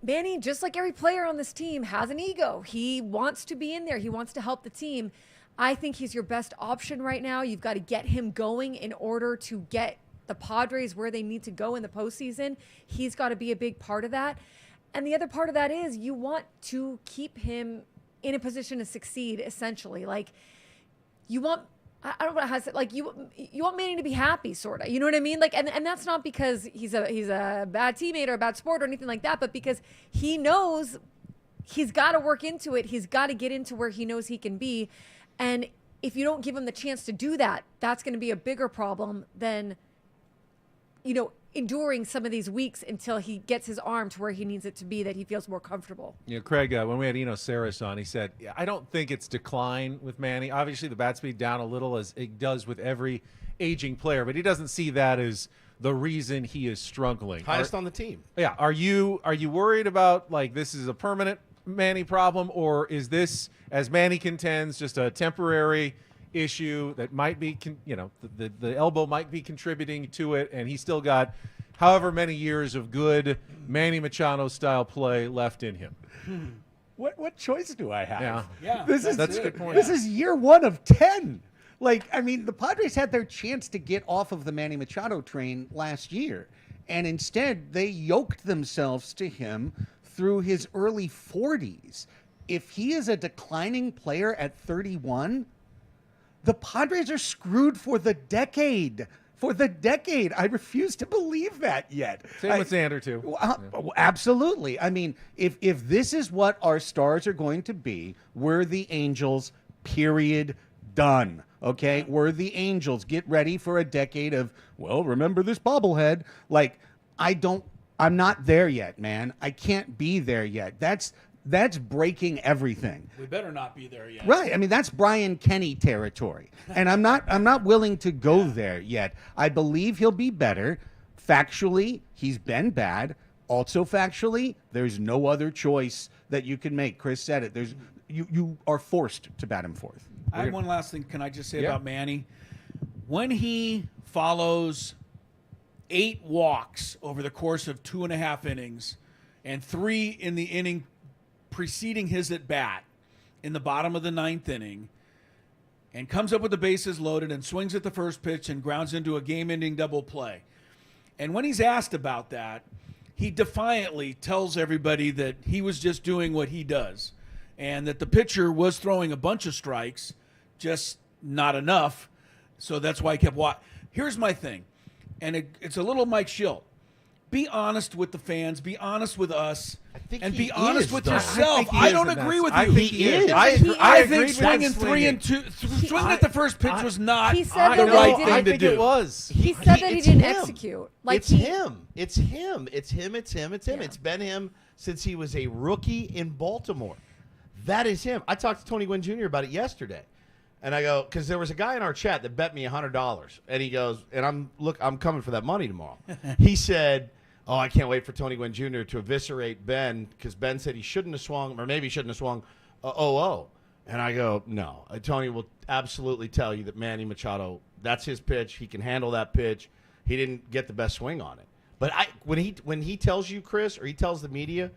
Manny, just like every player on this team, has an ego. He wants to be in there. He wants to help the team. I think he's your best option right now. You've got to get him going in order to get the Padres where they need to go in the postseason. He's got to be a big part of that. And the other part of that is you want to keep him in a position to succeed, essentially. Like, you want, I don't know how to say, like, you want Manny to be happy, sort of. You know what I mean? Like, and that's not because he's a bad teammate or a bad sport or anything like that, but because he knows he's got to work into it. He's got to get into where he knows he can be. And if you don't give him the chance to do that, that's going to be a bigger problem than, enduring some of these weeks until he gets his arm to where he needs it to be, that he feels more comfortable. Craig, when we had Eno Saris on, he said, I don't think it's decline with Manny. Obviously, the bat speed down a little, as it does with every aging player, but he doesn't see that as the reason he is struggling. Highest on the team. Yeah. Are you worried about, like, this is a permanent Manny problem, or is this, as Manny contends, just a temporary issue that might be, the elbow might be contributing to it, and he's still got however many years of good Manny Machado style play left in him? What choice do I have? Yeah. That's a good point. This is year 1 of 10. The Padres had their chance to get off of the Manny Machado train last year, and instead they yoked themselves to him through his early 40s. If he is a declining player at 31, the Padres are screwed for the decade. I refuse to believe that yet. Same with Xander, too. Absolutely. If this is what our stars are going to be, we're the Angels, period, done. Okay? We're the Angels. Get ready for a decade of, remember this bobblehead. I'm not there yet, man. I can't be there yet. That's breaking everything. We better not be there yet. Right. That's Brian Kenny territory. And I'm not willing to go there yet. I believe he'll be better. Factually, he's been bad. Also factually, there's no other choice that you can make. Chris said it. You are forced to bat him fourth. I have one last thing. Can I just say about Manny? When he follows 8 walks over the course of 2.5 innings and 3 in the inning preceding his at bat in the bottom of the 9th inning, and comes up with the bases loaded and swings at the first pitch and grounds into a game-ending double play. And when he's asked about that, he defiantly tells everybody that he was just doing what he does, and that the pitcher was throwing a bunch of strikes, just not enough. So that's why he kept watching. Here's my thing, and it's a little Mike Shildt. Be honest with the fans. Be honest with us. And be honest with yourself. I don't agree with you. I think he is. I think swinging 3 and 2, swinging at the first pitch was not the right thing to do. It was. He said that he didn't execute. It's him. It's him. It's been him since he was a rookie in Baltimore. That is him. I talked to Tony Gwynn Jr. about it yesterday. And I go, because there was a guy in our chat that bet me $100. And he goes, and I'm coming for that money tomorrow. He said, I can't wait for Tony Gwynn Jr. to eviscerate Ben, because Ben said he shouldn't have swung, or maybe he shouldn't have swung 0-0. And I go, no. Tony will absolutely tell you that Manny Machado, that's his pitch. He can handle that pitch. He didn't get the best swing on it. But when he tells you, Chris, or he tells the media,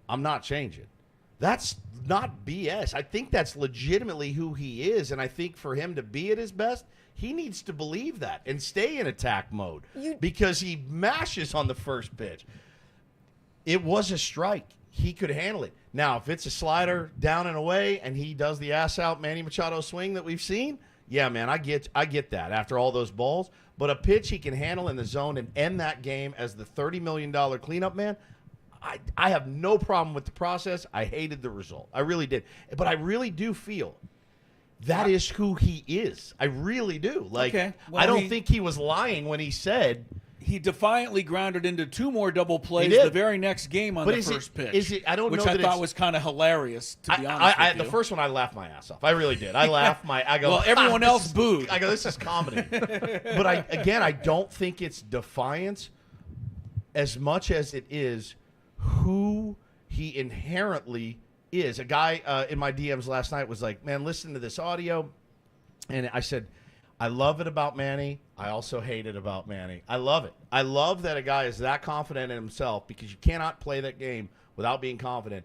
I'm not changing. That's not BS. I think that's legitimately who he is, and I think for him to be at his best, he needs to believe that and stay in attack mode because he mashes on the first pitch. It was a strike. He could handle it. Now, if it's a slider down and away and he does the ass-out Manny Machado swing that we've seen, yeah, man, I get that after all those balls. But a pitch he can handle in the zone and end that game as the $30 million cleanup man, I have no problem with the process. I hated the result. I really did. But I really do feel that is who he is. I really do. I don't think he was lying when he said he defiantly grounded into 2 more double plays the very next game on the first pitch. Which I thought was kind of hilarious, to be honest with you. The first one, I laughed my ass off. I really did. I go, well, everyone else booed. I go, this is comedy. But I don't think it's defiance as much as it is who he inherently is. A guy in my DMs last night was like, man, listen to this audio. And I said, I love it about Manny. I also hate it about Manny. I love it. I love that a guy is that confident in himself, because you cannot play that game without being confident.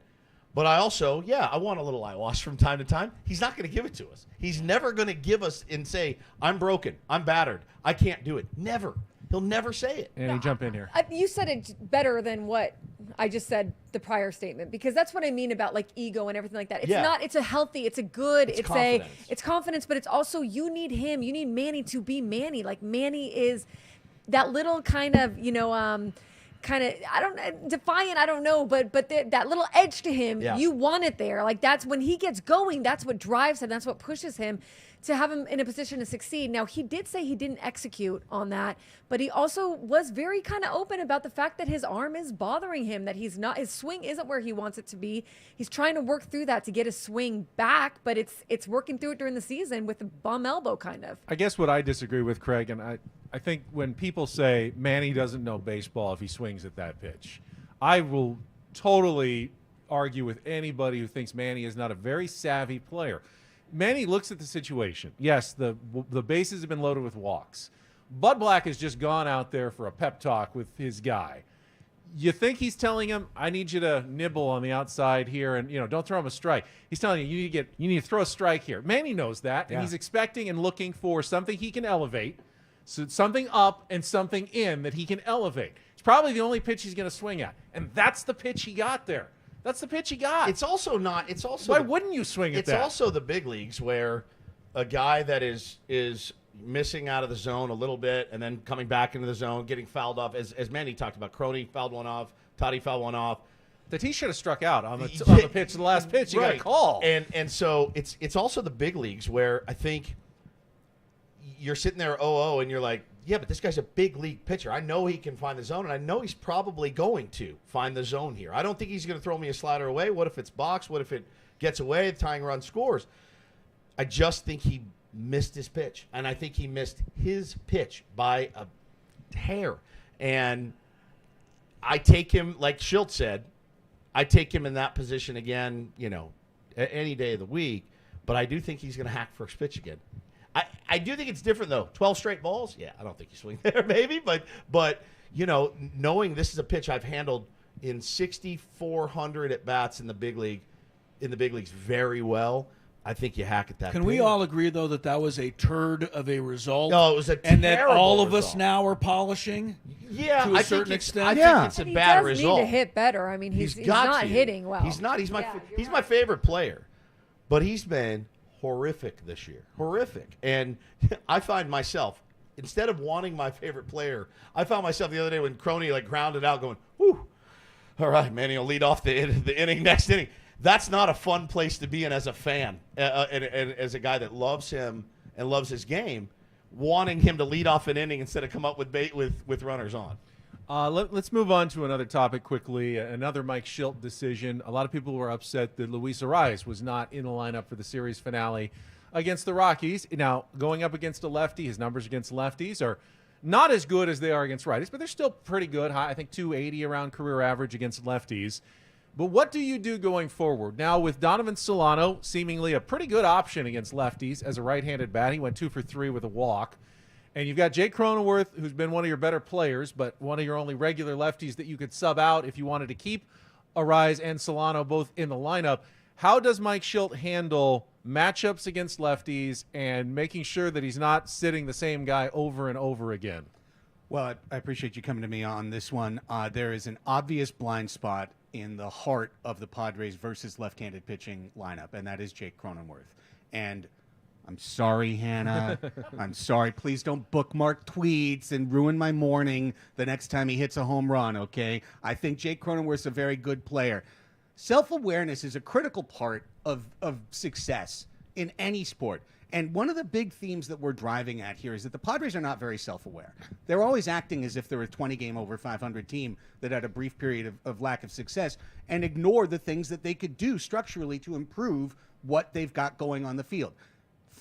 But I also, I want a little eyewash from time to time. He's not going to give it to us. He's never going to give us and say, I'm broken, I'm battered, I can't do it. Never. He'll never say it. And jump in here. You said it better than what I just said the prior statement, because that's what I mean about ego and everything like that. It's not, it's a healthy, it's a good, it's confidence, but it's also, you need him. You need Manny to be Manny. Like, Manny is that little kind of, defiant, I don't know, but that little edge to him, you want it there. Like, that's when he gets going, that's what drives him, that's what pushes him to have him in a position to succeed. Now, he did say he didn't execute on that, but he also was very kind of open about the fact that his arm is bothering him, that his swing isn't where he wants it to be. He's trying to work through that to get his swing back, but it's working through it during the season with a bum elbow kind of. I guess what I disagree with, Craig, and I think when people say Manny doesn't know baseball if he swings at that pitch, I will totally argue with anybody who thinks Manny is not a very savvy player. Manny looks at the situation. Yes, the bases have been loaded with walks. Bud Black has just gone out there for a pep talk with his guy. You think he's telling him, I need you to nibble on the outside here and, don't throw him a strike. He's telling you, you need to throw a strike here. Manny knows that, and he's expecting and looking for something he can elevate, so something up and something in that he can elevate. It's probably the only pitch he's going to swing at, and that's the pitch he got there. That's the pitch he got. It's also why wouldn't you swing at that? It's also the big leagues where a guy that is missing out of the zone a little bit and then coming back into the zone, getting fouled off, as Manny talked about. Crony fouled one off, Toddy fouled one off. That he should have struck out on the pitch, the last pitch. He got a call. And so it's also the big leagues where I think you're sitting there 0-0 and you're like, yeah, but this guy's a big league pitcher. I know he can find the zone, and I know he's probably going to find the zone here. I don't think he's going to throw me a slider away. What if it's box? What if it gets away? The tying run scores. I just think he missed his pitch, and I think he missed his pitch by a hair. And I take him, like Shildt said, I take him in that position again, any day of the week, but I do think he's going to hack first pitch again. I do think it's different, though. 12 straight balls? Yeah, I don't think you swing there, maybe. But knowing this is a pitch I've handled in 6,400 at-bats in the big leagues very well, I think you hack at that. Can we all agree, though, that was a turd of a result? No, it was a terrible and that all of result. us now are polishing? Yeah, to a certain extent. I think it's a bad result. He does need to hit better. I mean, he's not hitting well. He's not. He's my favorite player, but he's been horrific this year. Horrific. And I find myself, instead of wanting my favorite player, I found myself the other day when Crony grounded out going, whew, all right, man, he'll lead off the inning next inning. That's not a fun place to be in as a fan and as a guy that loves him and loves his game, wanting him to lead off an inning instead of come up with runners on. Let's move on to another topic quickly. Another Mike Shildt decision. A lot of people were upset that Luis Suarez was not in the lineup for the series finale against the Rockies. Now, going up against a lefty, his numbers against lefties are not as good as they are against righties, but they're still pretty good. I think 280 around career average against lefties. But what do you do going forward? Now, with Donovan Solano seemingly a pretty good option against lefties as a right-handed bat, he went 2 for 3 with a walk. And you've got Jake Cronenworth, who's been one of your better players, but one of your only regular lefties that you could sub out if you wanted to keep Arraez and Solano both in the lineup. How does Mike Shildt handle matchups against lefties and making sure that he's not sitting the same guy over and over again? Well, I appreciate you coming to me on this one. There is an obvious blind spot in the heart of the Padres versus left-handed pitching lineup, and that is Jake Cronenworth. And I'm sorry, Hannah. I'm sorry. Please don't bookmark tweets and ruin my morning the next time he hits a home run, okay? I think Jake Cronenworth's a very good player. Self-awareness is a critical part of success in any sport. And one of the big themes that we're driving at here is that the Padres are not very self-aware. They're always acting as if they're a 20-game over 500 team that had a brief period of lack of success and ignore the things that they could do structurally to improve what they've got going on the field.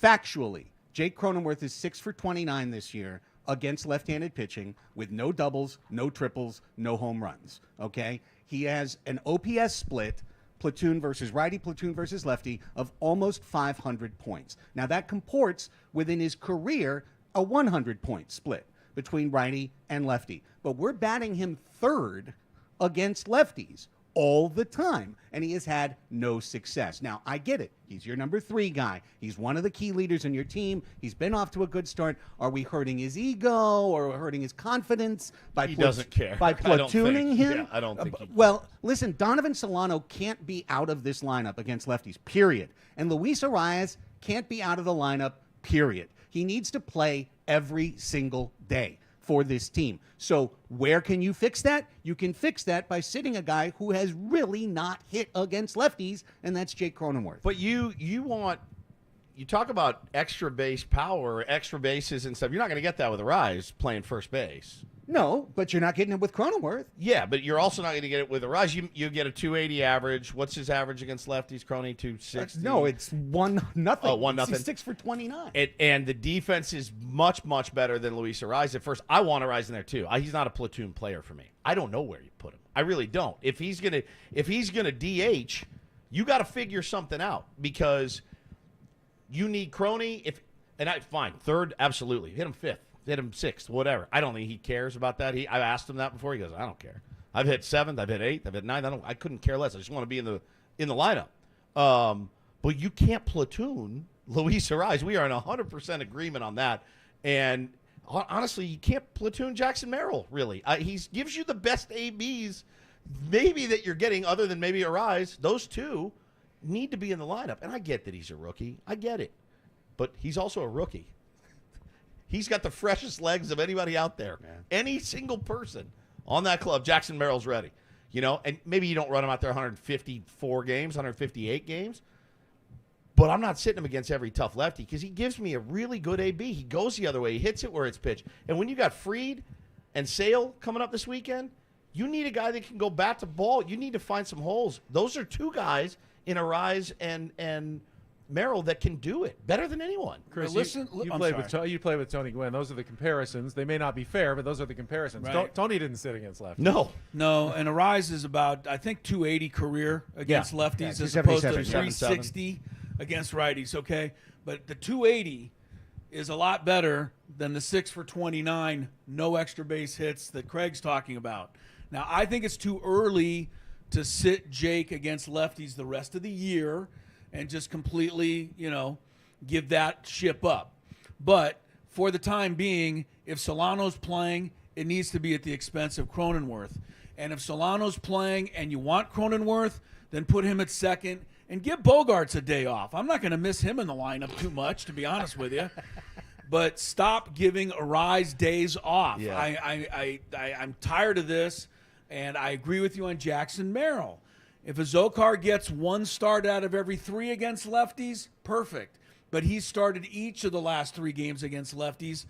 Factually, Jake Cronenworth is 6 for 29 this year against left-handed pitching with no doubles, no triples, no home runs, okay? He has an OPS split, platoon versus righty, platoon versus lefty, of almost 500 points. Now, that comports within his career a 100-point split between righty and lefty. But we're batting him third against lefties all the time, and he has had no success. Now, I get it. He's your number 3 guy. He's one of the key leaders in your team. He's been off to a good start. Are we hurting his ego or hurting his confidence by He doesn't care. by platooning him? Yeah, I don't think he Well, listen, Donovan Solano can't be out of this lineup against lefties, period. And Luis Arraez can't be out of the lineup, period. He needs to play every single day for this team. So where can you fix that? You can fix that by sitting a guy who has really not hit against lefties, and that's Jake Cronenworth. But you want you talk about extra base power, extra bases and stuff. You're not going to get that with Arise playing first base. No, but you're not getting it with Cronenworth. Yeah, but you're also not going to get it with Arise. You get a 280 average. What's his average against lefties? Crony 260. No, it's 1-0. Oh, 1-0. He's 6 for 29. And the defense is much, much better than Luis Arise. At first, I want Arise in there too. He's not a platoon player for me. I don't know where you put him. I really don't. If he's gonna DH, you got to figure something out because you need Crony. Fine, third, absolutely. Hit him fifth. Hit him sixth, whatever. I don't think he cares about that. I asked him that before. He goes, I don't care. I've hit seventh, I've hit eighth, I've hit ninth. I couldn't care less. I just want to be in the lineup. But you can't platoon Luis Arise. We are in 100% agreement on that. And honestly, you can't platoon Jackson Merrill, really. He gives you the best ABs maybe that you're getting other than maybe Arise. Those two need to be in the lineup. And I get that he's a rookie. I get it. But he's also a rookie. He's got the freshest legs of anybody out there. Yeah. Any single person on that club, Jackson Merrill's ready. And maybe you don't run him out there 154 games, 158 games. But I'm not sitting him against every tough lefty because he gives me a really good AB. He goes the other way. He hits it where it's pitched. And when you got Fried and Sale coming up this weekend, you need a guy that can go bat to ball. You need to find some holes. Those are two guys in Arise and Merrill that can do it better than anyone. Chris, listen, you play with Tony Gwynn. Those are the comparisons. They may not be fair, but those are the comparisons. Right. Tony didn't sit against lefties. No, and Arise is about, I think, 280 career against lefties as opposed to 360 against righties, okay? But the 280 is a lot better than the 6 for 29, no extra base hits that Craig's talking about. Now, I think it's too early to sit Jake against lefties the rest of the year and just completely, give that ship up. But for the time being, if Solano's playing, it needs to be at the expense of Cronenworth. And if Solano's playing and you want Cronenworth, then put him at second and give Bogarts a day off. I'm not going to miss him in the lineup too much, to be honest with you. But stop giving Arise days off. Yeah. I'm tired of this, and I agree with you on Jackson Merrill. If a Zokar gets one start out of every 3 against lefties, perfect. But he's started each of the last 3 games against lefties.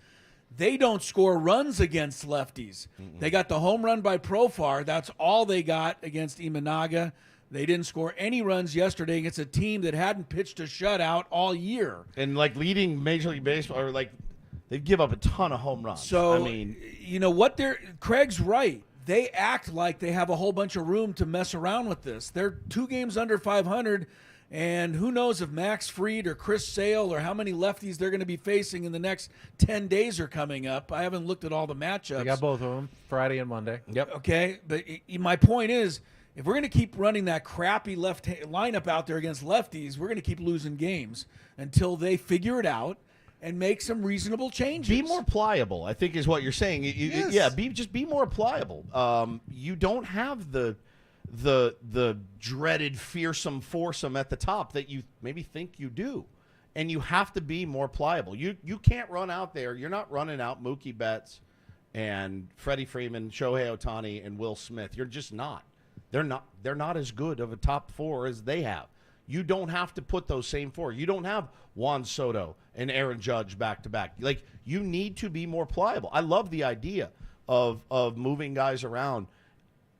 They don't score runs against lefties. Mm-mm. They got the home run by Profar. That's all they got against Imanaga. They didn't score any runs yesterday against a team that hadn't pitched a shutout all year. And leading Major League Baseball, or they give up a ton of home runs. So, Craig's right. They act like they have a whole bunch of room to mess around with this. They're 2 games under 500, and who knows if Max Fried or Chris Sale or how many lefties they're going to be facing in the next 10 days are coming up. I haven't looked at all the matchups. They got both of them, Friday and Monday. Yep. Okay, but my point is, if we're going to keep running that crappy left lineup out there against lefties, we're going to keep losing games until they figure it out and make some reasonable changes. Be more pliable, I think is what you're saying. Yes. Be more pliable. You don't have the dreaded fearsome foursome at the top that you maybe think you do. And you have to be more pliable. You can't run out there. You're not running out Mookie Betts and Freddie Freeman, Shohei Ohtani, and Will Smith. You're just not. They're not as good of a top 4 as they have. You don't have to put those same 4. You don't have Juan Soto and Aaron Judge back-to-back. You need to be more pliable. I love the idea of moving guys around.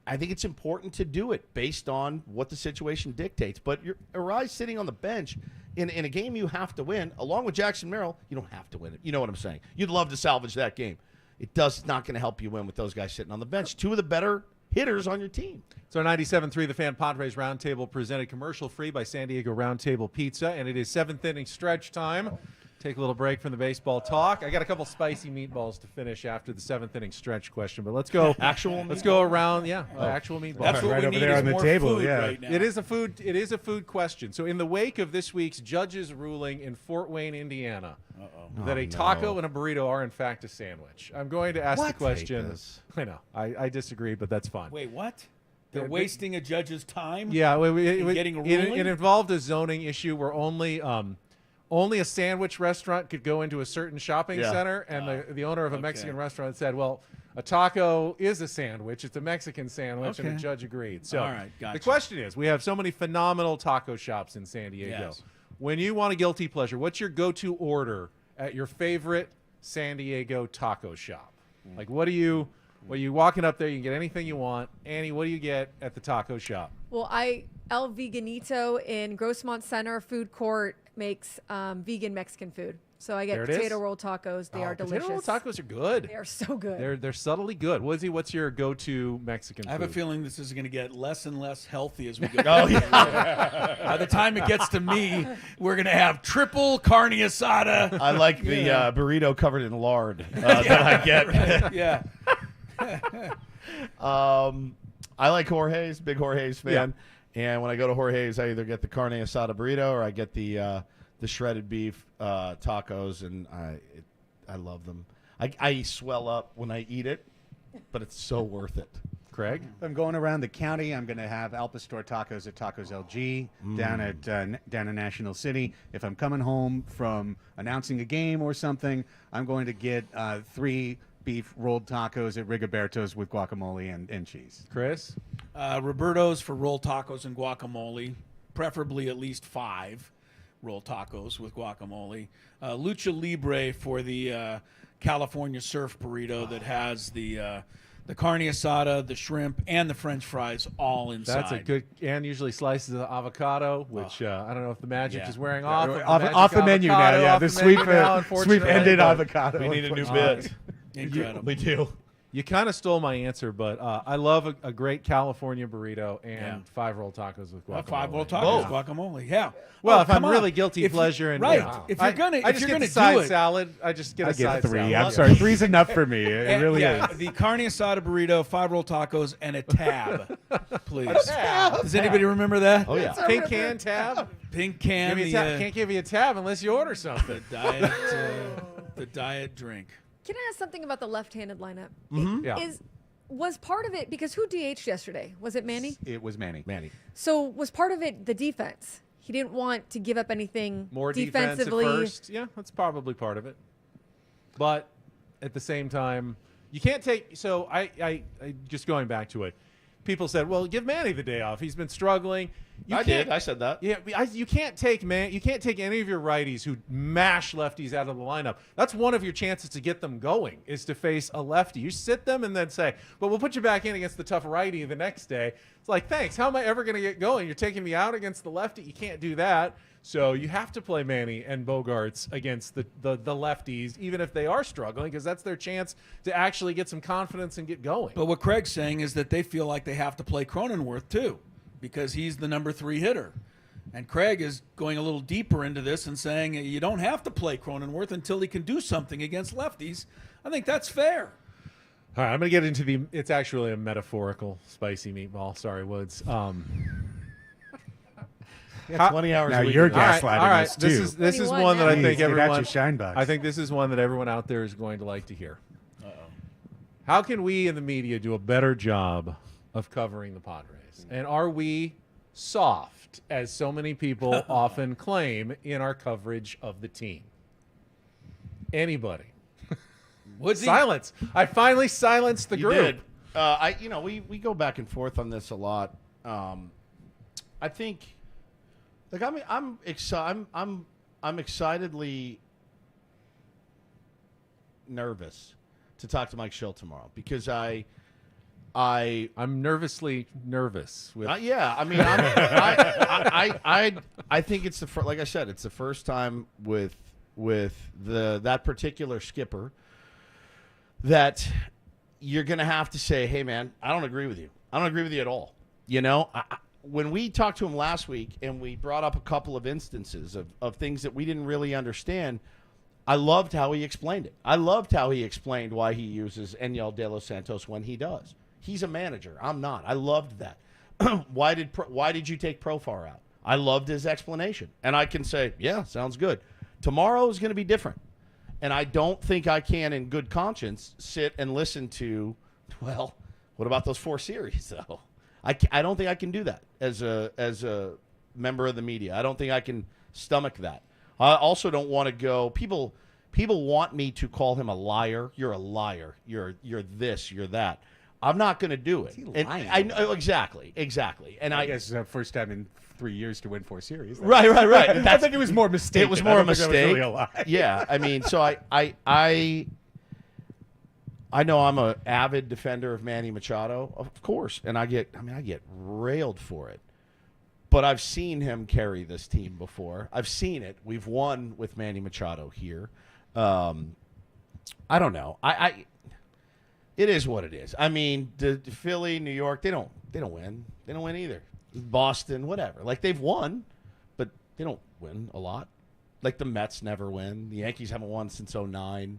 I think it's important to do it based on what the situation dictates. But Arise sitting on the bench in a game you have to win, along with Jackson Merrill, you don't have to win it. You know what I'm saying? You'd love to salvage that game. It's not going to help you win with those guys sitting on the bench. 2 of the better hitters on your team. It's our 97.3 The Fan Padres Roundtable, presented commercial-free by San Diego Roundtable Pizza, and it is 7th inning stretch time. Take a little break from the baseball talk. I got a couple spicy meatballs to finish after the 7th inning stretch question, but let's go. Let's go around. Yeah, actual meatballs. That's what right over there on the table. Yeah, right now. It is a food question. So in the wake of this week's judge's ruling in Fort Wayne, Indiana, that a taco and a burrito are in fact a sandwich, I'm going to ask the question. I know. I disagree, but that's fine. Wait, what? They're wasting a judge's time? Yeah, getting a ruling? It involved a zoning issue where only a sandwich restaurant could go into a certain shopping center, and the owner of a Mexican restaurant said, well, a taco is a sandwich. It's a Mexican sandwich, and the judge agreed. So all right, gotcha. The question is, we have so many phenomenal taco shops in San Diego. Yes. when you want a guilty pleasure, what's your go-to order at your favorite San Diego taco shop? Like, what are you walking up there? You can get anything you want. Annie, what do you get at the taco shop? Well, El Veganito in Grossmont Center food court makes vegan Mexican food. So I get potato roll tacos. They are delicious. Potato roll tacos are good. They are so good. They're subtly good. Wizzy, what's your go-to Mexican food? I have a feeling this is going to get less and less healthy as we go. Oh, yeah. By the time it gets to me, we're going to have triple carne asada. I like the burrito covered in lard that I get. Yeah. I like Jorge's, big Jorge's fan. Yeah. And when I go to Jorge's, I either get the carne asada burrito or I get the shredded beef tacos, and I love them. I swell up when I eat it, but it's so worth it. Craig? If I'm going around the county, I'm going to have Al Pastor tacos at Tacos LG down in National City. If I'm coming home from announcing a game or something, I'm going to get 3 beef rolled tacos at Rigoberto's with guacamole and cheese. Chris? Roberto's for rolled tacos and guacamole, preferably at least 5 rolled tacos with guacamole. Lucha Libre for the California surf burrito that has the carne asada, the shrimp, and the French fries all inside. That's a good, and usually slices of avocado, which I don't know if the magic is wearing off. Off the menu now, yeah. The sweep ended avocado. We need a new bit. Incredible. We do. You kind of stole my answer, but I love a great California burrito and 5 roll tacos with guacamole. 5 roll tacos, guacamole. Yeah. Well, if I'm really guilty pleasure, and if you're gonna do side salad, I just get a side 3. salad. I'm sorry, 3's enough for me. It really is. The carne asada burrito, 5 roll tacos, and a tab, please. Does anybody remember that? Oh yeah. Pink can tab. Pink can. Can't give you a tab unless you order something. The diet drink. Can I ask something about the left-handed lineup? Mm-hmm. Yeah. Was part of it, because who DH'd yesterday? Was it Manny? It was Manny. So was part of it the defense? He didn't want to give up anything More defensively. defense at first. Yeah, that's probably part of it. But at the same time, you can't take. So I just going back to it. People said, "Well, give Manny the day off. He's been struggling." I said that. Yeah, you can't take You can't take any of your righties who mash lefties out of the lineup. That's one of your chances to get them going, is to face a lefty. You sit them and then say, "But we'll put you back in against the tough righty the next day." It's like, thanks. How am I ever going to get going? You're taking me out against the lefty. You can't do that. So you have to play Manny and Bogarts against the lefties, even if they are struggling, because that's their chance to actually get some confidence and get going. But what Craig's saying is that they feel like they have to play Cronenworth too, because he's the number 3 hitter. And Craig is going a little deeper into this and saying you don't have to play Cronenworth until he can do something against lefties. I think that's fair. All right, I'm going to get into it's actually a metaphorical spicy meatball. Sorry, Woods. 20 hours now a week. you're gaslighting all right. us too. This is one that I think everyone. Shine box. I think this is one that everyone out there is going to like to hear. How can we in the media do a better job of covering the Padres? And are we soft, as so many people often claim in our coverage of the team? Anybody? Silence. I finally silenced the group. Did. We go back and forth on this a lot. I think. Like I'm excitedly nervous to talk to Mike Shildt tomorrow because I'm nervously nervous. With yeah, I mean, I think it's like I said, it's the first time with that particular skipper that you're gonna have to say, hey man, I don't agree with you. I don't agree with you at all. You know. When we talked to him last week and we brought up a couple of instances of things that we didn't really understand, I loved how he explained it. I loved how he explained why he uses Enyel De Los Santos when he does. He's a manager. I'm not. I loved that. Why did you take Profar out? I loved his explanation. And I can say, yeah, sounds good. Tomorrow is going to be different. And I don't think I can, in good conscience, sit and listen to, well, what about those 4 series, though? I don't think I can do that as a member of the media. I don't think I can stomach that. I also don't want to go. People want me to call him a liar. You're a liar. You're this. You're that. I'm not going to do it. And I know exactly. And I guess first time in 3 years to win 4 series. Right. I think it was more mistake. It was more a mistake. Really a lie. Yeah, I mean, so I know I'm an avid defender of Manny Machado, of course, and I get railed for it. But I've seen him carry this team before. I've seen it. We've won with Manny Machado here. I don't know. It is what it is. I mean, the Philly, New York, they don't win. They don't win either. Boston, whatever. Like, they've won, but they don't win a lot. Like, the Mets never win. The Yankees haven't won since 2009.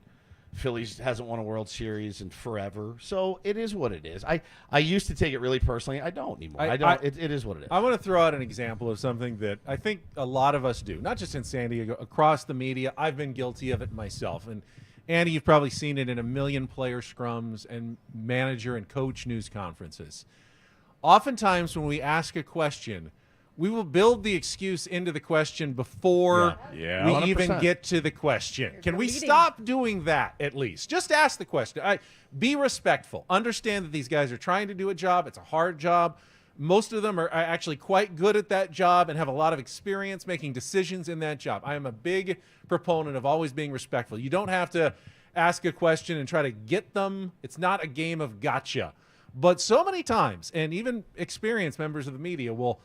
Phillies hasn't won a World Series in forever. So it is what it is. I used to take it really personally. I don't anymore. It is what it is. I want to throw out an example of something that I think a lot of us do, not just in San Diego, across the media. I've been guilty of it myself. And Andy, you've probably seen it in a million player scrums and manager and coach news conferences. Oftentimes when we ask a question, we will build the excuse into the question before we 100%. even get to the question. Can we stop doing that at least? Just ask the question. Be respectful. Understand that these guys are trying to do a job. It's a hard job. Most of them are actually quite good at that job and have a lot of experience making decisions in that job. I am a big proponent of always being respectful. You don't have to ask a question and try to get them. It's not a game of gotcha. But so many times, and even experienced members of the media will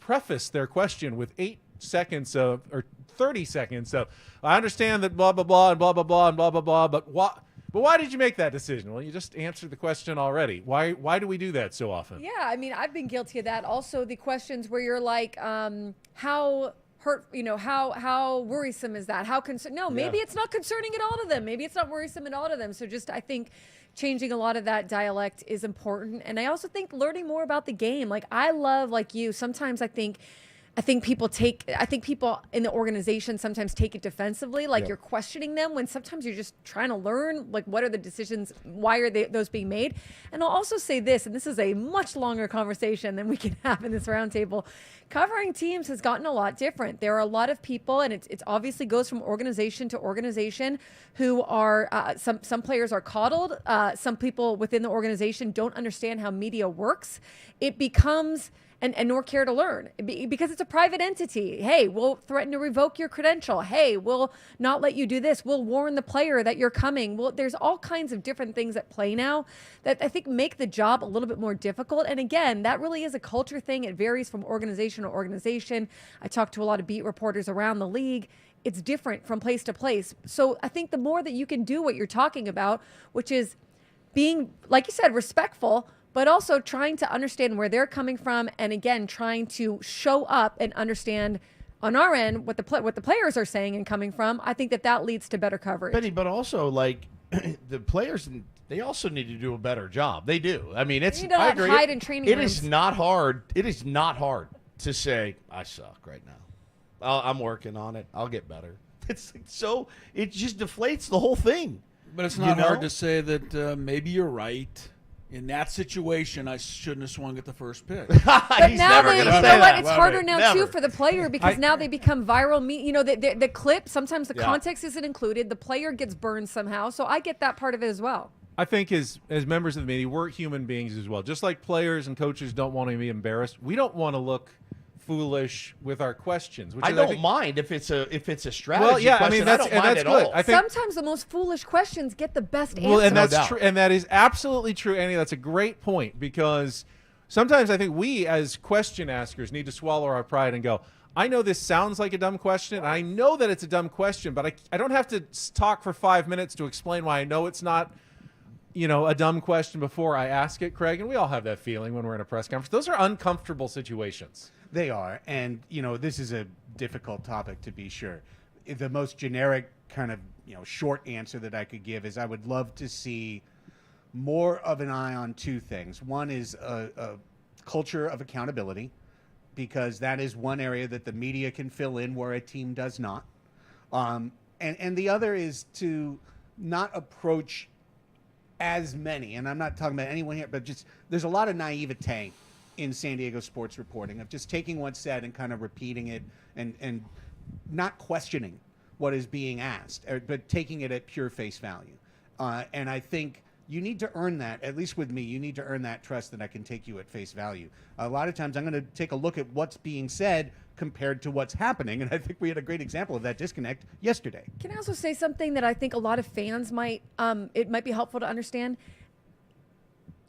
preface their question with 8 seconds or 30 seconds of, I understand that blah, blah, blah, and blah, blah, blah, and blah, blah, blah, but why did you make that decision? Well, you just answered the question already. Why do we do that so often? Yeah, I mean, I've been guilty of that. Also, the questions where you're like, how worrisome is that? Maybe it's not concerning at all to them. Maybe it's not worrisome at all to them. So just, I think changing a lot of that dialect is important. And I also think learning more about the game. Like, I love, like you, sometimes I think people in the organization sometimes take it defensively, like you're questioning them when sometimes you're just trying to learn, like, what are the decisions, why are those being made? And I'll also say this, and this is a much longer conversation than we can have in this roundtable. Covering teams has gotten a lot different. There are a lot of people, and it obviously goes from organization to organization, who are some players are coddled. Some people within the organization don't understand how media works. It becomes and nor care to learn because it's a private entity. Hey, we'll threaten to revoke your credential. Hey, we'll not let you do this. We'll warn the player that you're coming. Well, there's all kinds of different things at play now that I think make the job a little bit more difficult. And again, that really is a culture thing. It varies from organization to organization. I talk to a lot of beat reporters around the league. It's different from place to place. So I think the more that you can do what you're talking about, which is being, like you said, respectful, but also trying to understand where they're coming from, and again, trying to show up and understand on our end what the players are saying and coming from. I think that leads to better coverage. Benny, but also, like, the players, they also need to do a better job. They do. I mean, it's. I agree. Hide in training rooms. It is not hard. It is not hard to say I suck right now. I'm working on it. I'll get better. It's so it just deflates the whole thing. But it's not hard to say that maybe you're right. In that situation, I shouldn't have swung at the first pitch. But now it's harder now too for the player because now they become viral. The clip, sometimes the context isn't included. The player gets burned somehow. So I get that part of it as well. I think as members of the media, we're human beings as well. Just like players and coaches don't want to be embarrassed, we don't want to look foolish with our questions. I don't mind if it's a strategy. Well, yeah, question. I don't mind at all. I think sometimes the most foolish questions get the best answers. Well, and that's true, and that is absolutely true, Andy. That's a great point because sometimes I think we as question askers need to swallow our pride and go, I know this sounds like a dumb question. And I know that it's a dumb question, but I don't have to talk for 5 minutes to explain why I know it's not a dumb question before I ask it, Craig. And we all have that feeling when we're in a press conference. Those are uncomfortable situations. They are. And, this is a difficult topic to be sure. The most generic kind of, short answer that I could give is I would love to see more of an eye on two things. One is a culture of accountability, because that is one area that the media can fill in where a team does not. And the other is to not approach as many, and I'm not talking about anyone here, but just there's a lot of naivete in San Diego sports reporting of just taking what's said and kind of repeating it and not questioning what is being asked, but taking it at pure face value. And I think you need to earn that. At least with me, you need to earn that trust that I can take you at face value. A lot of times I'm going to take a look at what's being said compared to what's happening, and I think we had a great example of that disconnect yesterday. Can I also say something that I think a lot of fans might be helpful to understand?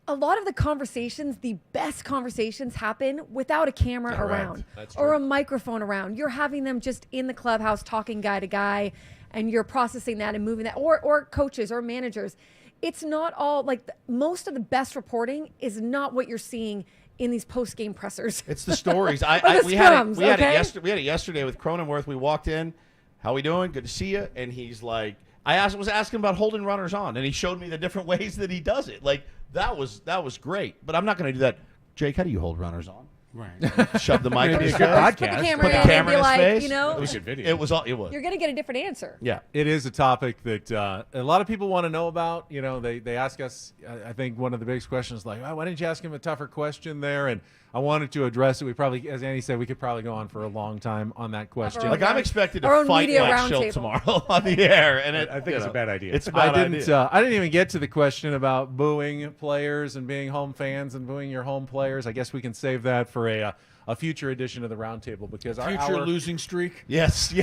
A lot of the conversations, the best conversations, happen without a camera around or a microphone around. You're having them just in the clubhouse talking guy to guy, and you're processing that and moving that, or coaches or managers. It's not all like most of the best reporting is not what you're seeing in these post-game pressers. It's the stories. We had it yesterday with Cronenworth. We walked in. How we doing? Good to see you. And he's like, was asking about holding runners on, and he showed me the different ways that he does it. Like that was great. But I'm not going to do that. Jake, how do you hold runners on? Right. Shove the mic in his face. Put the camera in his face. You know, it was a good video. It was. You're going to get a different answer. Yeah, it is a topic that a lot of people want to know about. You know, they ask us. I think one of the biggest questions is like, why didn't you ask him a tougher question there? And I wanted to address it. We probably, as Andy said, we could probably go on for a long time on that question. Like I'm expected to fight Mike Shildt tomorrow on the air, and I think it's a bad idea. It's a bad idea. I didn't even get to the question about booing players and being home fans and booing your home players. I guess we can save that for a future edition of the roundtable because our losing streak. Yes.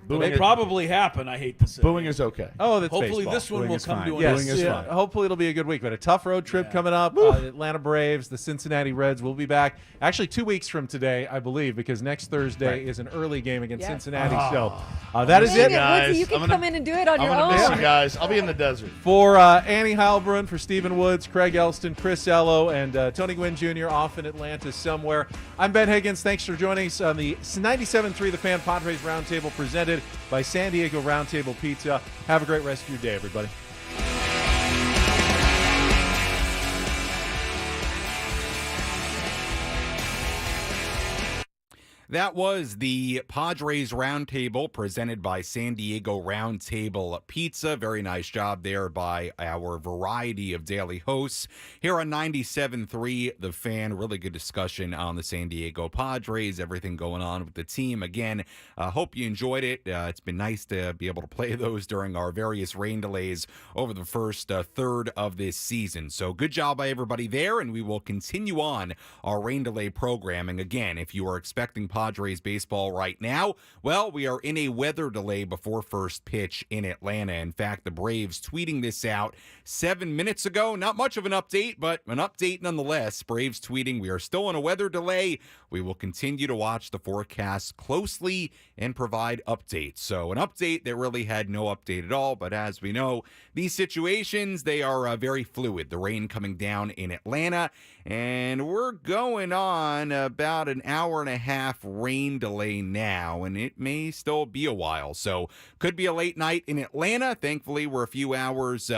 Booing may probably happen. I hate to say. Booing is okay. Oh, that's hopefully baseball. This one will come to an end. Booing is fine. Hopefully it'll be a good week. But a tough road trip coming up. The Atlanta Braves, the Cincinnati Reds will be back. Actually, 2 weeks from today, I believe, because next Thursday is an early game against Cincinnati. So that is it, guys. Woodsy, you can come in and do it on your own. I'm going to miss you guys. I'll be in the desert. For Annie Heilbrunn, for Stephen Woods, Craig Elston, Chris Ello, and Tony Gwynn Jr. off in Atlanta somewhere. I'm Ben Higgins. Thanks for joining us on the 97.3 The Fan Padres Roundtable presented by San Diego Roundtable Pizza. Have a great rest of your day, everybody. That was the Padres Roundtable presented by San Diego Roundtable Pizza. Very nice job there by our variety of daily hosts here on 97.3 The Fan. Really good discussion on the San Diego Padres, everything going on with the team. Again, hope you enjoyed it. It's been nice to be able to play those during our various rain delays over the first third of this season. So good job by everybody there, and we will continue on our rain delay programming. Again, if you are expecting Padres baseball right now, well, we are in a weather delay before first pitch in Atlanta. In fact, the Braves tweeting this out 7 minutes ago. Not much of an update, but an update nonetheless. Braves tweeting, we are still in a weather delay. We will continue to watch the forecast closely and provide updates. So an update that really had no update at all, but as we know, these situations, they are very fluid. The rain coming down in Atlanta, and we're going on about an hour and a half rain delay now, and it may still be a while. So could be a late night in Atlanta. Thankfully, we're a few hours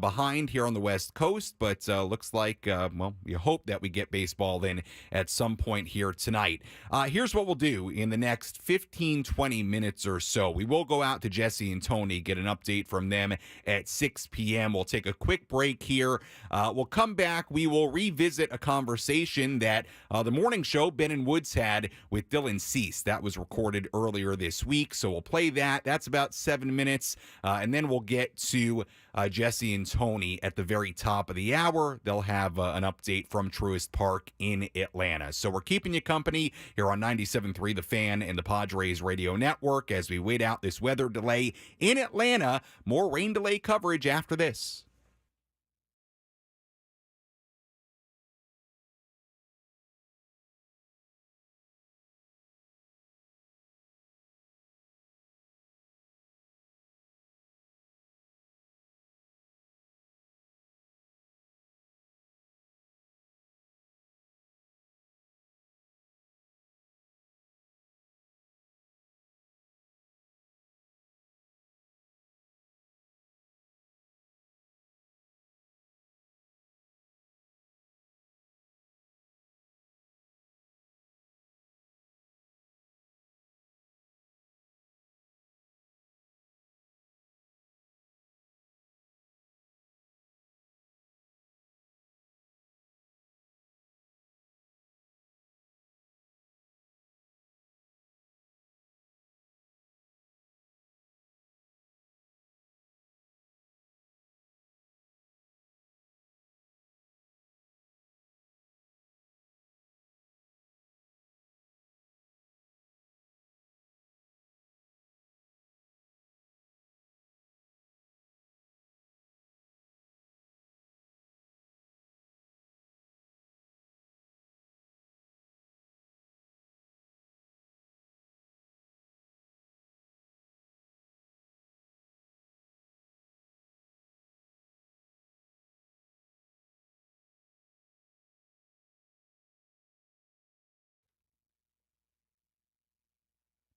behind here on the West Coast, but looks like, you hope that we get baseball then at some point here tonight. Here's what we'll do in the next 15-20 minutes or so. We will go out to Jesse and Tony, get an update from them at 6 p.m. We'll take a quick break here. We'll come back. We will revisit a conversation that the morning show Ben and Woods had with Dylan Cease. That was recorded earlier this week, so we'll play that. That's about 7 minutes, and then we'll get to Jesse and Tony at the very top of the hour. They'll have an update from Truist Park in Atlanta. So we're keeping you company here on 97.3 The Fan and the Padres Radio Network as we wait out this weather delay in Atlanta. More rain delay coverage after this.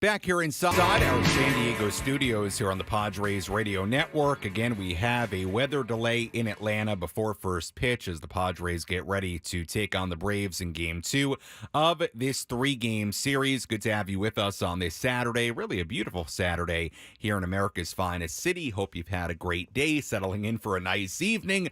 Back here inside our San Diego studios here on the Padres Radio Network. Again, we have a weather delay in Atlanta before first pitch as the Padres get ready to take on the Braves in Game 2 of this 3-game series. Good to have you with us on this Saturday. Really a beautiful Saturday here in America's finest city. Hope you've had a great day, settling in for a nice evening.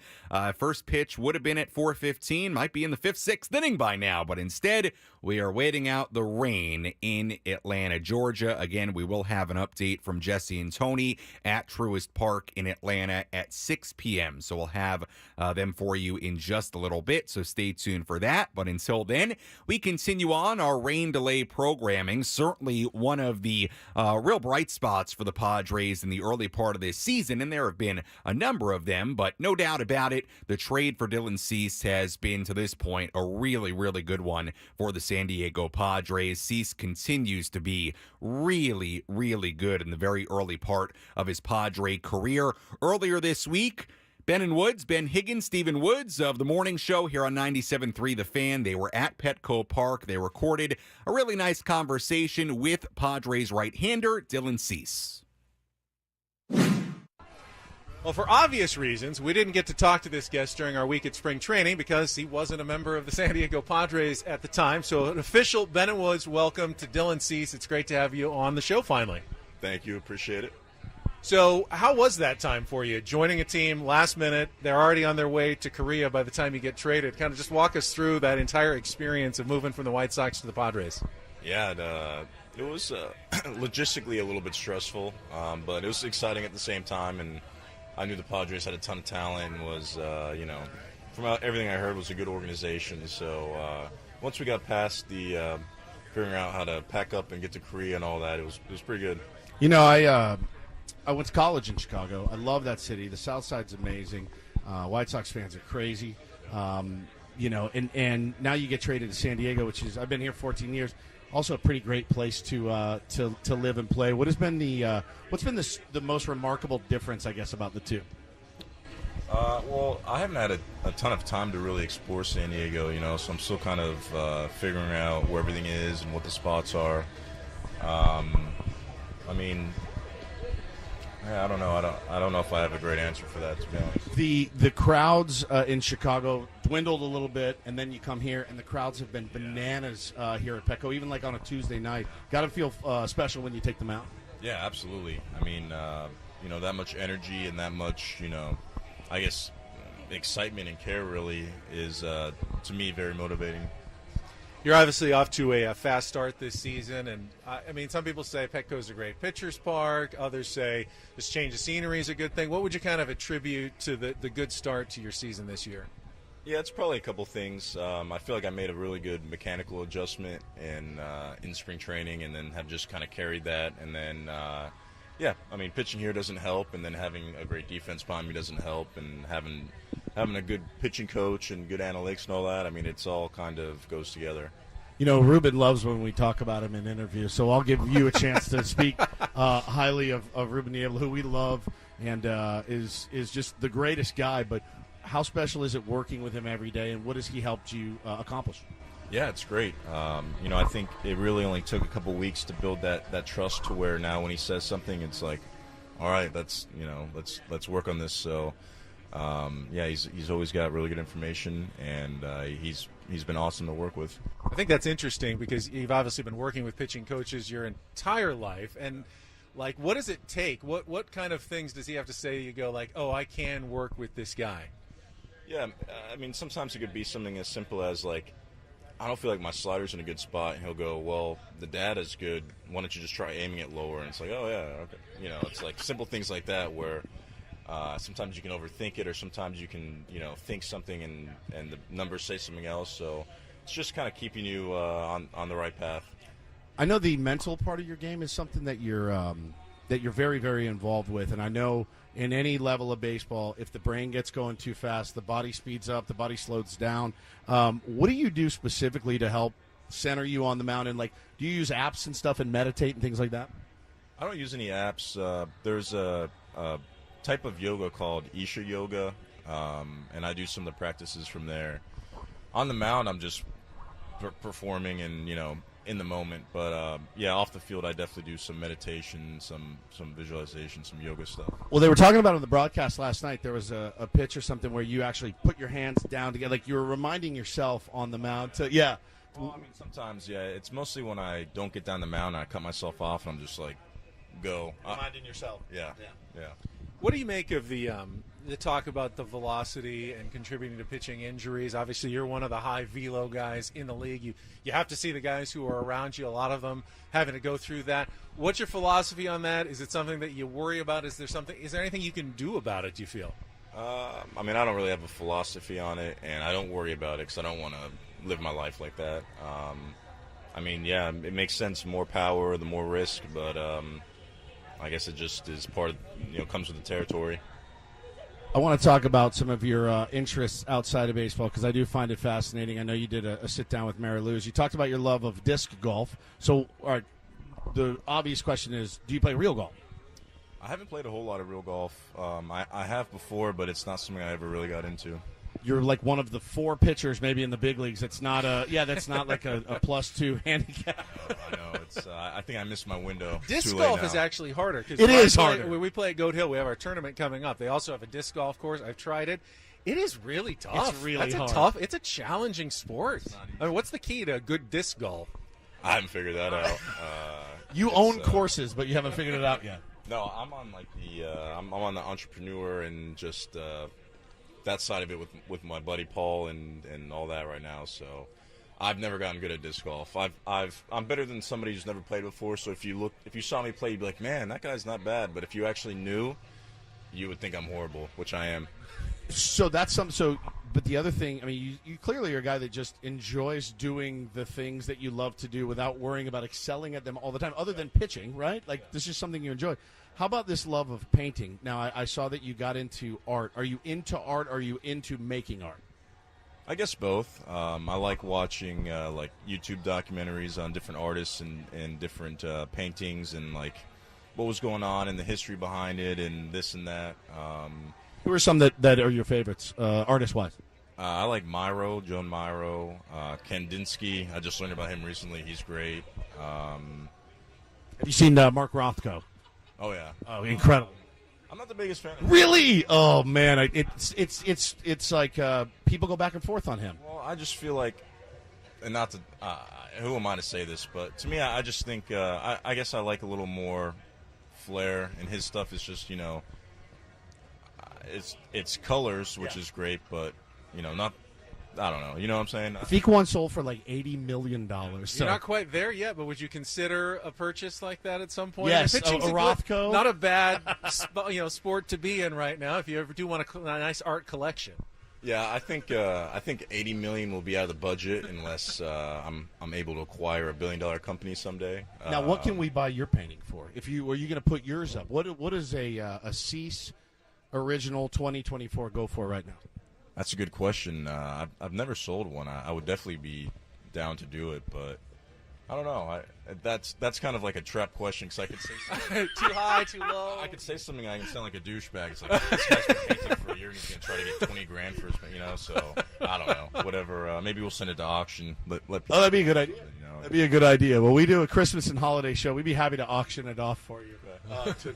First pitch would have been at 4:15, might be in the 5th, 6th inning by now, but instead we are waiting out the rain in Atlanta, Georgia. Again, we will have an update from Jesse and Tony at Truist Park in Atlanta at 6 p.m. So we'll have them for you in just a little bit, so stay tuned for that. But until then, we continue on our rain delay programming. Certainly one of the real bright spots for the Padres in the early part of this season, and there have been a number of them, but no doubt about it, the trade for Dylan Cease has been, to this point, a really, really good one for the San Diego Padres. Cease continues to be really, really good in the very early part of his Padre career. Earlier this week, Ben Higgins, Stephen Woods of the morning show here on 97.3 The Fan. They were at Petco Park. They recorded a really nice conversation with Padres right-hander Dylan Cease. Well, for obvious reasons, we didn't get to talk to this guest during our week at spring training because he wasn't a member of the San Diego Padres at the time. So an official Ben and Woods welcome to Dylan Cease. It's great to have you on the show finally. Thank you. Appreciate it. So how was that time for you, joining a team last minute? They're already on their way to Korea by the time you get traded. Kind of just walk us through that entire experience of moving from the White Sox to the Padres. Yeah, it was logistically a little bit stressful, but it was exciting at the same time, and I knew the Padres had a ton of talent and was, from everything I heard, was a good organization. So once we got past the figuring out how to pack up and get to Korea and all that, it was pretty good. You know, I went to college in Chicago. I love that city. The South Side's amazing. White Sox fans are crazy. And now you get traded to San Diego, which is, I've been here 14 years. Also a pretty great place to live and play. What's been the most remarkable difference, I guess, about the two? Well, I haven't had a ton of time to really explore San Diego, so I'm still kind of figuring out where everything is and what the spots are. I don't know. I don't know if I have a great answer for that, to be honest. The crowds in Chicago dwindled a little bit, and then you come here, and the crowds have been bananas here at Petco, even like on a Tuesday night. Got to feel special when you take them out. Yeah, absolutely. That much energy and that much, I guess, excitement and care really is, to me, very motivating. You're obviously off to a fast start this season, and some people say Petco's a great pitcher's park. Others say this change of scenery is a good thing. What would you kind of attribute to the good start to your season this year? Yeah, it's probably a couple things. I feel like I made a really good mechanical adjustment in spring training, and then have just kind of carried that. And then, pitching here doesn't help, and then having a great defense behind me doesn't help, and having a good pitching coach and good analytics and all that. It's all kind of goes together. Ruben loves when we talk about him in interviews, so I'll give you a chance to speak highly of Ruben Niebla, who we love and is just the greatest guy. But how special is it working with him every day, and what has he helped you accomplish? Yeah, it's great. I think it really only took a couple weeks to build that trust to where now when he says something, it's like, all right, let's work on this. So. He's always got really good information, and he's been awesome to work with. I think that's interesting because you've obviously been working with pitching coaches your entire life, and what does it take? What kind of things does he have to say? You go like, oh, I can work with this guy. Yeah, sometimes it could be something as simple as like, I don't feel like my slider's in a good spot, and he'll go, well, the data's good. Why don't you just try aiming it lower? And it's like, oh yeah, okay. It's like simple things like that where. Sometimes you can overthink it, or sometimes you can, think something and the numbers say something else. So it's just kind of keeping you on the right path. I know the mental part of your game is something that you're very, very involved with, and I know in any level of baseball, if the brain gets going too fast, the body speeds up, the body slows down. What do you do specifically to help center you on the mound? And do you use apps and stuff and meditate and things like that? I don't use any apps. There's a type of yoga called Isha yoga, and I do some of the practices from there. On the mound, I'm just performing and in the moment. But yeah, off the field, I definitely do some meditation, some visualization, some yoga stuff. Well, they were talking about on the broadcast last night. There was a pitch or something where you actually put your hands down together, like you were reminding yourself on the mound. Yeah. Well, I mean, sometimes, yeah. It's mostly when I don't get down the mound and I cut myself off, and I'm just like, go. Reminding yourself. Yeah. What do you make of the talk about the velocity and contributing to pitching injuries? Obviously, you're one of the high velo guys in the league. You have to see the guys who are around you, a lot of them having to go through that. What's your philosophy on that? Is it something that you worry about? Is there anything you can do about it, do you feel? I mean, I don't really have a philosophy on it, and I don't worry about it because I don't want to live my life like that. I mean, yeah, it makes sense. More power, the more risk, but I guess it just is part of, comes with the territory. I want to talk about some of your interests outside of baseball because I do find it fascinating. I know you did a sit-down with Mary Lou's. You talked about your love of disc golf. So, all right, the obvious question is, do you play real golf? I haven't played a whole lot of real golf. I have before, but it's not something I ever really got into. You're like one of the 4 pitchers maybe in the big leagues. It's not that's not like a +2 handicap. I know. It's. I think I missed my window. Disc Too golf late is now. actually harder. It is harder. When we play at Goat Hill, we have our tournament coming up. They also have a disc golf course. I've tried it. It is really tough. It's really That's hard. It's a challenging sport. I mean, what's the key to good disc golf? I haven't figured that out. You own courses, but you haven't figured it out yet. No, I'm on like I'm on the entrepreneur and just that side of it with my buddy Paul and all that right now. So I've never gotten good at disc golf. I'm better than somebody who's never played before. So if you saw me play, you'd be like, man, that guy's not bad. But if you actually knew, you would think I'm horrible, which I am. So that's some. So, but the other thing, I mean, you clearly are a guy that just enjoys doing the things that you love to do without worrying about excelling at them all the time, other than pitching, right? Like this is something you enjoy. How about this love of painting? Now, I saw that you got into art. Are you into art? Or are you into making art? I guess both. I like watching like YouTube documentaries on different artists and different paintings and like what was going on and the history behind it and this and that. Who are some that are your favorites, artist-wise? I like Joan Myro, Kandinsky. I just learned about him recently. He's great. Have you seen Mark Rothko? Oh yeah. Oh, incredible. I'm not the biggest fan. Really? Oh man, it's like people go back and forth on him. Well, I just feel like, and not to, who am I to say this? But to me, I just think I guess I like a little more flair, and his stuff is just it's colors, which is great, but not. I don't know. You know what I'm saying? Fika one sold for like $80 million. So. You're not quite there yet, but would you consider a purchase like that at some point? Yes, Pitching's a Rothko. Not a bad sport to be in right now if you ever do want a nice art collection. Yeah, I think $80 million will be out of the budget unless I'm able to acquire $1 billion company someday. Now, what can we buy your painting for? Are you going to put yours up? What does a Cease original 2024 go for right now? That's a good question. I've never sold one. I would definitely be down to do it, but I don't know. That's kind of like a trap question because I could say something. Too high, too low. I could say something. I can sound like a douchebag. It's like this guy's been painting for a year and he's gonna try to get $20,000 for his, So I don't know. Whatever. Maybe we'll send it to auction. Let people that'd be a good idea. That'd be a good idea. Well, we do a Christmas and holiday show. We'd be happy to auction it off for you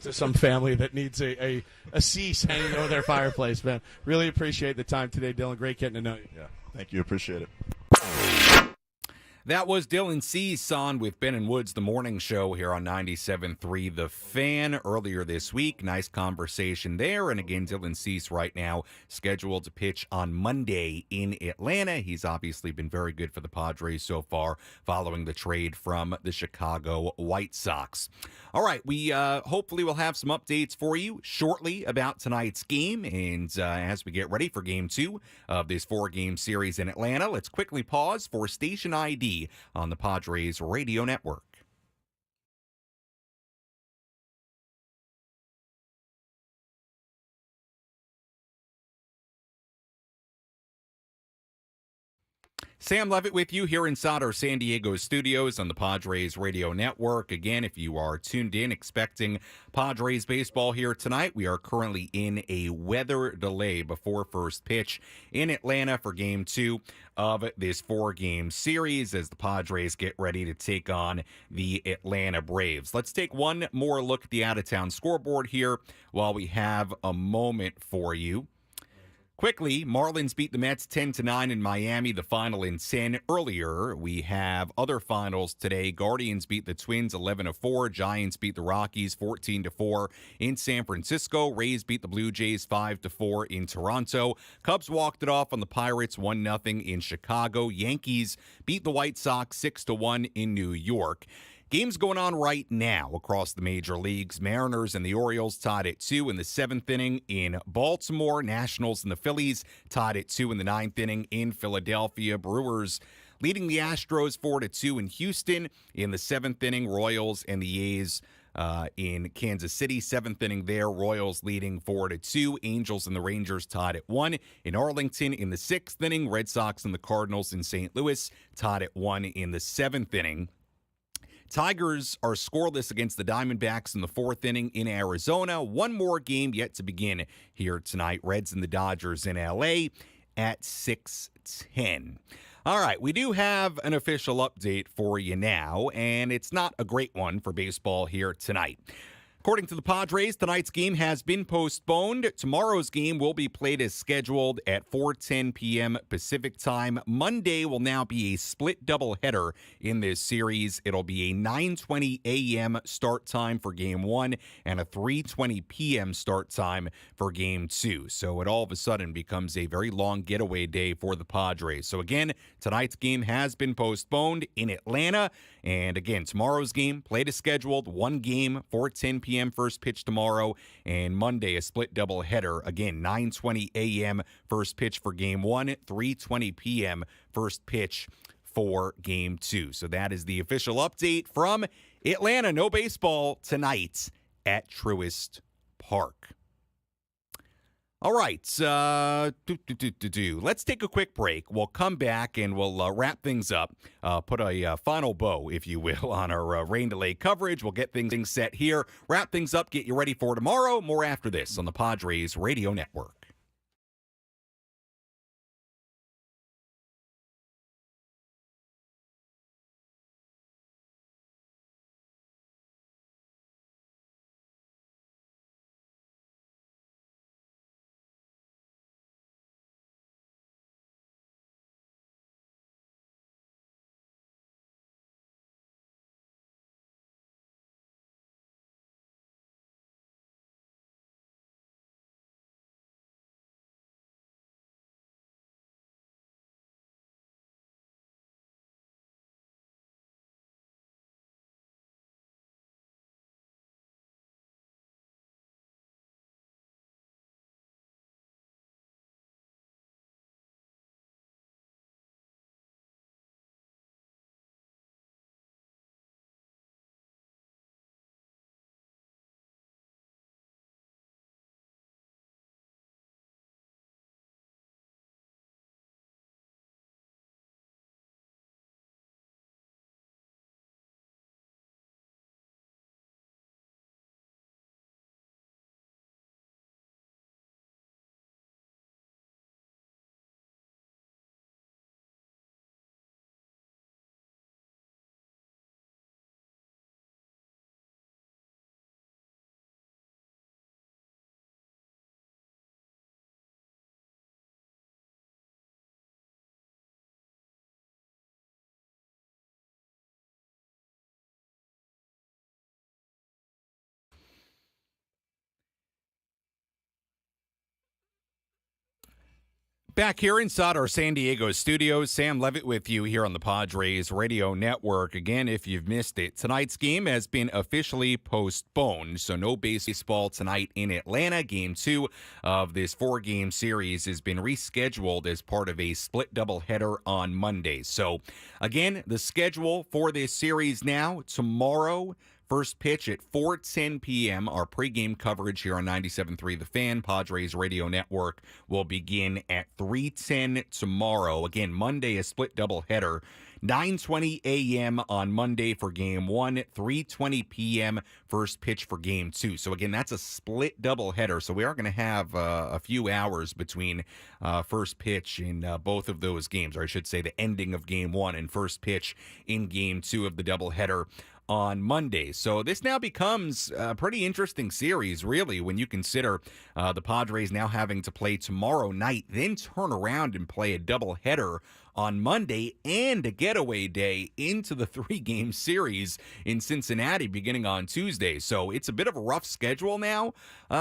to some family that needs a Cease hanging over their fireplace, man. Really appreciate the time today, Dylan. Great getting to know you. Yeah, thank you. Appreciate it. That was Dylan Cease on with Ben and Woods, the morning show here on 97.3 The Fan earlier this week. Nice conversation there. And again, Dylan Cease right now scheduled to pitch on Monday in Atlanta. He's obviously been very good for the Padres so far following the trade from the Chicago White Sox. All right, we hopefully will have some updates for you shortly about tonight's game. And as we get ready for Game 2 of this 4-game series in Atlanta, let's quickly pause for Station ID on the Padres Radio Network. Sam Levitt with you here inside our San Diego studios on the Padres Radio Network. Again, if you are tuned in expecting Padres baseball here tonight, we are currently in a weather delay before first pitch in Atlanta for Game 2 of this 4-game series as the Padres get ready to take on the Atlanta Braves. Let's take one more look at the out-of-town scoreboard here while we have a moment for you. Quickly, Marlins beat the Mets 10-9 in Miami, the final in 10. Earlier, we have other finals today. Guardians beat the Twins 11-4. Giants beat the Rockies 14-4 in San Francisco. Rays beat the Blue Jays 5-4 in Toronto. Cubs walked it off on the Pirates 1-0 in Chicago. Yankees beat the White Sox 6-1 in New York. Games going on right now across the major leagues. Mariners and the Orioles tied at 2 in the 7th inning in Baltimore. Nationals and the Phillies tied at 2 in the 9th inning in Philadelphia. Brewers leading the Astros 4-2 in Houston in the 7th inning. Royals and the A's in Kansas City, 7th inning there. Royals leading 4-2. Angels and the Rangers tied at 1 in Arlington in the 6th inning. Red Sox and the Cardinals in St. Louis tied at 1 in the 7th inning. Tigers are scoreless against the Diamondbacks in the 4th inning in Arizona. One more game yet to begin here tonight. Reds and the Dodgers in L.A. at 6:10. All right, we do have an official update for you now, and it's not a great one for baseball here tonight. According to the Padres, tonight's game has been postponed. Tomorrow's game will be played as scheduled at 4:10 p.m. Pacific time. Monday will now be a split doubleheader in this series. It'll be a 9:20 a.m. start time for Game 1 and a 3:20 p.m. start time for Game 2. So it all of a sudden becomes a very long getaway day for the Padres. So again, tonight's game has been postponed in Atlanta. And again, tomorrow's game played as scheduled. One game, 4:10 p.m. first pitch tomorrow. And Monday, a split doubleheader. Again, 9:20 a.m. first pitch for Game 1, 3:20 p.m. first pitch for Game 2. So that is the official update from Atlanta. No baseball tonight at Truist Park. All right, let's take a quick break. We'll come back and we'll wrap things up, put a final bow, if you will, on our rain delay coverage. We'll get things set here, wrap things up, get you ready for tomorrow. More after this on the Padres Radio Network. Back here inside our San Diego studios, Sam Levitt with you here on the Padres Radio Network. Again, if you've missed it, tonight's game has been officially postponed, so no baseball tonight in Atlanta. Game 2 of this 4-game series has been rescheduled as part of a split doubleheader on Monday. So, again, the schedule for this series now, tomorrow, First pitch at 4:10 p.m. Our pregame coverage here on 97.3 The Fan, Padres Radio Network, will begin at 3:10 tomorrow. Again, Monday, a split doubleheader. 9:20 a.m. on Monday for Game 1, 3:20 p.m. first pitch for Game 2. So, again, that's a split doubleheader. So, we are going to have a few hours between first pitch in both of those games, or I should say the ending of Game 1 and first pitch in Game 2 of the doubleheader on Monday. So this now becomes a pretty interesting series, really, when you consider the Padres now having to play tomorrow night, then turn around and play a doubleheader on Monday and a getaway day into the 3-game series in Cincinnati beginning on Tuesday. So it's a bit of a rough schedule now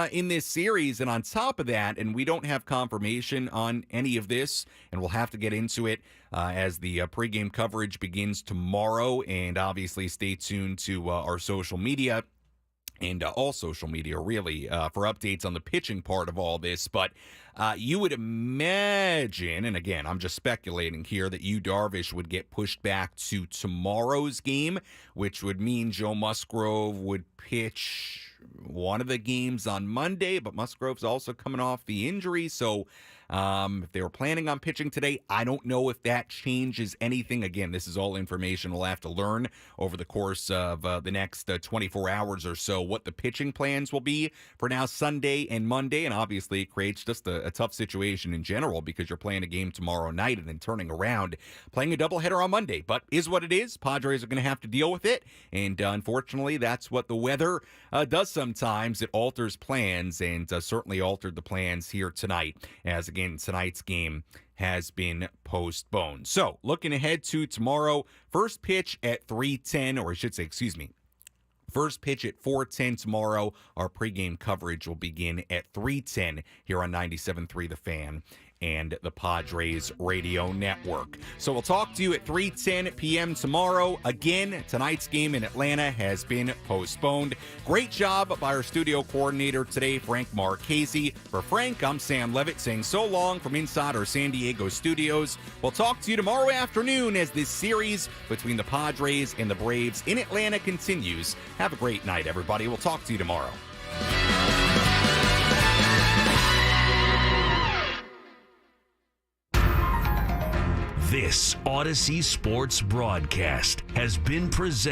in this series. And on top of that, and we don't have confirmation on any of this, and we'll have to get into it as the pregame coverage begins tomorrow. And obviously stay tuned to our social media and all social media, really, for updates on the pitching part of all this. But you would imagine, and again, I'm just speculating here, that Yu Darvish would get pushed back to tomorrow's game, which would mean Joe Musgrove would pitch one of the games on Monday, but Musgrove's also coming off the injury, so if they were planning on pitching today, I don't know if that changes anything. Again, this is all information we'll have to learn over the course of the next 24 hours or so, what the pitching plans will be for now Sunday and Monday, and obviously it creates just a tough situation in general because you're playing a game tomorrow night and then turning around, playing a doubleheader on Monday, but is what it is. Padres are going to have to deal with it, and unfortunately, that's what the weather does sometimes. It alters plans, and certainly altered the plans here tonight, as again, tonight's game has been postponed. So, looking ahead to tomorrow, first pitch at 3:10, or I should say, first pitch at 4:10 tomorrow. Our pregame coverage will begin at 3:10 here on 97.3 The Fan and the Padres Radio Network. So we'll talk to you at 3:10 p.m. tomorrow. Again, tonight's game in Atlanta has been postponed. Great job by our studio coordinator today, Frank Marchese. For Frank, I'm Sam Levitt saying so long from inside our San Diego studios. We'll talk to you tomorrow afternoon as this series between the Padres and the Braves in Atlanta continues. Have a great night, everybody. We'll talk to you tomorrow. This Odyssey Sports broadcast has been presented